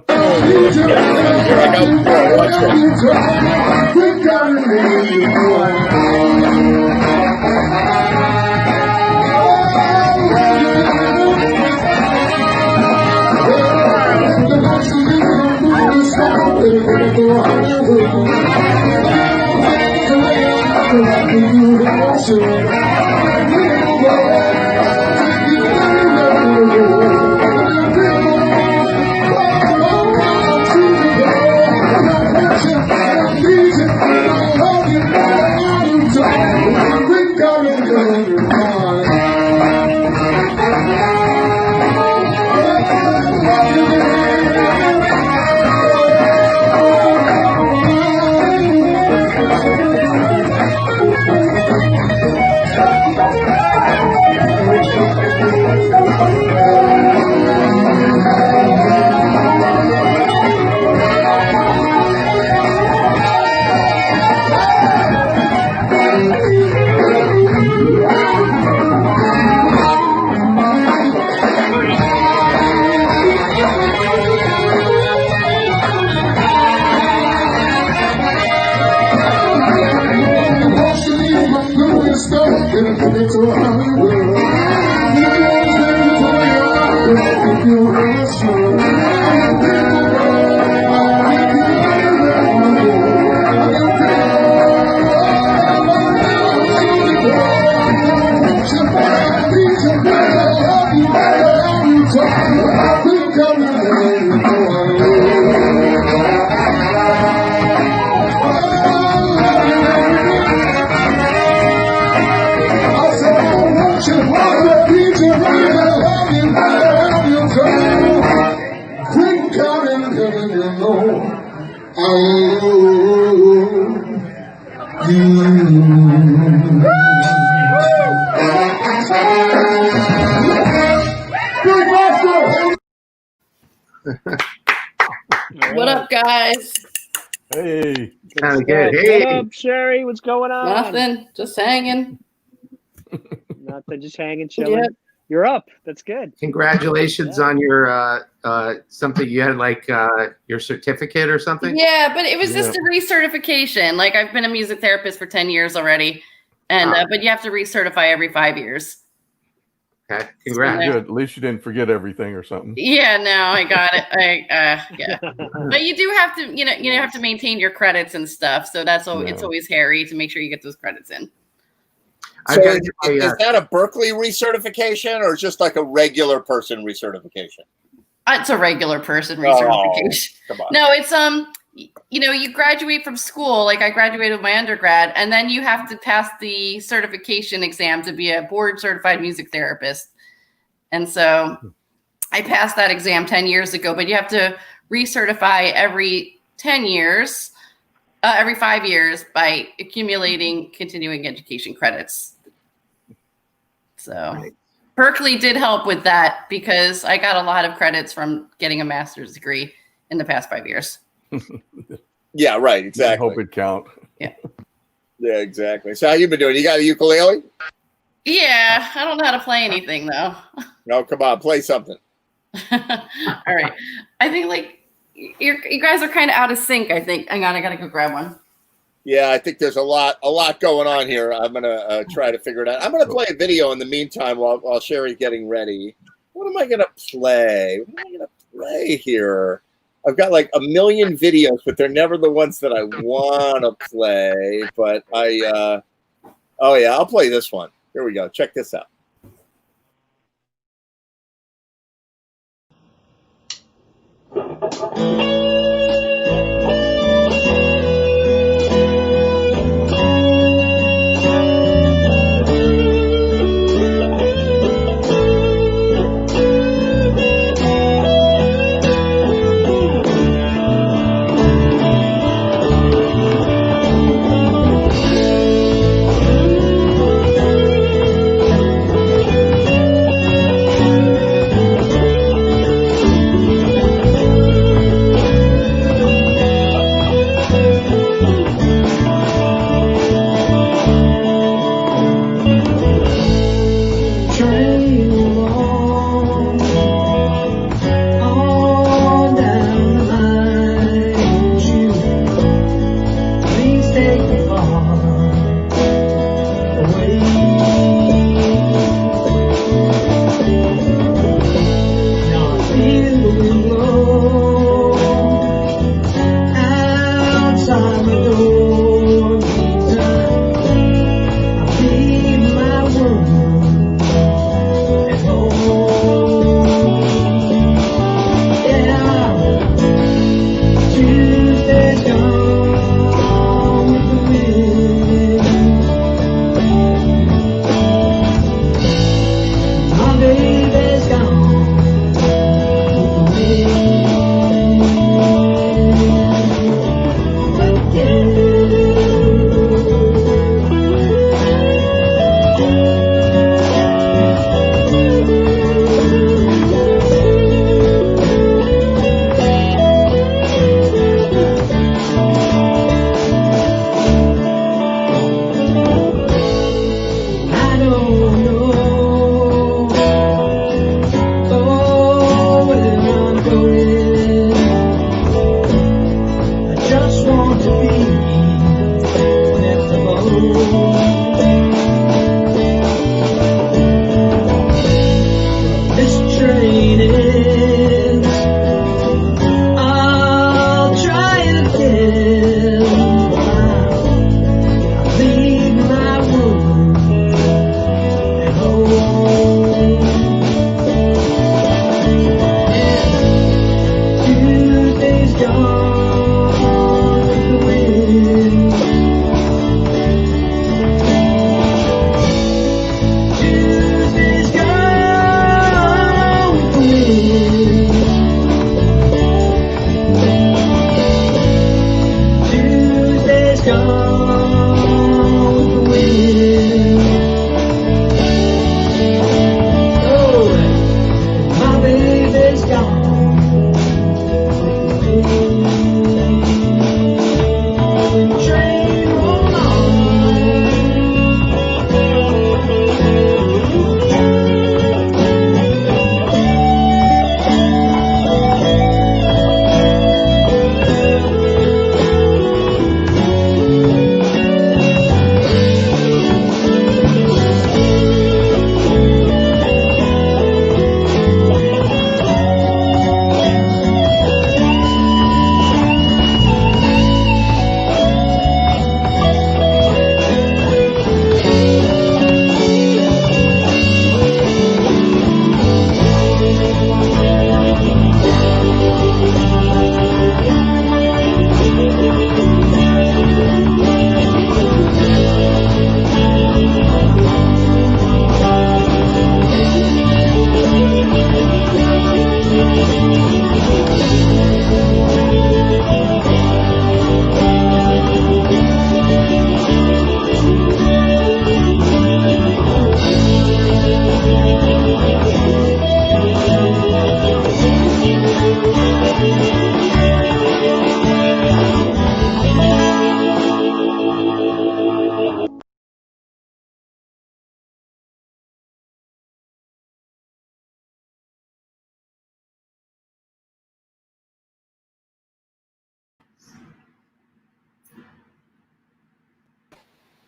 What up, guys? Hey. Kind of good. What Hey. up, Sherry? What's going on? Nothing. Just hanging. Nothing. Just hanging, chilling. Yep. You're up. That's good. Congratulations on your something you had like your certificate or something. Yeah, but it was just a recertification. Like I've been a music therapist for 10 years already, and but you have to recertify every 5 years. Okay, congrats. Good. At least you didn't forget everything or something. Yeah, no, I got it. Yeah, but you do have to, you have to maintain your credits and stuff. So that's it's always hairy to make sure you get those credits in. So is that a Berkeley recertification or just like a regular person recertification? It's a regular person recertification. Oh, come on. No, it's you graduate from school. Like I graduated with my undergrad, and then you have to pass the certification exam to be a board certified music therapist. And so I passed that exam 10 years ago, but you have to recertify every 10 years, every 5 years by accumulating continuing education credits. So Berkeley did help with that because I got a lot of credits from getting a master's degree in the past 5 years. Yeah, right. Exactly. I hope it count. Yeah. Yeah, exactly. So how you been doing? You got a ukulele? Yeah, I don't know how to play anything though. No, come on, play something. All right. I think like you guys are kind of out of sync. I think. Hang on, I gotta go grab one. Yeah, I think there's a lot going on here. I'm gonna try to figure it out. I'm gonna play a video in the meantime while Sherry's getting ready. What am I gonna play? What am I gonna play here? I've got like a million videos, but they're never the ones that I want to play. But oh yeah, I'll play this one. Here we go. Check this out.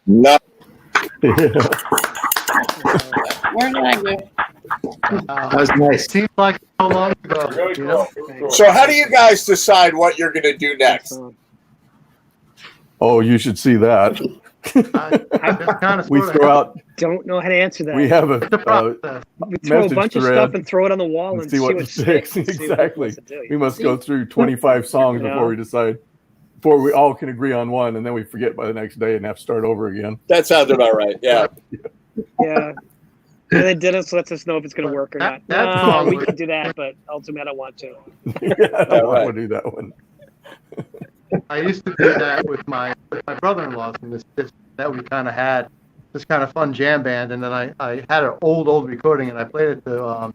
No. Where did I go? That was nice. Seems like so long ago. You know? So how do you guys decide what you're going to do next? Oh, you should see that. We throw out. Don't know how to answer that. We have we throw a message bunch of thread stuff and throw it on the wall and see what sticks. and see what Exactly. wants to do. We must go through 25 songs before we decide. Before we all can agree on one, and then we forget by the next day and have to start over again. That sounds about right. Yeah. Yeah. And then Dennis lets us know if it's going to work or not. that No, song we was- can do that, but ultimately I don't want to. I don't want to do that one. I used to do that with my brother-in-law from this that we kind of had this kind of fun jam band, and then I had an old recording and I played it to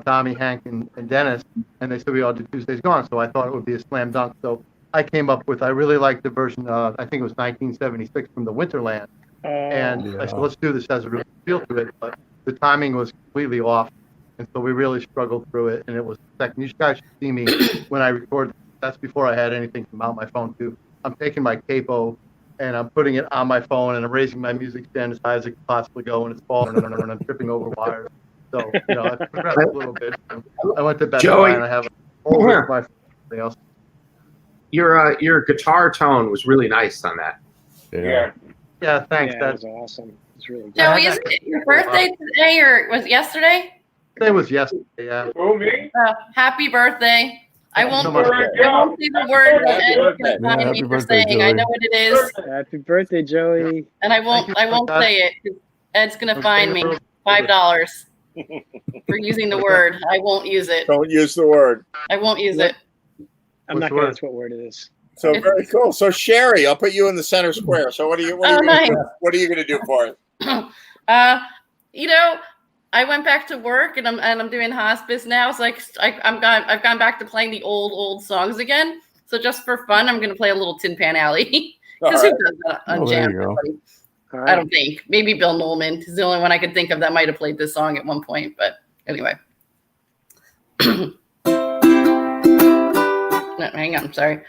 Tommy, Hank, and Dennis, and they said we all did Tuesday's Gone, so I thought it would be a slam dunk. So I came up with I really liked the version of I think it was 1976 from the Winterland, and I said let's do this as a real feel to it, but the timing was completely off, and so we really struggled through it, and it was second. You guys should see me when I record. That's before I had anything to mount my phone to. I'm taking my capo and I'm putting it on my phone and I'm raising my music stand as high as it could possibly go, and it's falling and I'm tripping over wires. So I progressed a little bit. I went to Best Buy and I have all of my everything else. Your guitar tone was really nice on that. Yeah, thanks. Yeah, That's that was awesome. It's really good. Joey, is it your birthday today or was it yesterday? It was yesterday. Yeah. Oh, me? Happy birthday. I won't, so much. I won't say the word that Happy Ed's birthday. gonna find Yeah, me happy for birthday, saying. I Joey. know what it is, Happy birthday, Joey. and I won't say it. 'Cause Ed's gonna fine me $5 for using the word. I won't use it. Don't use the word. I won't use it. I'm not going to ask what word it is. So very cool. So Sherry, I'll put you in the center square. So what are you nice. what are you going to do for it? I went back to work and I'm doing hospice now. So I've gone back to playing the old songs again. So just for fun, I'm gonna play a little Tin Pan Alley because who does that on jam? I don't think. Maybe Bill Nolman is the only one I could think of that might have played this song at one point. But anyway, no, hang on. Sorry.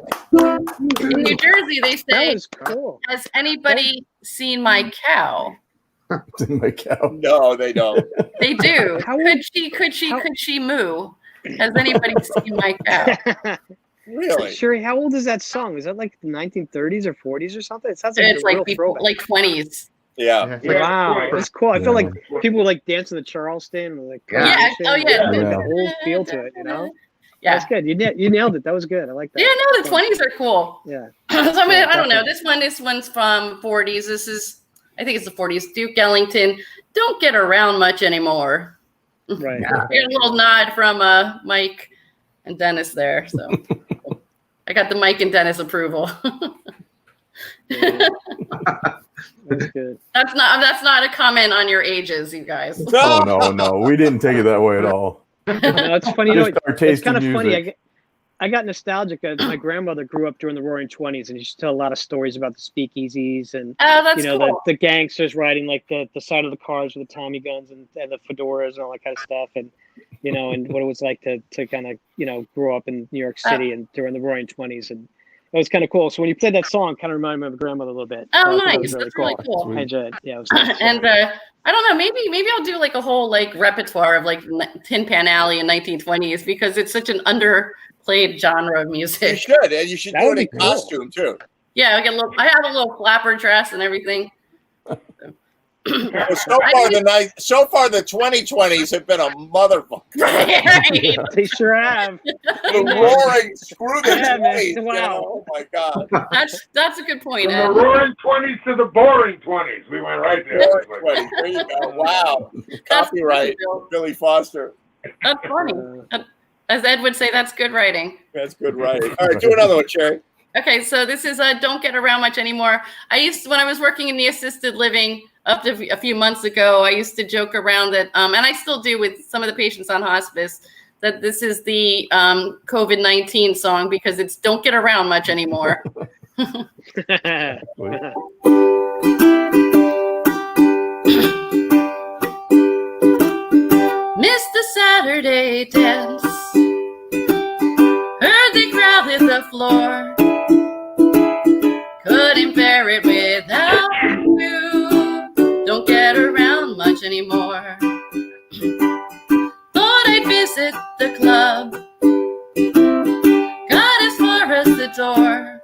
In New Jersey, they say, "Has anybody seen my cow?" My cow. No, they don't. They do. Could she moo? Has anybody seen my cow? Really? Sherry, how old is that song? Is that like the 1930s or 40s or something? It sounds like It's a real like before, throwback. like 20s. Yeah. Wow, that's cool. I feel like people would like dance in the Charleston, like Yeah. Oh, yeah. like the whole feel to it, you know. Yeah. That's good. You nailed it. That was good. I like that. Yeah, no, the 20s are cool. Yeah. So I mean, Yeah, I don't know. definitely. This one's from 40s. I think it's the 40s. Duke Ellington. Don't get around much anymore. Right. We got a little nod from Mike and Dennis there. So I got the Mike and Dennis approval. That's good. That's not a comment on your ages, you guys. Oh no, we didn't take it that way at all. No, it's funny. You know, Just our it's taste kind in of funny. music. I got nostalgic. My grandmother grew up during the Roaring '20s, and she used to tell a lot of stories about the speakeasies and Oh, that's you know cool. the gangsters riding like the side of the cars with the Tommy guns and the fedoras and all that kind of stuff, and you know, and what it was like to kind of grow up in New York City and during the Roaring '20s, and it was kind of cool. So when you played that song, kind of reminded me of my grandmother a little bit. Oh, So I thought it nice. was That's really cool. I enjoyed it. Yeah, it was nice. And I don't know, maybe I'll do like a whole like repertoire of like Tin Pan Alley and 1920s because it's such an underplayed genre of music. You should, and you should That do would it in be cool. costume too. Yeah, I have a little flapper dress and everything. Well, so far the 2020s have been a motherfucker. They sure have. The roaring, screw the Yeah, man. 20s. Wow. Oh my god. That's a good point, From Ed. the roaring 20s to the boring 20s. We went right there. Roaring 20s. There you go. Wow. Copyright, Billy Foster. That's funny. As Ed would say, that's good writing. That's good writing. All right, do another one, Cherry. Okay, so this is Don't Get Around Much Anymore. When I was working in the assisted living up to a few months ago, I used to joke around that, and I still do with some of the patients on hospice, that this is the COVID-19 song because it's Don't Get Around Much Anymore. Missed the Saturday dance. Heard they crowded the floor. Couldn't bear it without you. Don't get around much anymore. Thought I'd visit the club. Got as far as the door.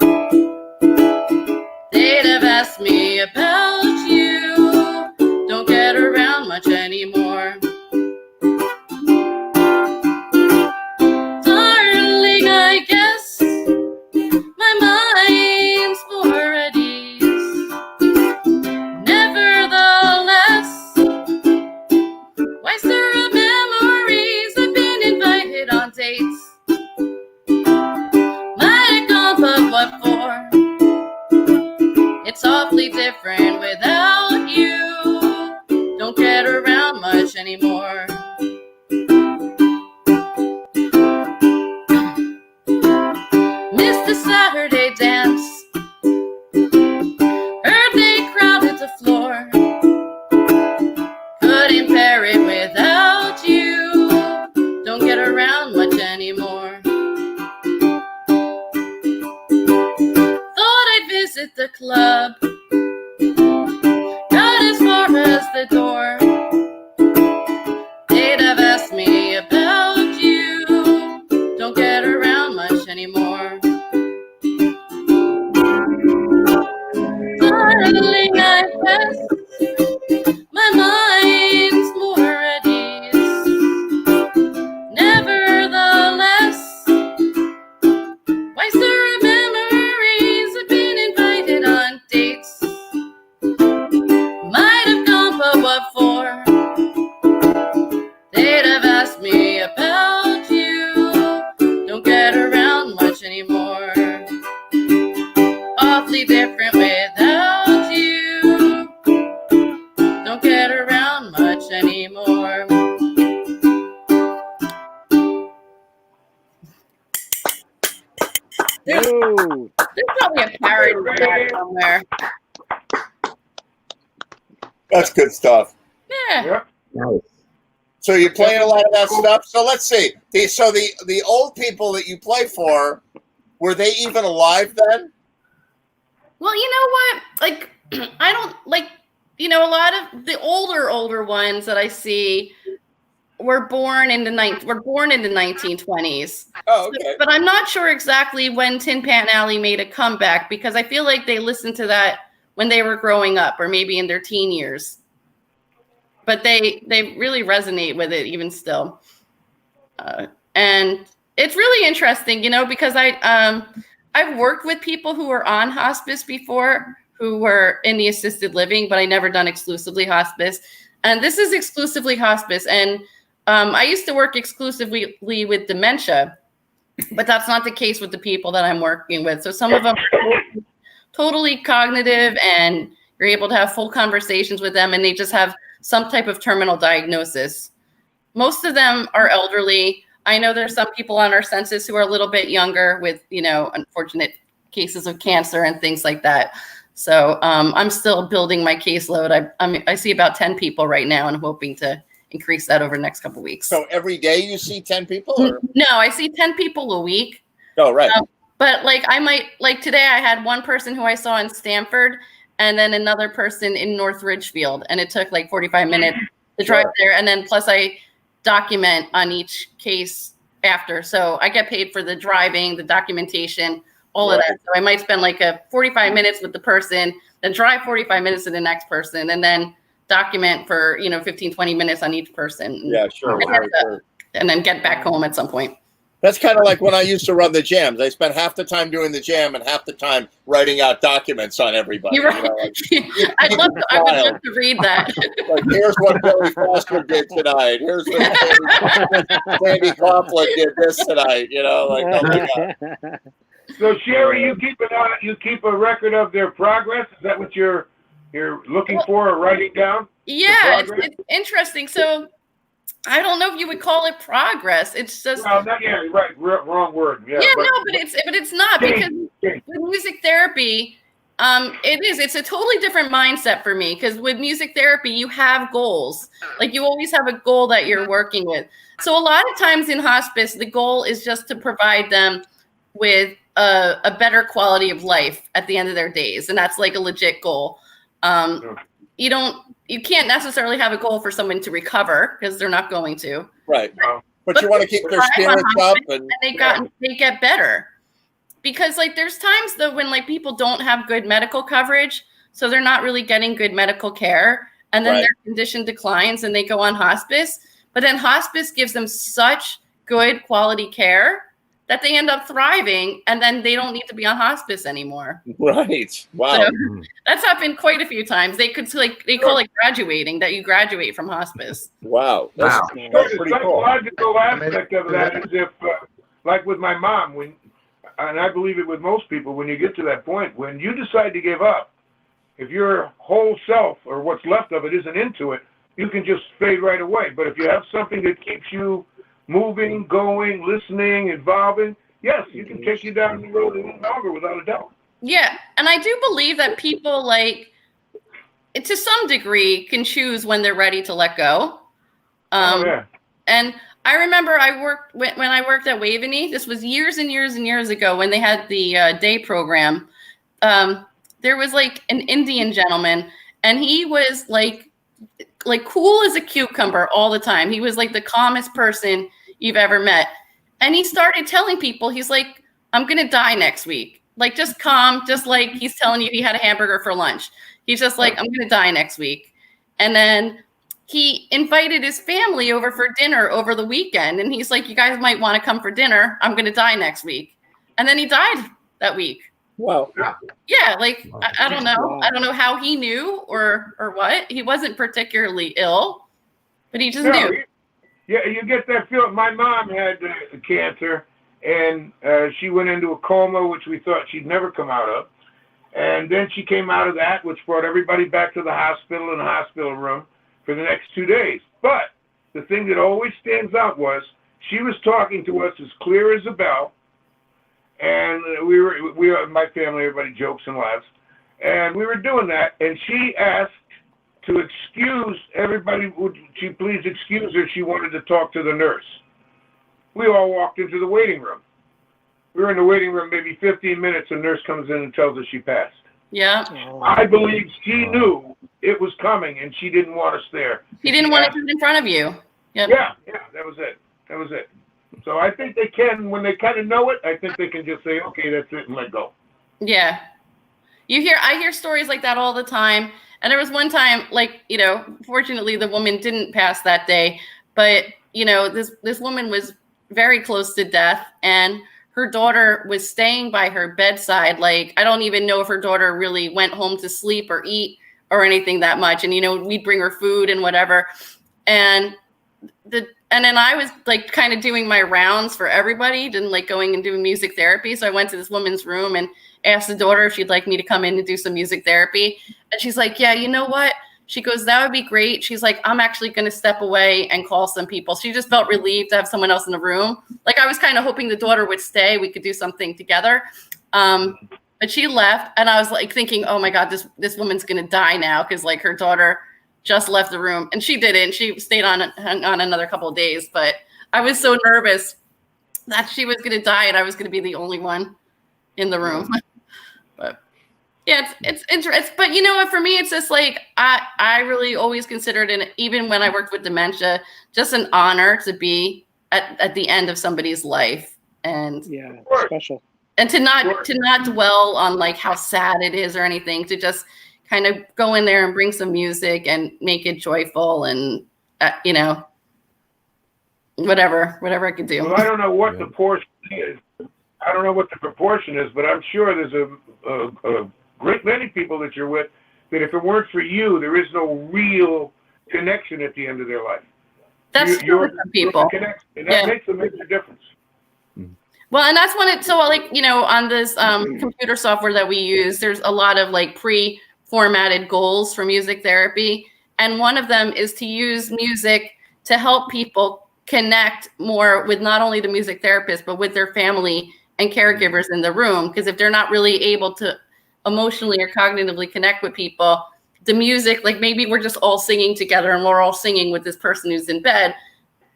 They'd have asked me about you. Don't get around much anymore. Darling, I guess my mind's more at ease. Nevertheless, why stir up memories? I've been invited on dates. Might have gone, but what for? It's awfully different without you. Don't get around much anymore. Missed the Saturday dance. Heard they crowded the floor. Couldn't bear it without you. Don't get around much anymore. Thought I'd visit the club. Got as far as the door. They'd have asked me about you. Don't get around much anymore. Darling, I guess my mind's more at ease. Nevertheless, why stir up memories? I've been invited on dates. Might have gone, but what for? They'd have asked me about you. Don't get around much anymore. Awfully different without you. Don't get around much anymore. There's probably a parody of that somewhere. That's good stuff. Yeah. So you're playing a lot of that stuff. So let's see. The old people that you play for, were they even alive then? Well, you know what? Like, I don't like, a lot of the older ones that I see were born in the 1920s. Oh, okay. But I'm not sure exactly when Tin Pan Alley made a comeback because I feel like they listened to that when they were growing up or maybe in their teen years. But they really resonate with it even still. And it's really interesting, because I've worked with people who were on hospice before, who were in the assisted living, but I never done exclusively hospice. And this is exclusively hospice. And I used to work exclusively with dementia, but that's not the case with the people that I'm working with. So some of them are totally cognitive, and you're able to have full conversations with them, and they just have some type of terminal diagnosis. Most of them are elderly. I know there's some people on our census who are a little bit younger with, unfortunate cases of cancer and things like that. So I'm still building my caseload. I see about 10 people right now, and I'm hoping to increase that over the next couple of weeks. So every day you see 10 people? Or? No, I see 10 people a week. Oh, right. But today I had one person who I saw in Stamford, and then another person in North Ridgefield, and it took like 45 minutes to drive there. And then plus I document on each case after. So I get paid for the driving, the documentation, all of that. So I might spend like 45 minutes with the person, then drive 45 minutes to the next person, and then document for, 15, 20 minutes on each person. Yeah, sure. And then get back home at some point. That's kind of like when I used to run the jams. I spent half the time doing the jam and half the time writing out documents on everybody. You're right. I would love to read that. Like, here's what Billy Foster did tonight. Here's what Sandy Coughlin did this tonight. Oh my God. So Sherry, you keep a record of their progress. Is that what you're looking for or writing down? Yeah, it's interesting. So I don't know if you would call it progress. It's just right. Wrong word. Yeah, but it's not, because with music therapy, it's a totally different mindset for me, because with music therapy you have goals. Like, you always have a goal that you're working with. So a lot of times in hospice, the goal is just to provide them with a better quality of life at the end of their days, and that's like a legit goal. You can't necessarily have a goal for someone to recover, because they're not going to. Right. But you want to keep their spirits up, and they get better. Because there's times though when people don't have good medical coverage, so they're not really getting good medical care, and then their condition declines and they go on hospice. But then hospice gives them such good quality care that they end up thriving, and then they don't need to be on hospice anymore. Right. Wow. So that's happened quite a few times. They call it graduating, that you graduate from hospice. Wow. That's The pretty cool. psychological aspect of that is if, like with my mom, and I believe it with most people, when you get to that point, when you decide to give up, if your whole self or what's left of it isn't into it, you can just fade right away. But if you have something that keeps you moving, going, listening, involving, yes, you can take you down the road a little longer, without a doubt. Yeah, and I do believe that people, to some degree, can choose when they're ready to let go. And I remember when I worked at Waveney. This was years and years and years ago, when they had the day program. There was an Indian gentleman, and he was like cool as a cucumber all the time. He was the calmest person you've ever met. And he started telling people, he's like, I'm going to die next week. Just calm, just like he's telling you he had a hamburger for lunch. He's just like, I'm going to die next week. And then he invited his family over for dinner over the weekend. And he's like, you guys might want to come for dinner. I'm going to die next week. And then he died that week. Wow. Yeah, I don't know. Wow. I don't know how he knew or what. He wasn't particularly ill, but he just knew. Yeah, you get that feeling. My mom had cancer, and she went into a coma, which we thought she'd never come out of. And then she came out of that, which brought everybody back to the hospital in the hospital room for the next 2 days. But the thing that always stands out was she was talking to us as clear as a bell. And we were my family, everybody jokes and laughs. And we were doing that, and she asked to excuse everybody. Would she please excuse her? She wanted to talk to the nurse. We all walked into the waiting room. We were in the waiting room maybe 15 minutes. A nurse comes in and tells us she passed. Yeah. I believe she knew it was coming, and she didn't want us there. She didn't want to do it in front of you. Yep. Yeah, that was it. So I think they can, when they kind of know it, I think they can just say, okay, that's it, and let go. Yeah. I hear stories like that all the time. And there was one time, fortunately the woman didn't pass that day, but this woman was very close to death, and her daughter was staying by her bedside. I don't even know if her daughter really went home to sleep or eat or anything that much. And, we'd bring her food and whatever. And and then I was like kind of doing my rounds for everybody, didn't like going and doing music therapy. So I went to this woman's room and asked the daughter if she'd like me to come in and do some music therapy. And she's like, yeah, you know what? She goes, that would be great. She's like, I'm actually going to step away and call some people. She just felt relieved to have someone else in the room. Like I was kind of hoping the daughter would stay. We could do something together. But she left, and I was like thinking, oh my God, this woman's going to die now. Cause like her daughter just left the room, and she didn't. She stayed on another couple of days, but I was so nervous that she was going to die and I was going to be the only one in the room. But yeah, it's interesting. But you know what, for me, it's just like, I really always considered it, even when I worked with dementia, just an honor to be at the end of somebody's life. And yeah, special. And to not dwell on like how sad it is or anything, to just kind of go in there and bring some music and make it joyful and, you know, whatever I could do. Well, I don't know what the portion is. I don't know what the proportion is, but I'm sure there's a great many people that you're with that if it weren't for you, there is no real connection at the end of their life. That's true for people. And that makes a major difference. Well, and that's when so like, you know, on this computer software that we use, there's a lot of like pre-formatted goals for music therapy. And one of them is to use music to help people connect more with not only the music therapist, but with their family and caregivers in the room. Because if they're not really able to emotionally or cognitively connect with people, the music, like maybe we're just all singing together and we're all singing with this person who's in bed.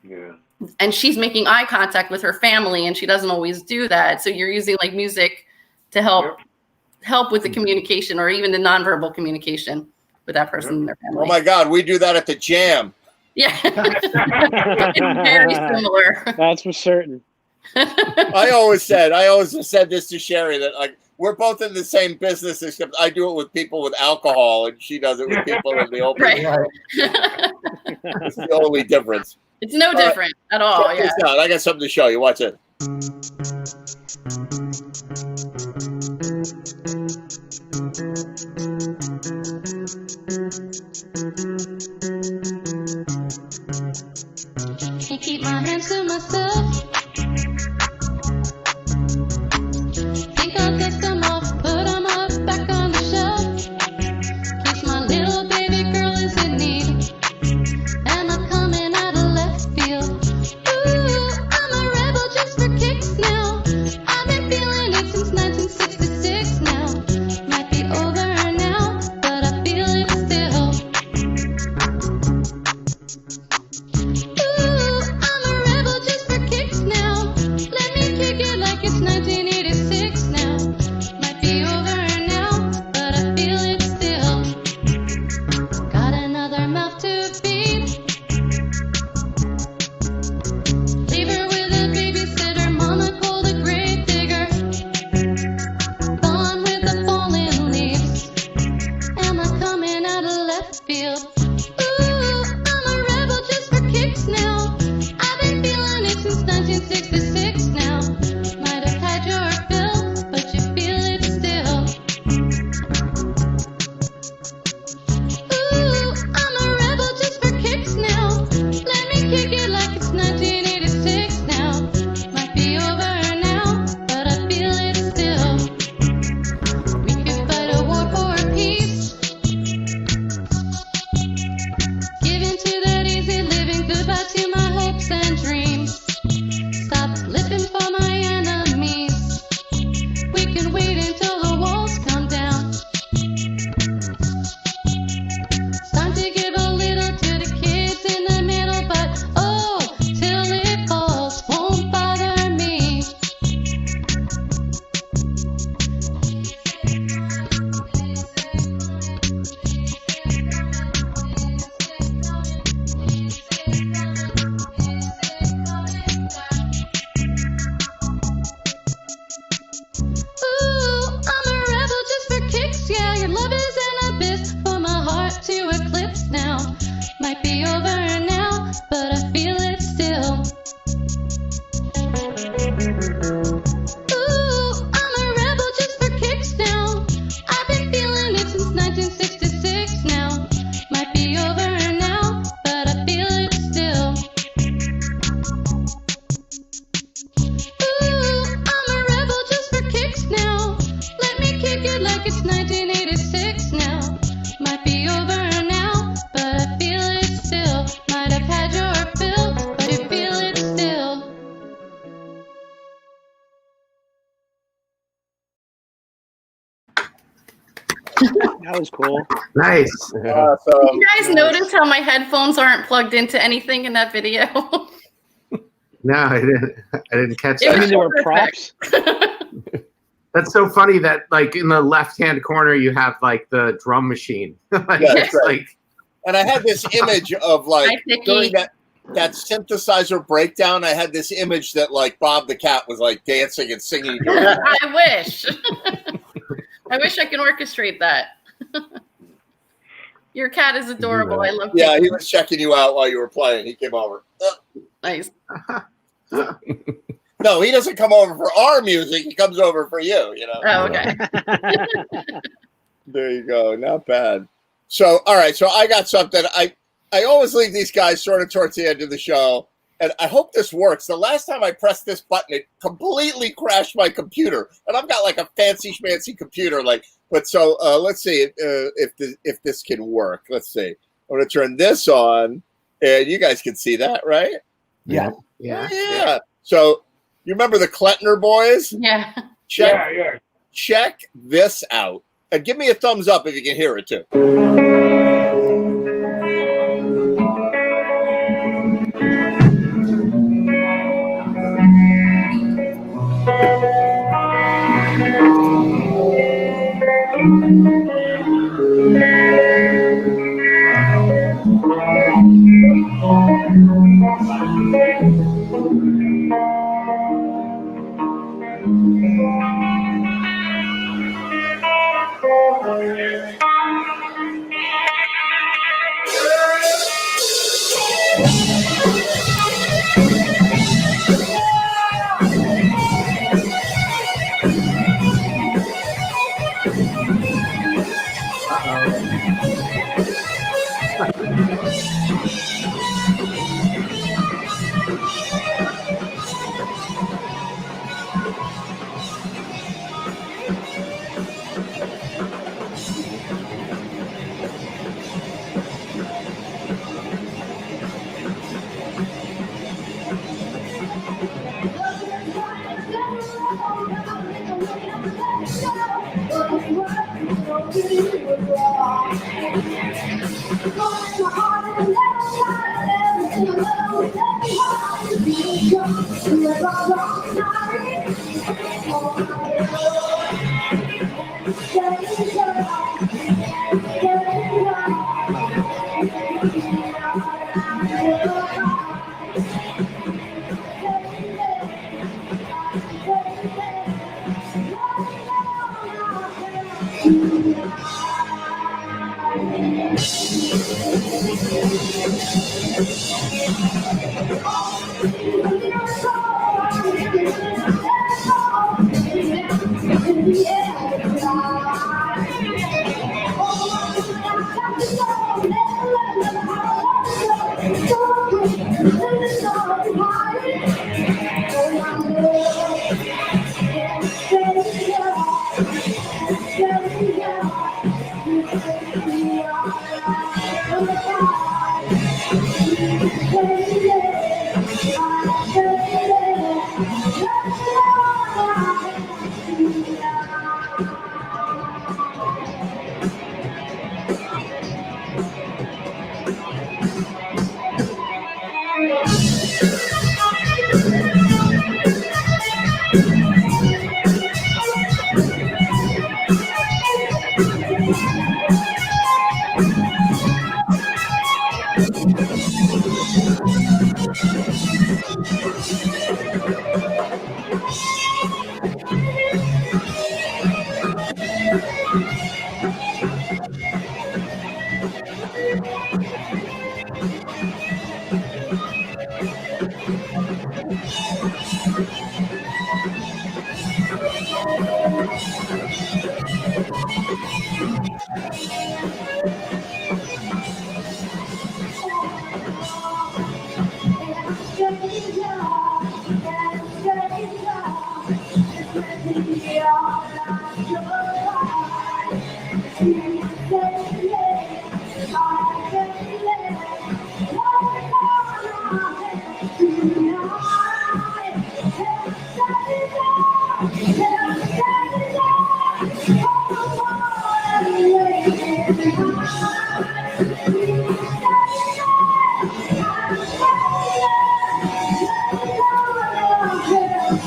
Yeah. And she's making eye contact with her family, and she doesn't always do that. So you're using like music to help with the communication or even the nonverbal communication with that person and their family. Oh my God, we do that at the Jam. Yeah, it's very similar. That's for certain. I always said this to Sherry, that like we're both in the same business, except I do it with people with alcohol and she does it with people in the open. Right. It's the only difference. It's no different at all. Check Yeah. this out. I got something to show you. Watch it. Can't keep my hands to myself. Think I'll dust them off, put them up back on the shelf. Keeps my little baby girl is in need, and I'm coming out of left field. Ooh, I'm a rebel just for kicks now. I've been feeling it since 1966 now. Might be over now, but I feel it still. Ooh, I'm a rebel just for kicks now. That was cool. Nice. Awesome. You guys notice how my headphones aren't plugged into anything in that video? No, I didn't catch It that. was I mean, there were props. That's so funny that like in the left-hand corner you have like the drum machine. Like, Yeah, it's right. like And I had this image of like Hi, Vicky. during that synthesizer breakdown. I had this image that like Bob the Cat was like dancing and singing. I wish. I wish I could orchestrate that. Your cat is adorable. I love Yeah, it. he was checking you out while you were playing. He came over. Nice. No, he doesn't come over for our music. He comes over for you. You know. Oh, okay. There you go. Not bad. So, all right. So I got something. I always leave these guys sort of towards the end of the show, and I hope this works. The last time I pressed this button, it completely crashed my computer, and I've got like a fancy schmancy computer. But so let's see if this can work. Let's see. I'm going to turn this on, and you guys can see that, right? Yeah. Yeah. So you remember the Klettner boys? Yeah. Check this out. And give me a thumbs up if you can hear it too.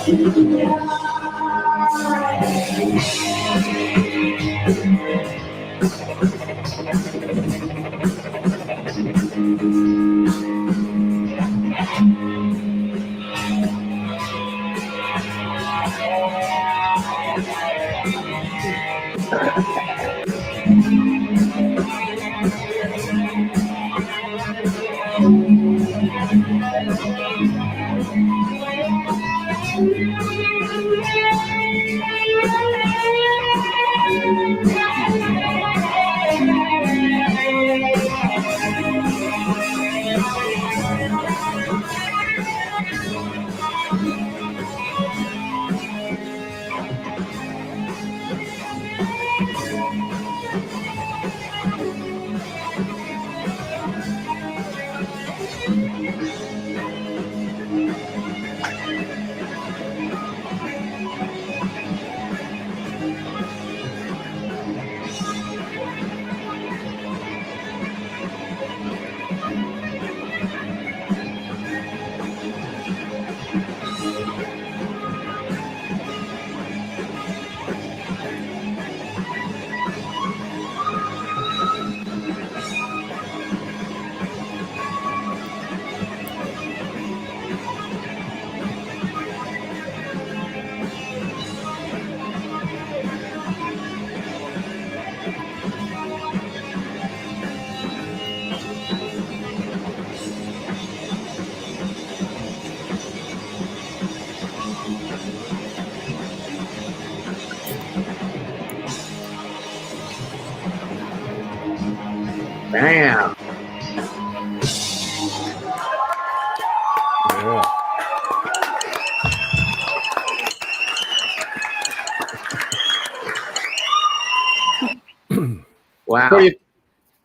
Damn. Yeah. Wow.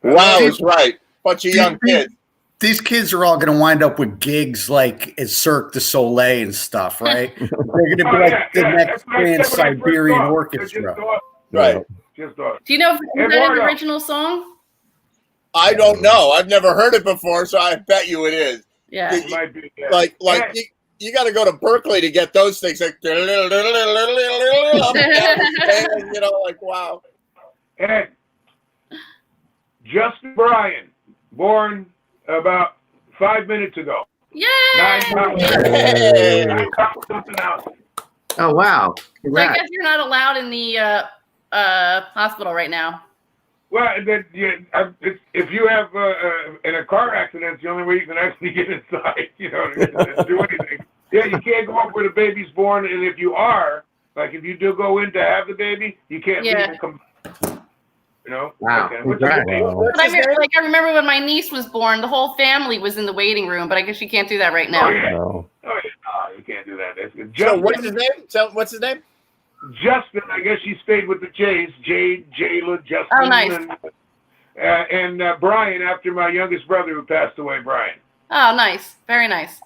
Wow is right. Bunch of young kids. These kids are all going to wind up with gigs like at Cirque du Soleil and stuff, right? They're going to be like the next Trans-Siberian Orchestra. Right. Just Do you know if it's an original song? I don't know. I've never heard it before, so I bet you it is. Yeah. It might be, yeah. Like you got to go to Berkeley to get those things. Like, you know, like wow. And Justin Bryan, born about 5 minutes ago. Yay! 9 pounds. 9 pounds, something else. Oh wow. So I Congrats. guess you're not allowed in the hospital right now. Well, if you have in a car accident, it's the only way you can actually get inside, you know, to do anything. Yeah, you can't go up where the baby's born, and if you are, like if you do go in to have the baby, you can't leave and come. You know. Wow. Okay. Congrats. But I remember when my niece was born, the whole family was in the waiting room, but I guess you can't do that right now. Oh yeah. No. Oh yeah. No, you can't do that. That's good. So what's his name? What's his name? Justin, I guess she stayed with the Jays. Jade, Jayla, Justin. Oh, nice. And Brian, after my youngest brother who passed away, Brian. Oh, nice. Very nice.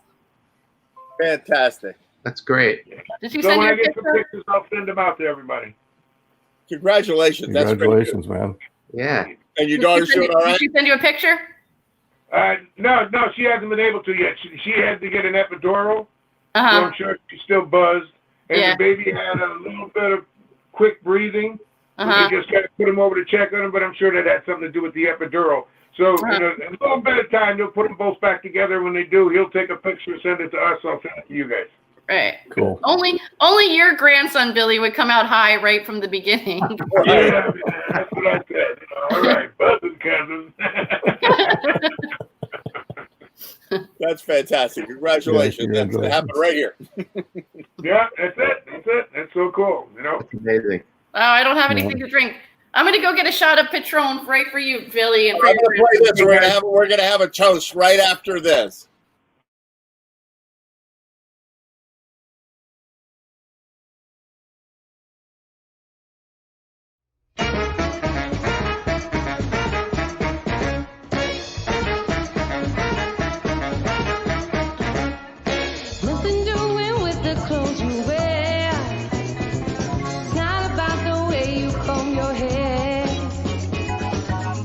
Fantastic. That's great. Did she So send when you I a get some picture? pictures, I'll send them out to everybody. Congratulations. That's pretty good. Congratulations, man. Yeah. And your daughter's doing all right? Did she send you a picture? No, she hasn't been able to yet. She had to get an epidural, so Uh-huh. I'm sure she's still buzzed. And Yeah. the baby had a little bit of quick breathing. Uh-huh. We just got to put him over to check on him, but I'm sure that had something to do with the epidural. So in a little bit of time, they'll put them both back together. When they do, he'll take a picture, send it to us. I'll send it to you guys. Right. Cool. Only your grandson Billy would come out high right from the beginning. Yeah, that's what I said. All right, buzzing cousins. That's fantastic. Congratulations. Yeah, That's going to happen right here. Yeah, that's it. That's so cool. You know. That's amazing. Oh, I don't have anything to drink. I'm gonna go get a shot of Patron right for you, Billy. And for I'm going to your play this. We're going to have a toast right after this. Nothing doing with the clothes you wear. It's not about the way you comb your hair.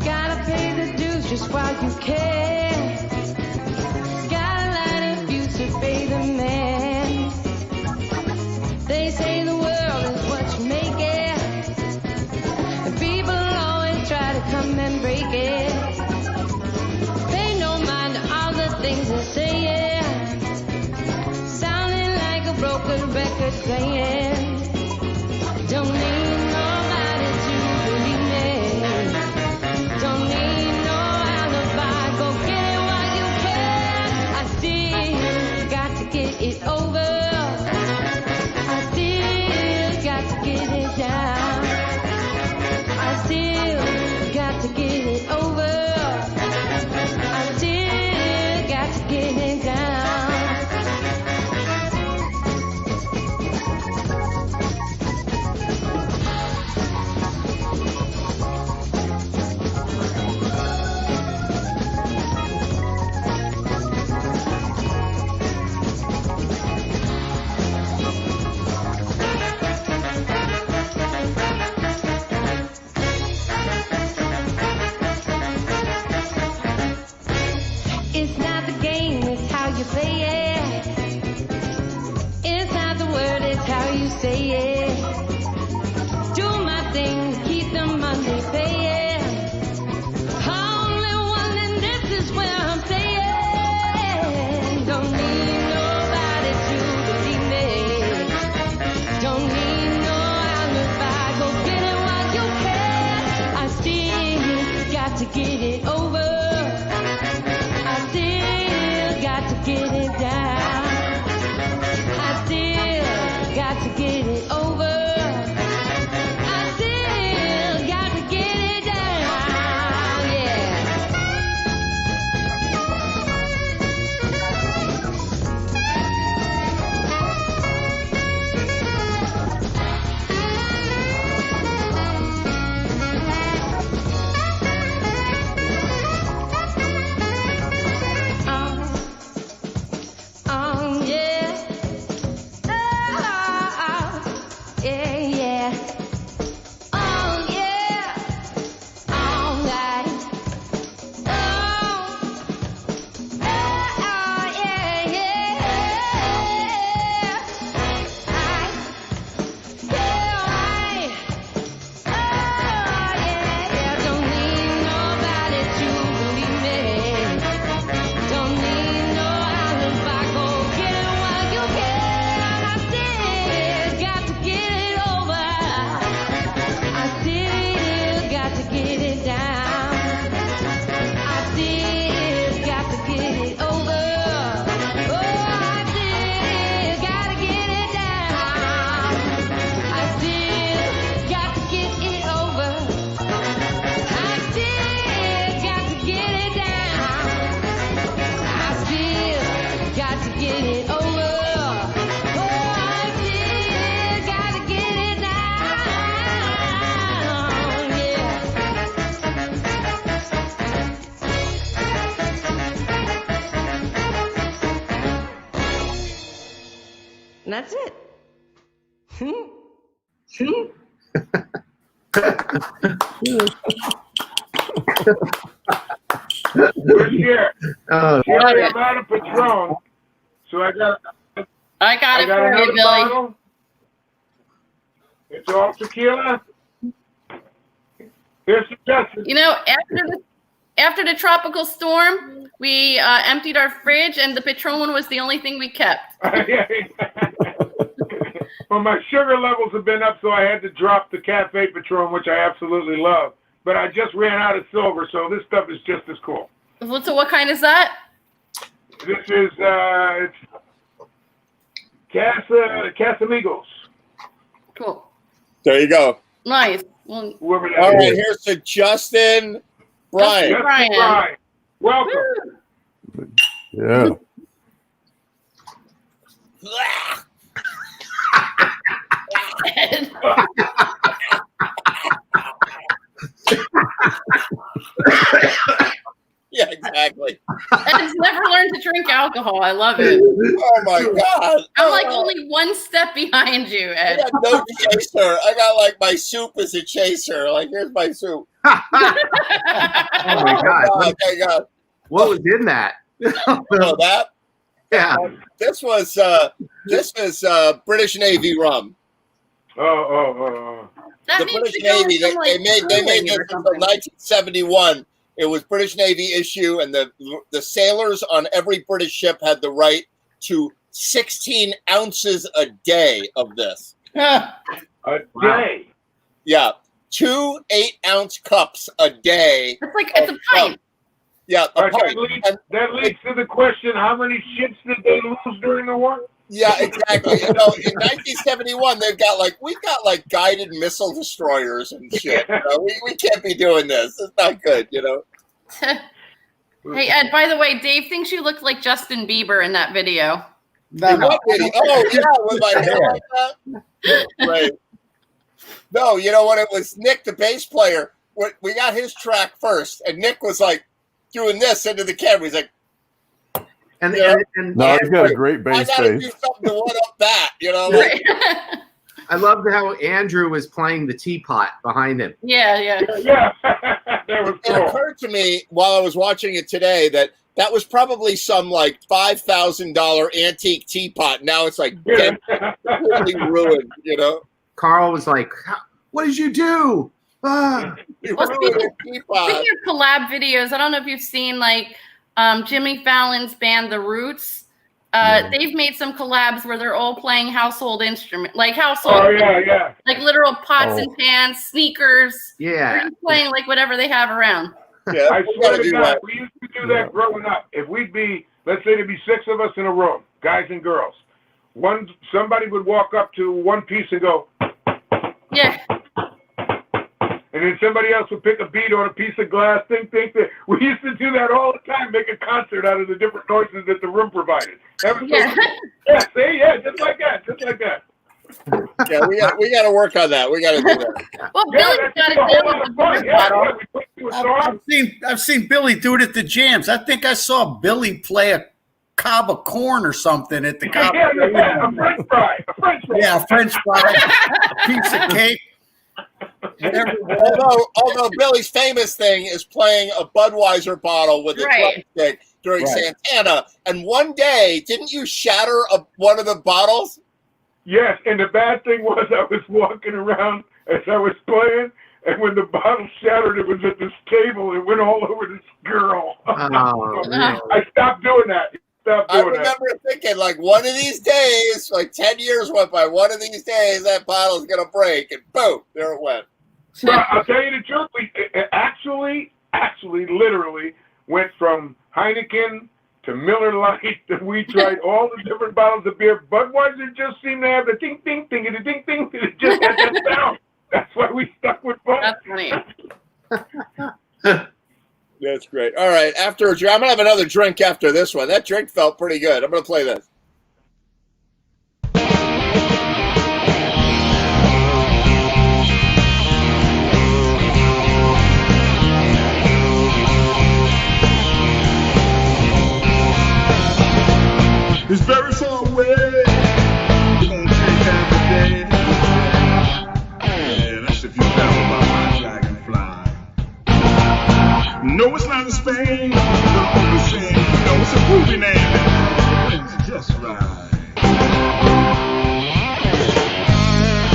Gotta pay the dues just while you can. Got a line of views to pay the man. record playing. Don't need nobody to believe me. Don't need no alibi. Go get it while you can. I still got to get it over. I still got to get it down. I still got to get it over. I still got to get it down. It's not the game, it's how you play it. It's not the word, it's how you say it. Do my thing, keep the money paying. Only one, and this is where I'm saying. Don't need nobody to believe me. Don't need no alibi. Go get it while you can. I still got to get it over. I still got to get it down. I still got to get it over. I still got to get it down. Yeah. Yeah. Oh, yeah, yeah. Oh, yeah. All right. Oh, yeah, yeah. Don't need nobody to believe me. Don't need no alibi. Go get it while you can. I still got to get it over. I still got to get it down. I still got to get it over. Oh, I still got to get it down. I still got to get it over. I still got to get it down. I still got to get it over. Oh, I still got to get it down. Yeah. And that's it. Good year. Oh, Jerry, I'm out of Patron, so I got it for you, another Billy. bottle. It's all tequila. Here's the Justin. You know, after the tropical storm, we emptied our fridge, and the Patron was the only thing we kept. Well, my sugar levels have been up, so I had to drop the Cafe Patron, which I absolutely love. But I just ran out of silver, so this stuff is just as cool. So what kind is that? This is it's Casamigos. Cool. There you go. Nice. Well, All right, here's to Justin Bryan. Justin Bryan. Bryan. Welcome. Yeah. Yeah, exactly. Ed's never learned to drink alcohol. I love it. Oh my God. I'm like only one step behind you, I Ed. got no chaser. I got like my soup as a chaser. Like, here's my soup. Oh my God. Oh my God. What was in that? You know that? Yeah. This was British Navy rum. That The means British to go with Navy, some, like, they made cooling this or in something. 1971. It was British Navy issue, and the sailors on every British ship had the right to 16 ounces a day of this. A day. Yeah, 2 8-ounce cups a day. It's like it's a pint. Yeah, All right, that leads to the question: how many shits did they lose during the war? Yeah, exactly. In 1971, we've got guided missile destroyers and shit. We can't be doing this. It's not good, Hey Ed, by the way, Dave thinks you looked like Justin Bieber in that video. In what video? Oh yeah, with my hair like that. Right. No, you know what? It was Nick, the bass player. We got his track first, and Nick was like doing this into the camera. He's like, no, he's got a great bass I gotta face. do something to one up that, I loved how Andrew was playing the teapot behind him. Yeah. It occurred to me while I was watching it today that was probably some like $5,000 antique teapot. Now it's like completely ruined, Carl was like, "What did you do?" Well, speaking of collab videos, I don't know if you've seen Jimmy Fallon's band The Roots. They've made some collabs where they're all playing household instruments, like literal pots and pans, sneakers. Yeah, they're playing whatever they have around. Yeah, I swear to God, we used to do that growing up. If we'd be, let's say there'd be 6 of us in a room, guys and girls. Somebody would walk up to one piece and go, yeah. And then somebody else would pick a beat on a piece of glass, think. We used to do that all the time, make a concert out of the different noises that the room provided. Just like that. Yeah, we got to work on that. We got to do that. Well, Billy's got it. I've seen Billy do it at the jams. I think I saw Billy play a cob of corn or something at the cob. A French fry. Yeah, a French fry, a piece of cake. Although Billy's famous thing is playing a Budweiser bottle with a drumstick during Santana, and one day didn't you shatter one of the bottles? Yes, and the bad thing was I was walking around as I was playing, and when the bottle shattered, it was at this table. It went all over this girl. I stopped doing that. I remember thinking, one of these days, 10 years went by, one of these days that bottle's going to break, and boom, there it went. Well, I'll tell you the truth. We actually, literally went from Heineken to Miller Lite. We tried all the different bottles of beer. Budweiser just seemed to have the ding, ding, ding, ding, ding, ding. It just had that sound. That's why we stuck with Bud. That's funny. That's great. All right, I'm going to have another drink after this one. That drink felt pretty good. I'm going to play this. It's very far away. It's gonna take half a day. Yeah, that's if you travel by my dragonfly. No, it's not in Spain. The only thing, it's a movie name. It's just right.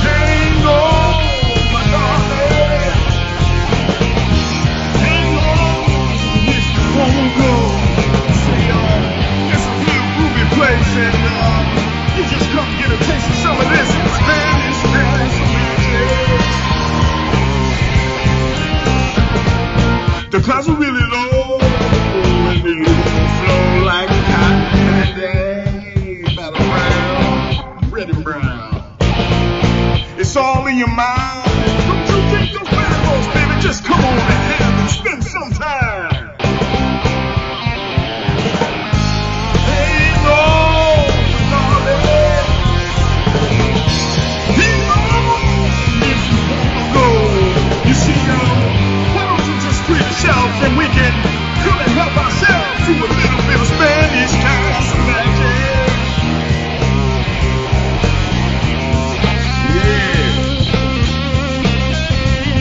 Hang on, my darling. Hang on, if you won't go. Place and you just come get a taste of some of this Spanish magic. The clouds are really low and the flow like cotton candy, battle brown, red and brown. It's all in your mind. Don't you think those battles, baby? Just come on ahead and spend some time. And we can come and help ourselves to a little bit of Spanish kind of magic. Yeah.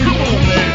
Come on, man.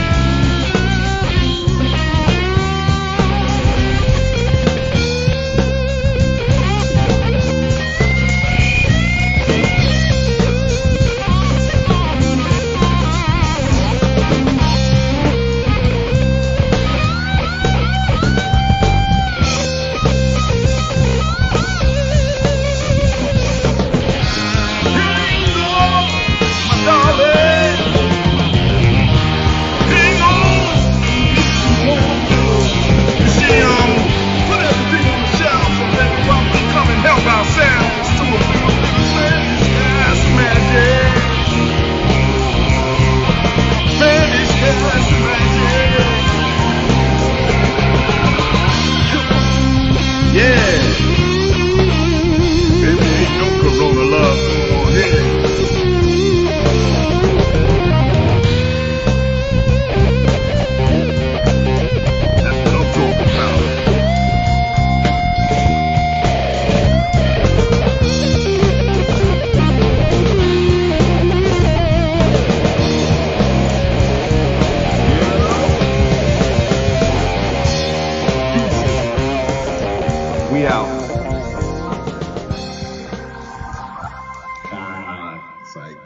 Psych.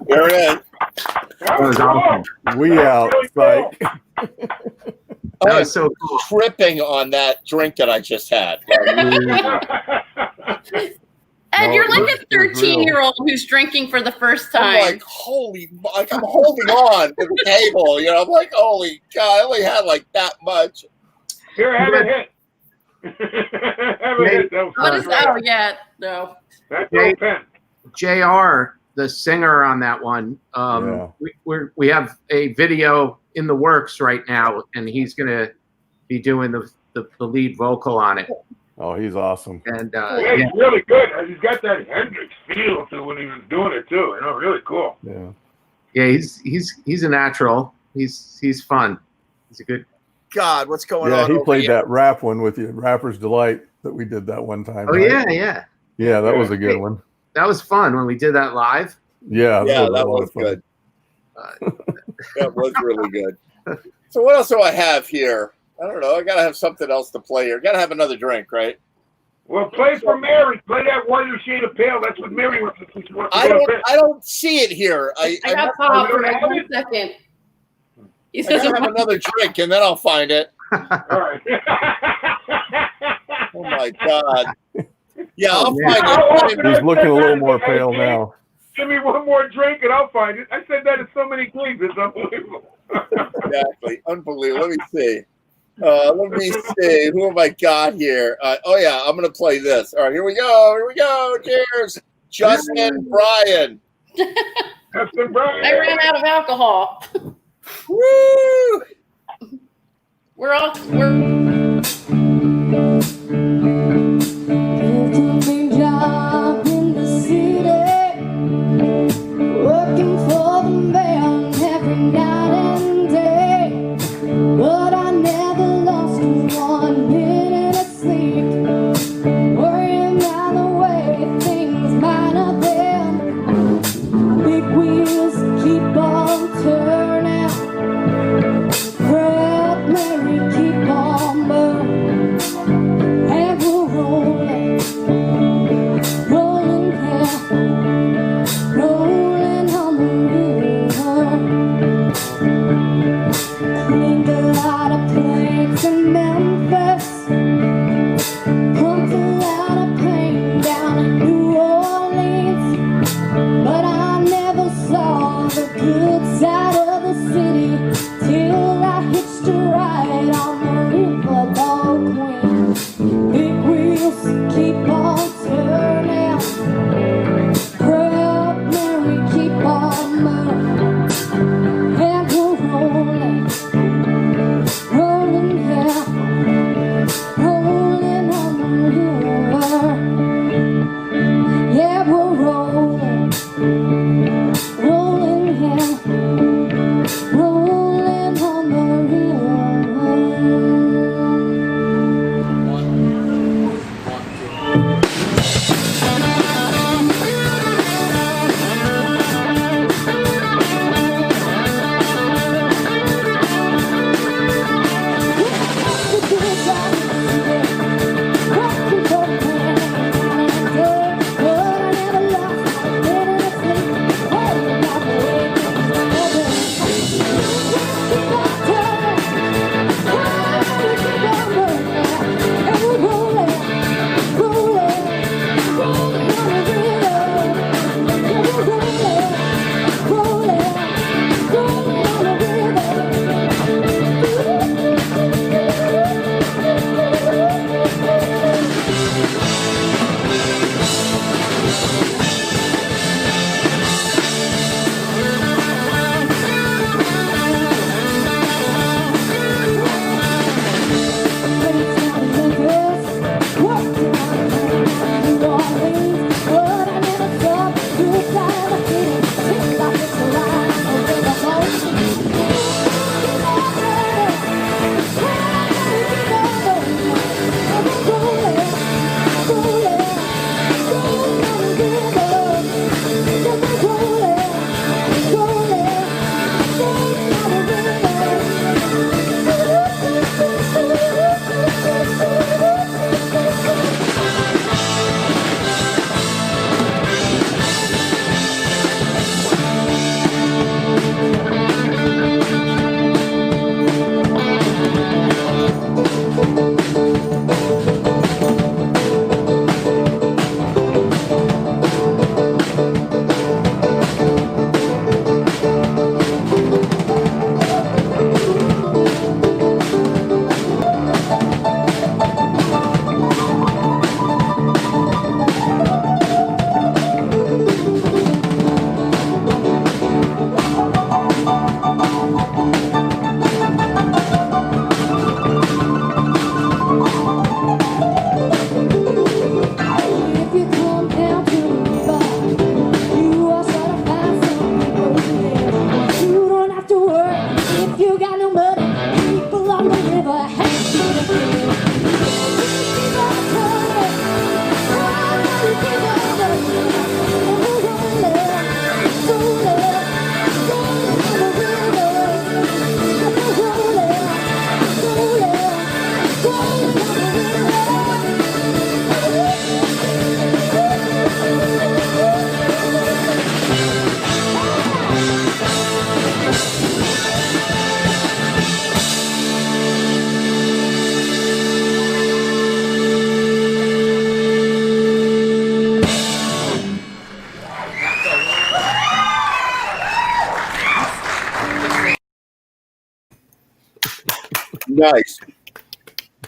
There it is. That was awesome. We out, Psych. That was so cool. Tripping on that drink that I just had. And No, you're it like was- a it was real. 13-year-old who's drinking for the first I'm time. like, I'm holding on to the table. You know, I'm like, holy God, I only had like that much. Here, have a hit. Have a hit. That was What is great. that? Oh, yeah. No. That's Jay- no pen. JR, the singer on that one, we have a video in the works right now, and he's going to be doing the lead vocal on it. Oh, he's awesome. And Yeah, he's really good. He's got that Hendrix feel to when he was doing it too. You know, really cool. Yeah. Yeah, he's a natural. He's fun. He's a good. God, what's going Yeah, on? he over played here? that rap one with you, Rapper's Delight, that we did that one time. Oh right? yeah. Yeah, that was a good Hey, one. That was fun when we did that live. Yeah, Yeah, a that lot was of fun. good. That was really good. So what else do I have here? I don't know. I gotta have something else to play here. Gotta have another drink, right? Well, play for Mary. Play that Whiter Shade of Pale. That's what Mary wants to I don't see it here. I got Paul for have one it? second. He I says, gotta have another drink and then I'll find it. All right. Oh my God. Yeah, I'll yeah. find it. He's looking a little more pale now. Give me one more drink and I'll find it. I said that in so many things. It's unbelievable. Exactly. Unbelievable. Let me see. Who have I got here? Oh yeah, I'm gonna play this. All right, here we go. Cheers. Justin Bryan. Justin Bryan. I ran out of alcohol. Woo! We're Job in the city, working for the man every night and day. But I never lost 1 minute of sleep, worrying about the way things might have been. Big wheels keep on turning, Proud Mary keep on burning, and we're rolling, rolling down, rolling on the river. Cleaned a lot of planes in Memphis, pumped a lot of pain down in New Orleans, but I never saw the good side of the city till I hitched a ride on the Riverboat Queen. Big wheels keep on turning, Proud Mary keep on moving, and we're rolling, rolling down,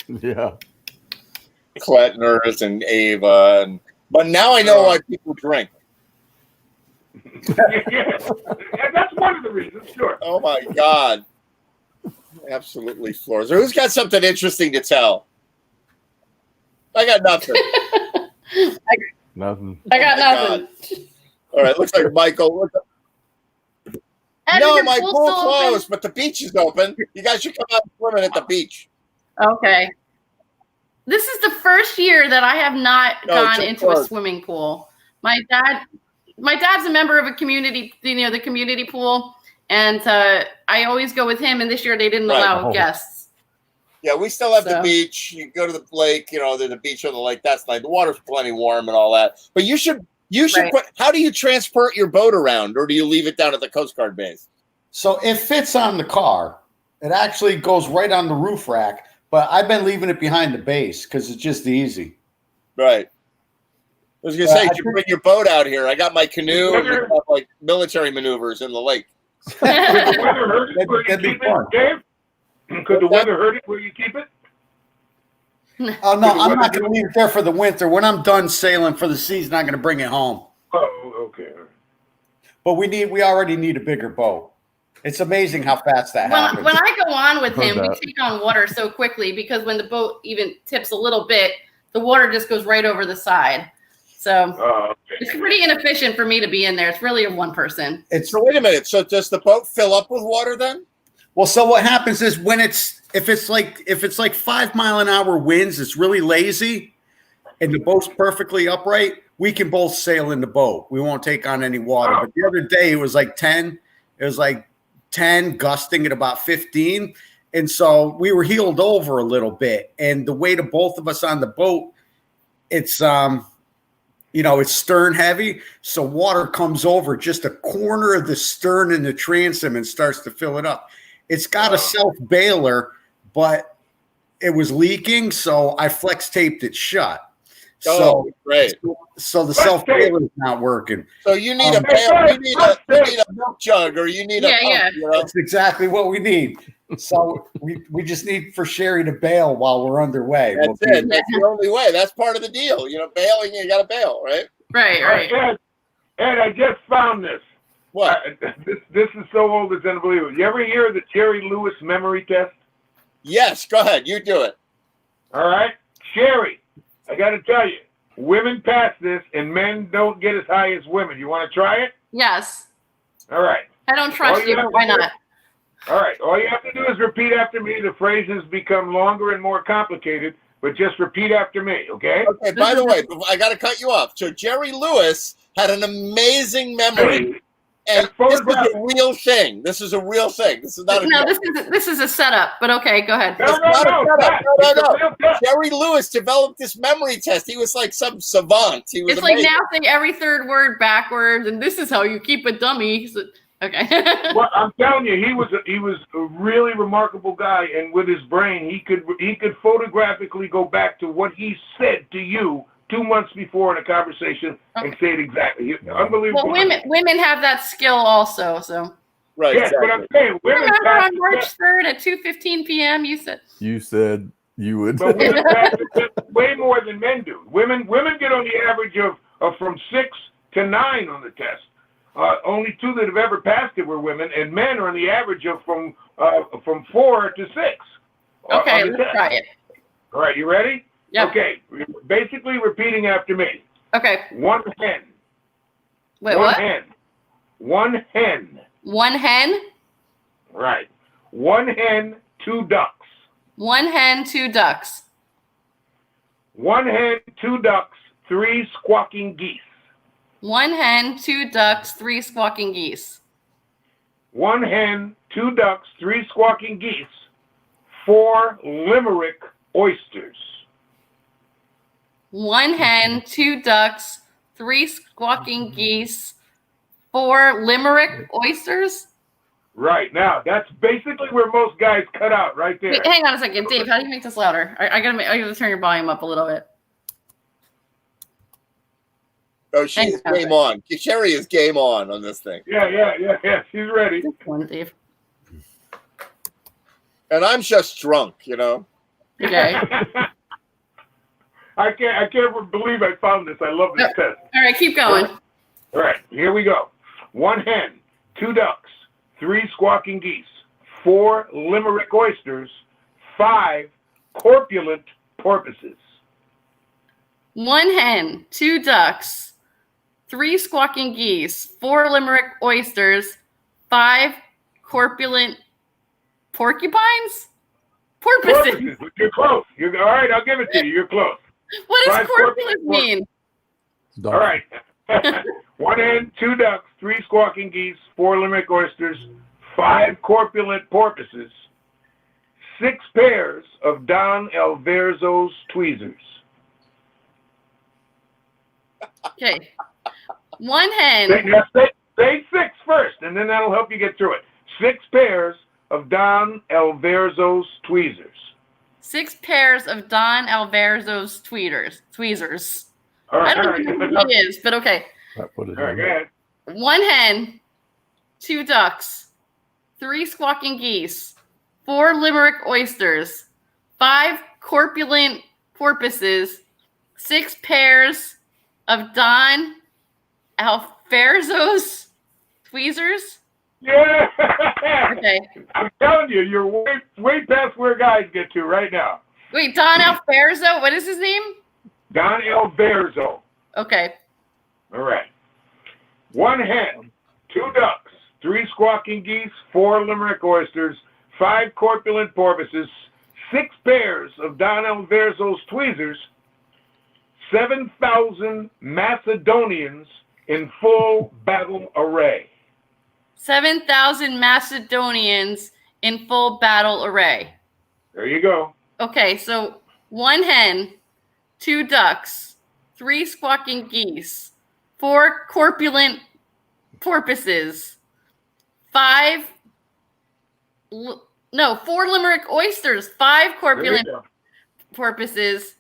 Yeah. Klettners and Ava, but now I know why people drink. Yeah, that's one of the reasons. Sure. Oh my God. Absolutely floors. Who's got something interesting to tell? I got nothing. Nothing. I got Oh my nothing. God. All right, looks like Michael. Ed, No, is your my pool pool still open? closed, but the beach is open. You guys should come out swimming at the beach. Okay. This is the first year that I have not No, gone just into a close. swimming pool. My dad's a member of a community, the community pool, and I always go with him. And this year they didn't Right. allow Oh. guests. Yeah, we still have the So- beach. You go to the lake, there's a beach on the lake. That's nice. The water's plenty warm and all that. But you should Right. put, how do you transport your boat around, or do you leave it down at the Coast Guard base? So it fits on the car. It actually goes right on the roof rack, but I've been leaving it behind the base because it's just easy. Right. I was gonna say, you should bring your boat out here. I got my canoe and we have like military maneuvers in the lake. Could the weather hurt it where you That'd be keep fun. it, Dave? Could the weather hurt it where you keep it? Oh no, I'm not going to leave it there for the winter. When I'm done sailing for the season, I'm going to bring it home. Oh, okay. But we already need a bigger boat. It's amazing how fast that happens. When I go on with Heard him, we that. take on water so quickly because when the boat even tips a little bit, the water just goes right over the side. So it's pretty inefficient for me to be in there. It's really a one person. So wait a minute. So does the boat fill up with water then? Well, so what happens is if it's like 5 mile an hour winds, it's really lazy, and the boat's perfectly upright, we can both sail in the boat. We won't take on any water. But the other day it was like 10. It was like 10, gusting at about 15. And so we were heeled over a little bit. And the weight of both of us on the boat, it's it's stern heavy. So water comes over just a corner of the stern in the transom and starts to fill it up. It's got a self bailer, but it was leaking, so I flex taped it shut. Oh, great. So the self bailer is not working. So you need a bail. You need a milk jug, or you need a pump. That's exactly what we need. So we just need for Sherry to bail while we're underway. That's it. That's the only way. That's part of the deal. Bailing, you got to bail, right? Right. Ed, I just found this. What? This is so old it's unbelievable. You ever hear of the Jerry Lewis memory test? Yes. Go ahead. You do it. All right, Sherry. I got to tell you, women pass this, and men don't get as high as women. You want to try it? Yes. All right. I don't trust All you, have but why to do- not? All right. All you have to do is repeat after me. The phrases become longer and more complicated, but just repeat after me, okay? Okay. By the way, I got to cut you off. So Jerry Lewis had an amazing memory, and this is a real thing. This is a real thing. This is not a No, joke. this is a setup, but okay, go ahead. It's not a setup. No. Jerry Lewis developed this memory test. He was like some savant. He was It's like amazing. now saying every third word backwards, and this is how you keep a dummy. So- okay. Well, I'm telling you, he was a really remarkable guy, and with his brain, he could photographically go back to what he said to you 2 months before in a conversation and say it exactly. Unbelievable. Well, women have that skill also. So. Right. Yes, but I'm saying women Remember pass on March 3rd at 2:15 p.m. You said. You said you would. But women pass it way more than men do. Women get on the average of from 6 to 9 on the test. Only 2 that have ever passed it were women, and men are on the average of from 4 to 6. Okay, on the let's test. try it. All right, you ready? Yep. Okay, basically repeating after me. Okay. One hen. Wait, One what? hen. One hen. One hen. Right. One hen, 2 ducks. One hen, 2 ducks. One hen, 2 ducks, 3 squawking geese. One hen, 2 ducks, 3 squawking geese. One hen, 2 ducks, 3 squawking geese, 4 limerick oysters. One hen, 2 ducks, 3 squawking geese, 4 limerick oysters. Right. Now, that's basically where most guys cut out right there. Wait, hang on a second, Dave. How do you make this louder? I gotta turn your volume up a little bit. Oh, she's game on. Sherry is game on this thing. Yeah. She's ready. One, Dave. And I'm just drunk, Okay. I can't believe I found this. I love this test. All right, keep going. All right, here we go. 1 hen, 2 ducks, 3 squawking geese, 4 limerick oysters, 5 corpulent porpoises. 1 hen, 2 ducks, 3 squawking geese, 4 limerick oysters, 5 corpulent porcupines? Porpoises. You're close. All right, I'll give it to you. You're close. What does 5 corpulent mean? All right. 1 hen, 2 ducks, 3 squawking geese, 4 limerick oysters, 5 corpulent porpoises, 6 pairs of Don Alverzo's tweezers. Okay. 1 hen. Say 6 first, and then that'll help you get through it. 6 pairs of Don Alverzo's tweezers. 6 pairs of Don Alverzo's tweezers. All right, I don't know who he is, but okay. All right, go ahead. 1 hen, 2 ducks, 3 squawking geese, 4 limerick oysters, 5 corpulent porpoises, 6 pairs of Don Alverzo's tweezers. Yeah. Okay. I'm telling you, you're way past where guys get to right now. Wait, Don Alverzo? What is his name? Don Alverzo. Okay. All right. 1 hen, 2 ducks, 3 squawking geese, 4 limerick oysters, 5 corpulent porpoises, 6 pairs of Don Alverzo's tweezers, 7,000 Macedonians in full battle array. 7,000 Macedonians in full battle array. There you go. Okay, so 1 hen, 2 ducks, 3 squawking geese, 4 corpulent porpoises, 4 limerick oysters, 5 corpulent porpoises,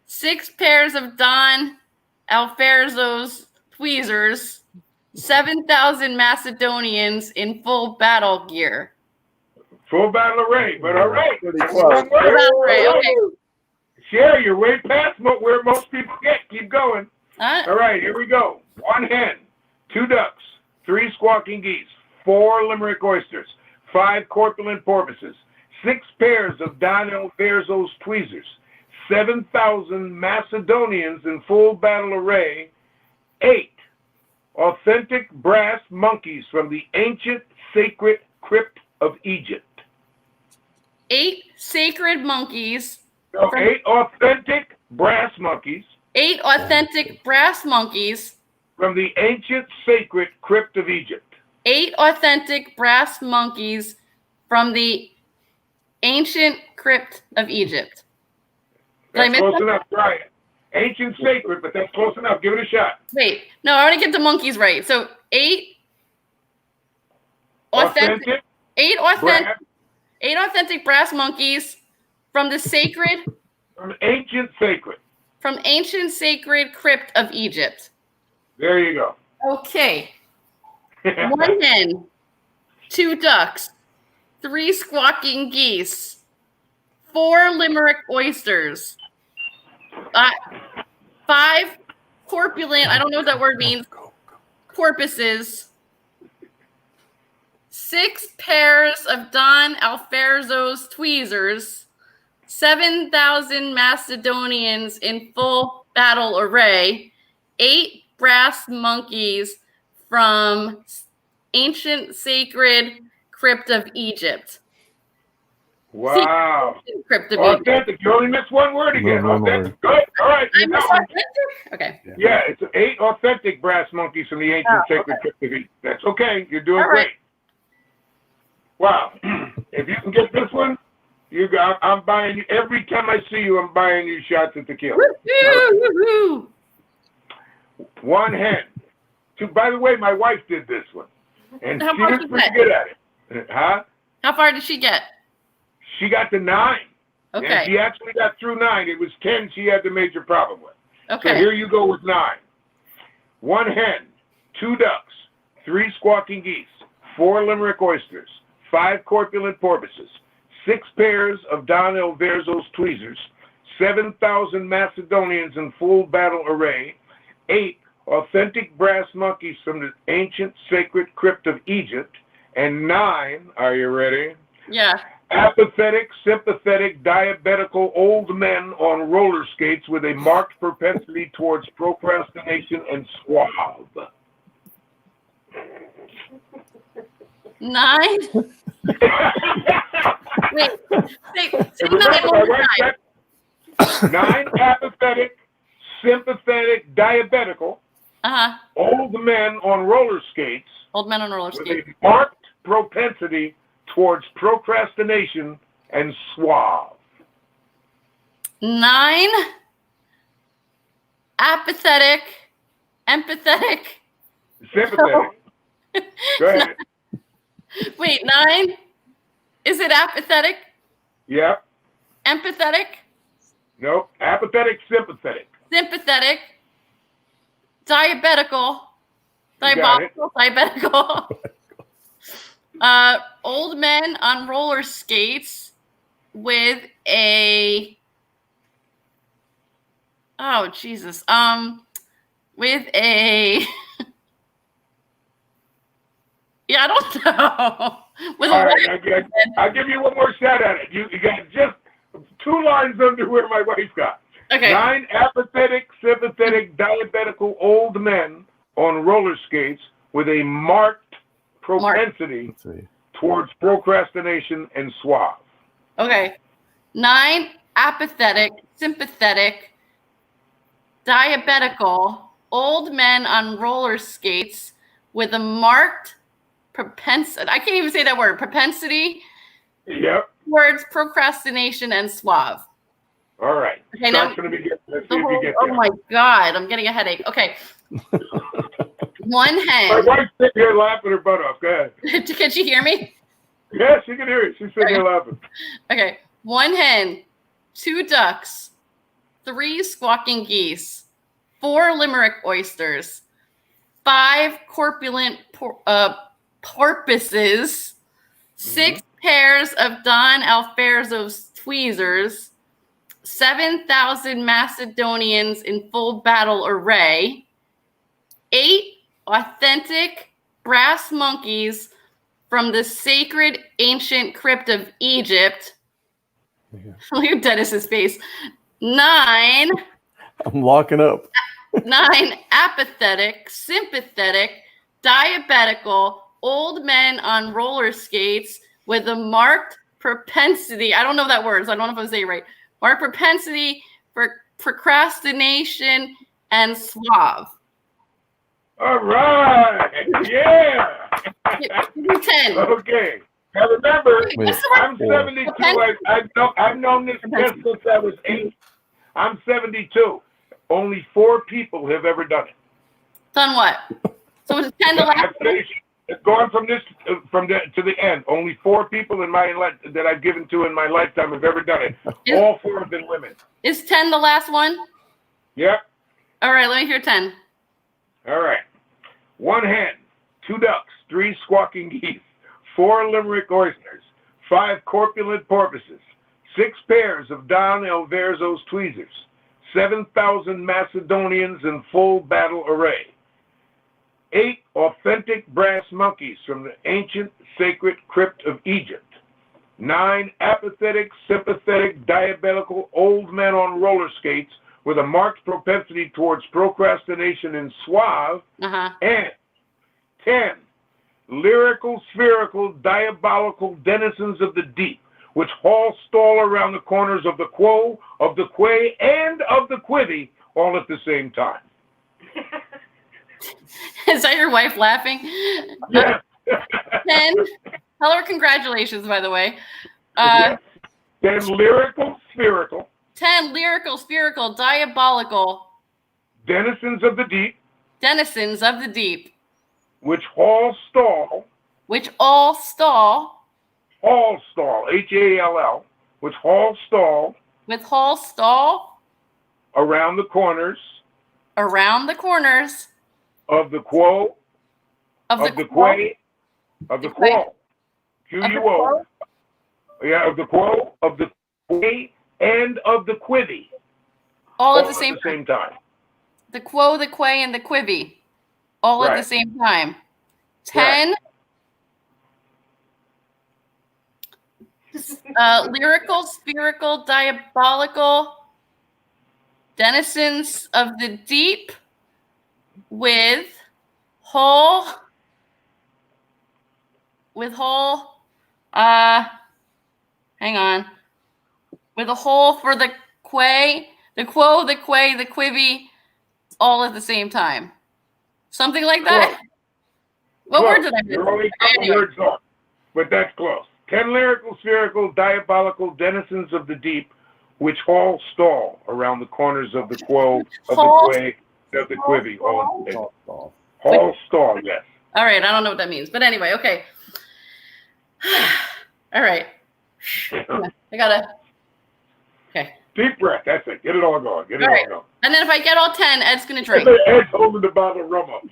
6 pairs of Don Alverzo's tweezers, 7,000 Macedonians in full battle gear. Full battle array, but all right. Full battle array, okay. Sure, you're way past where most people get. Keep going. All right, here we go. 1 hen, 2 ducks, 3 squawking geese, 4 limerick oysters, 5 corpulent porpoises, 6 pairs of Don Alverzo's tweezers, 7,000 Macedonians in full battle array, 8 authentic brass monkeys from the ancient sacred crypt of Egypt. 8 sacred monkeys. No, 8 authentic brass monkeys. 8 authentic brass monkeys. From the ancient sacred crypt of Egypt. 8 authentic brass monkeys from the ancient crypt of Egypt. That's close enough. Try it. Ancient sacred, but that's close enough. Give it a shot. Wait, no, I want to get the monkeys right. So 8 authentic, 8 authentic brass monkeys from the sacred, from ancient sacred crypt of Egypt. There you go. Okay. 1 hen, 2 ducks, 3 squawking geese, 4 limerick oysters, 5 corpulent, I don't know what that word means, porpoises, 6 pairs of Don Alverzo's tweezers, 7,000 Macedonians in full battle array, 8 brass monkeys from ancient sacred crypt of Egypt. Wow. Crypt of Authentic. You only missed 1 word again. Authentic. Good. All right. I missed authentic? Okay. Yeah, it's 8 authentic brass monkeys from the ancient sacred crypt of Egypt. That's okay. You're doing great. Wow. If you can get this one, I'm buying you. Every time I see you, I'm buying you shots of tequila. Woo-hoo! 1 hen. 2. By the way, my wife did this one, and How she far was did pretty that? good at it. Huh? How far did she get? She got to 9. Okay. And she actually got through 9. It was 10 she had the major problem with. Okay. So here you go with 9. 1 hen, 2 ducks, 3 squawking geese, 4 limerick oysters, 5 corpulent porpoises, 6 pairs of Don Alverzo's tweezers, 7,000 Macedonians in full battle array, 8 authentic brass monkeys from the ancient sacred crypt of Egypt, and 9, are you ready? Yeah. Apathetic, sympathetic, diabetical old men on roller skates with a marked propensity towards procrastination and suave. 9. Wait, say 9 Remember, one my more wife time. said 9 apathetic, sympathetic, diabetical, old men on roller skates. Old men on roller with skates. a marked propensity towards procrastination and suave. 9 apathetic, empathetic. Sympathetic. Go ahead. Wait, 9? Is it apathetic? Yep. Empathetic? Nope. Apathetic, sympathetic. Sympathetic? Diabetical? You got it. Diabetical? Old men on roller skates with a... Oh, Jesus. With a... Yeah, I don't know. With All a right, I'll give you one more shot at it. You got just 2 lines under where my wife got. Okay. 9 apathetic, sympathetic, diabetical old men on roller skates with a marked propensity towards procrastination and suave. Okay. 9 apathetic, sympathetic, diabetical old men on roller skates with a marked propensity. I can't even say that word. Propensity. Yep. Towards procrastination and suave. All right. Okay, Starts now- from the beginning. Let's see The if you whole- get oh there. my God, I'm getting a headache. Okay. One My hen. wife's sitting here laughing her butt off. Go ahead. Can she hear me? Yes, she can hear you. She's sitting here laughing. Okay. 1 hen, 2 ducks, 3 squawking geese, 4 limerick oysters, 5 corpulent porpoises, 6 pairs of Don Alverzo's tweezers, 7,000 Macedonians in full battle array, 8 authentic brass monkeys from the sacred ancient crypt of Egypt. Look at Dennis's face. 9 I'm locking up. 9 apathetic, sympathetic, diabetical old men on roller skates with a marked propensity. I don't know that word, so I don't know if I'm saying it right. Marked propensity for procrastination and suave. All right. Yeah. Give me 10. Okay. Now remember, Wait, I'm 72. I've known this test since I was 8. I'm 72. Only 4 people have ever done it. Done what? So it's 10 to last. Going from this to the end, only 4 people in my that I've given to in my lifetime have ever done it. All 4 have been women. Is 10 the last one? Yep. All right, let me hear 10. All right. 1 hen, 2 ducks, 3 squawking geese, 4 limerick oysters, 5 corpulent porpoises, 6 pairs of Don Alverzo's tweezers, 7,000 Macedonians in full battle array, 8 authentic brass monkeys from the ancient sacred crypt of Egypt, 9 apathetic, sympathetic, diabetical old men on roller skates with a marked propensity towards procrastination and suave, and 10 lyrical, spherical, diabolical denizens of the deep, which haul stall around the corners of the quo, of the quay, and of the quivy, all at the same time. Is that your wife laughing? Yes. 10. Tell her congratulations, by the way. 10 lyrical, spherical, 10 lyrical, spherical, diabolical denizens of the deep, denizens of the deep, which haul stall, which all stall, haul stall, H-A-L-L, which haul stall with haul stall around the corners around the corners of the quo, of the quay, of the quo, Q-U-O, Yeah, of the quo, of the quay, and of the quivy. All at the same time. The quo, the quay, and the quivy. All at the Right. same time. 10. Lyrical, spherical, diabolical, denizens of the deep with whole, hang on, with a hole for the quay, the quo, the quay, the quivy, all at the same time. Something like that. What Close. word did I miss? You're only a couple Anyway. words off, but that's close. 10 lyrical, spherical, diabolical denizens of the deep, which all stall around the corners of the quo, of Hall- the quay, of the quivy. All stall, yes. All right, I don't know what that means, but anyway, okay. All right, I gotta. Okay. Deep breath. That's it. Get it all going. Get it All all right. going. And then if I get all 10, Ed's gonna drink. Ed's holding the bottle of rum up.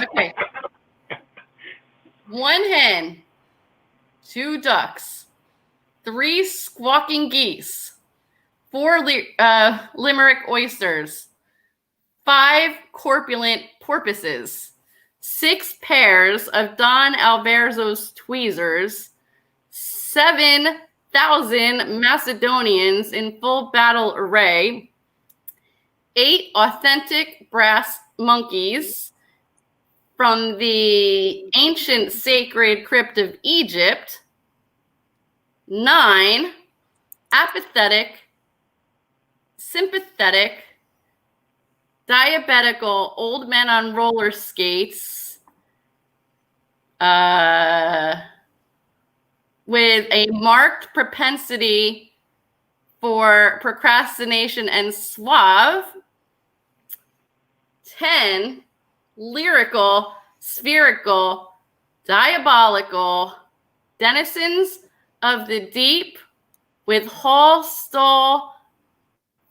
Okay. 1 hen, 2 ducks, 3 squawking geese, 4 limerick oysters, 5 corpulent porpoises, 6 pairs of Don Alberzo's tweezers, 7,000 Macedonians in full battle array, 8 authentic brass monkeys from the ancient sacred crypt of Egypt, 9 apathetic, sympathetic, diabetical old men on roller skates with a marked propensity for procrastination and suave, 10 lyrical, spherical, diabolical, denizens of the deep with hall stall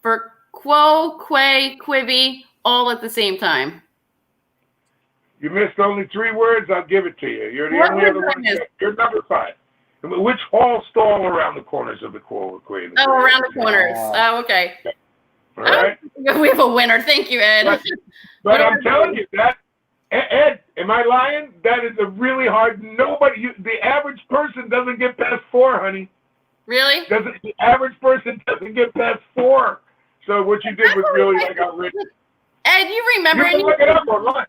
for quo, quay, quivy, all at the same time. You missed only 3 words. I'll give it to you. You're the What only word other did I one. miss? You're number 5. Which hall stall around the corners of the quo, quay? Oh, around the corners. Oh, okay. All right. We have a winner. Thank you, Ed. But I'm telling you that, Ed, am I lying? That is a really hard. The average person doesn't get past 4, honey. Really? The average person doesn't get past 4. So what you did was really like outrageous. Ed, you remember? You can look it up online.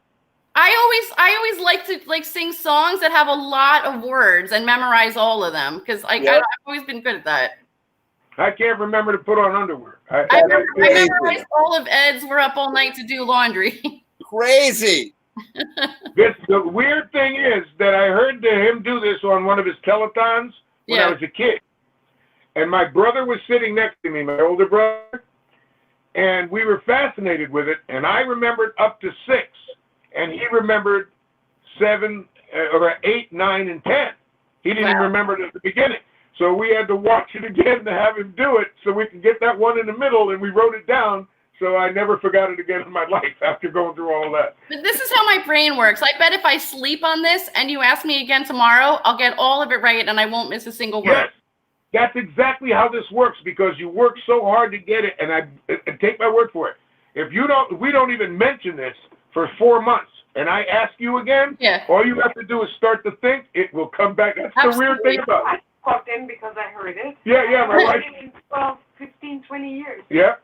I always like to sing songs that have a lot of words and memorize all of them because I've always been good at that. I can't remember to put on underwear. I memorized all of Ed's "We're Up All Night to Do Laundry." Crazy. The weird thing is that I heard him do this on one of his telethons when I was a kid. And my brother was sitting next to me, my older brother, and we were fascinated with it. And I remembered up to 6, and he remembered 7, or 8, 9, and 10. He didn't remember it at the beginning. So we had to watch it again to have him do it so we could get that one in the middle, and we wrote it down. So I never forgot it again in my life after going through all of that. But this is how my brain works. I bet if I sleep on this and you ask me again tomorrow, I'll get all of it right and I won't miss a single word. Yes, that's exactly how this works because you work so hard to get it, and I take my word for it. If we don't even mention this for 4 months, and I ask you again, all you have to do is start to think. It will come back. That's the weird thing about it. Popped in because I heard it. Yeah, my wife. In 12, 15, 20 years. Yeah.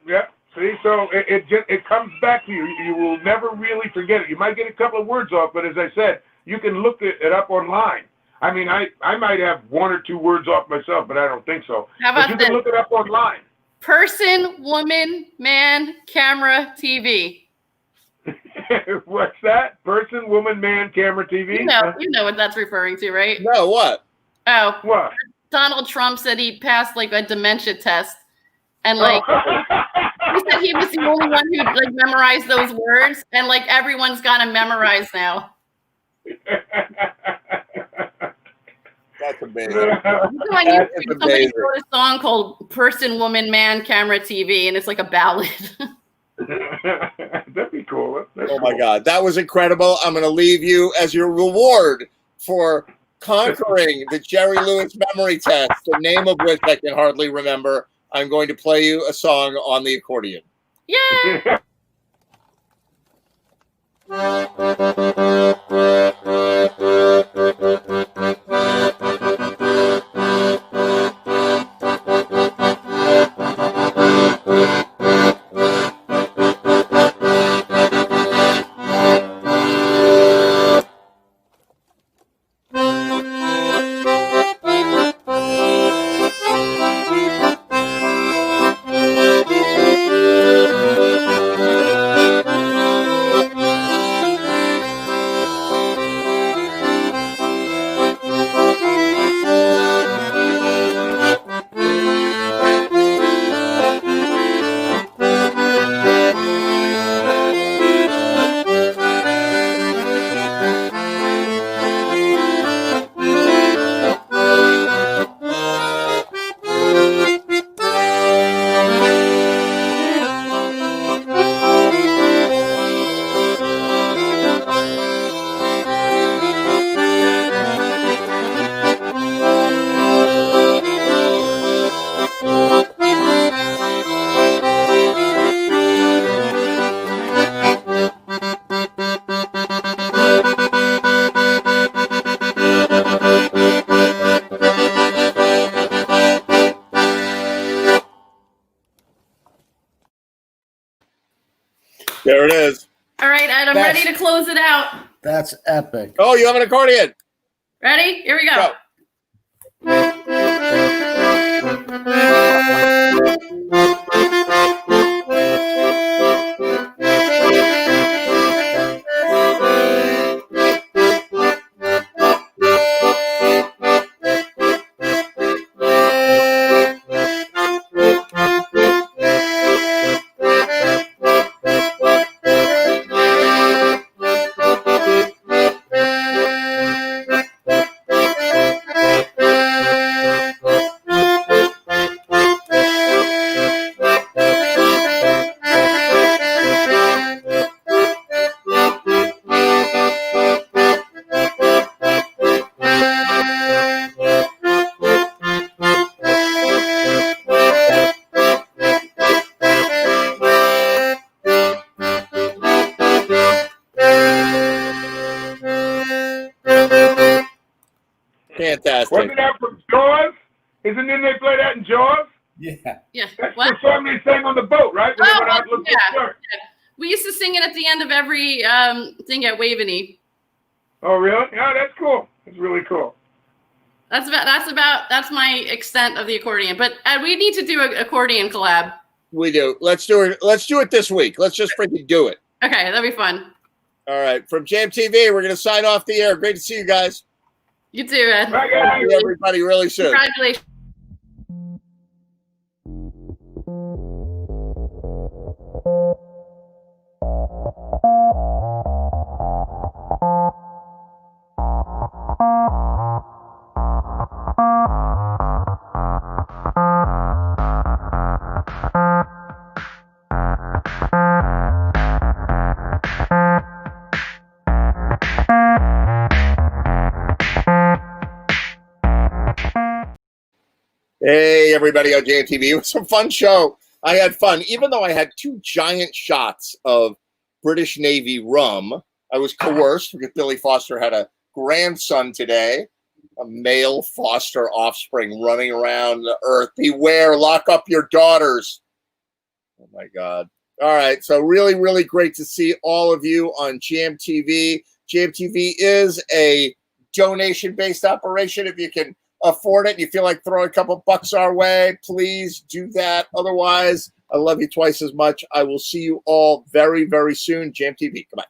See, so it comes back to you. You will never really forget it. You might get a couple of words off, but as I said, you can look it up online. I mean, I might have 1 or 2 words off myself, but I don't think so. How But about you can look it up online. Person, woman, man, camera, TV. What's that? Person, woman, man, camera, TV? You know what that's referring to, right? No, what? Oh. What? Donald Trump said he passed like a dementia test. And like he said he was the only one who like memorized those words, and like everyone's got to memorize now. That's amazing. On That YouTube, is somebody amazing. wrote a song called "Person, Woman, Man, Camera, TV," and it's like a ballad. That'd be cool. Oh my God, that was incredible. I'm going to leave you as your reward for conquering the Jerry Lewis memory test, the name of which I can hardly remember, I'm going to play you a song on the accordion. Yeah. There it is. All right, Ed, I'm ready to close it out. That's epic. Oh, you have an accordion. Ready? Here we go. Fantastic. Wasn't that from Jaws? Isn't they play that in Jaws? Yeah. Yeah. That's What? the song they sang on the boat, right? When they Oh, went out looking for yeah. sharks. We used to sing it at the end of every thing at Waveney. Oh, really? Yeah, that's cool. That's really cool. That's my extent of the accordion. But we need to do an accordion collab. We do. Let's do it. Let's do it this week. Let's just freaking do it. Okay, that'd be fun. All right. From Jam TV, we're going to sign off the air. Great to see you guys. You too, Ed. Bye, guys. See everybody really soon. Congratulations. Hey, everybody on JMTV. It was a fun show. I had fun. Even though I had 2 giant shots of British Navy rum, I was coerced because Billy Foster had a grandson today, a male Foster offspring running around the earth. Beware, lock up your daughters. Oh, my God. All right. So really, really great to see all of you on JamTV. JamTV is a donation-based operation. If you can afford it and you feel like throwing a couple bucks our way, please do that. Otherwise, I love you twice as much. I will see you all very, very soon. JamTV. Goodbye.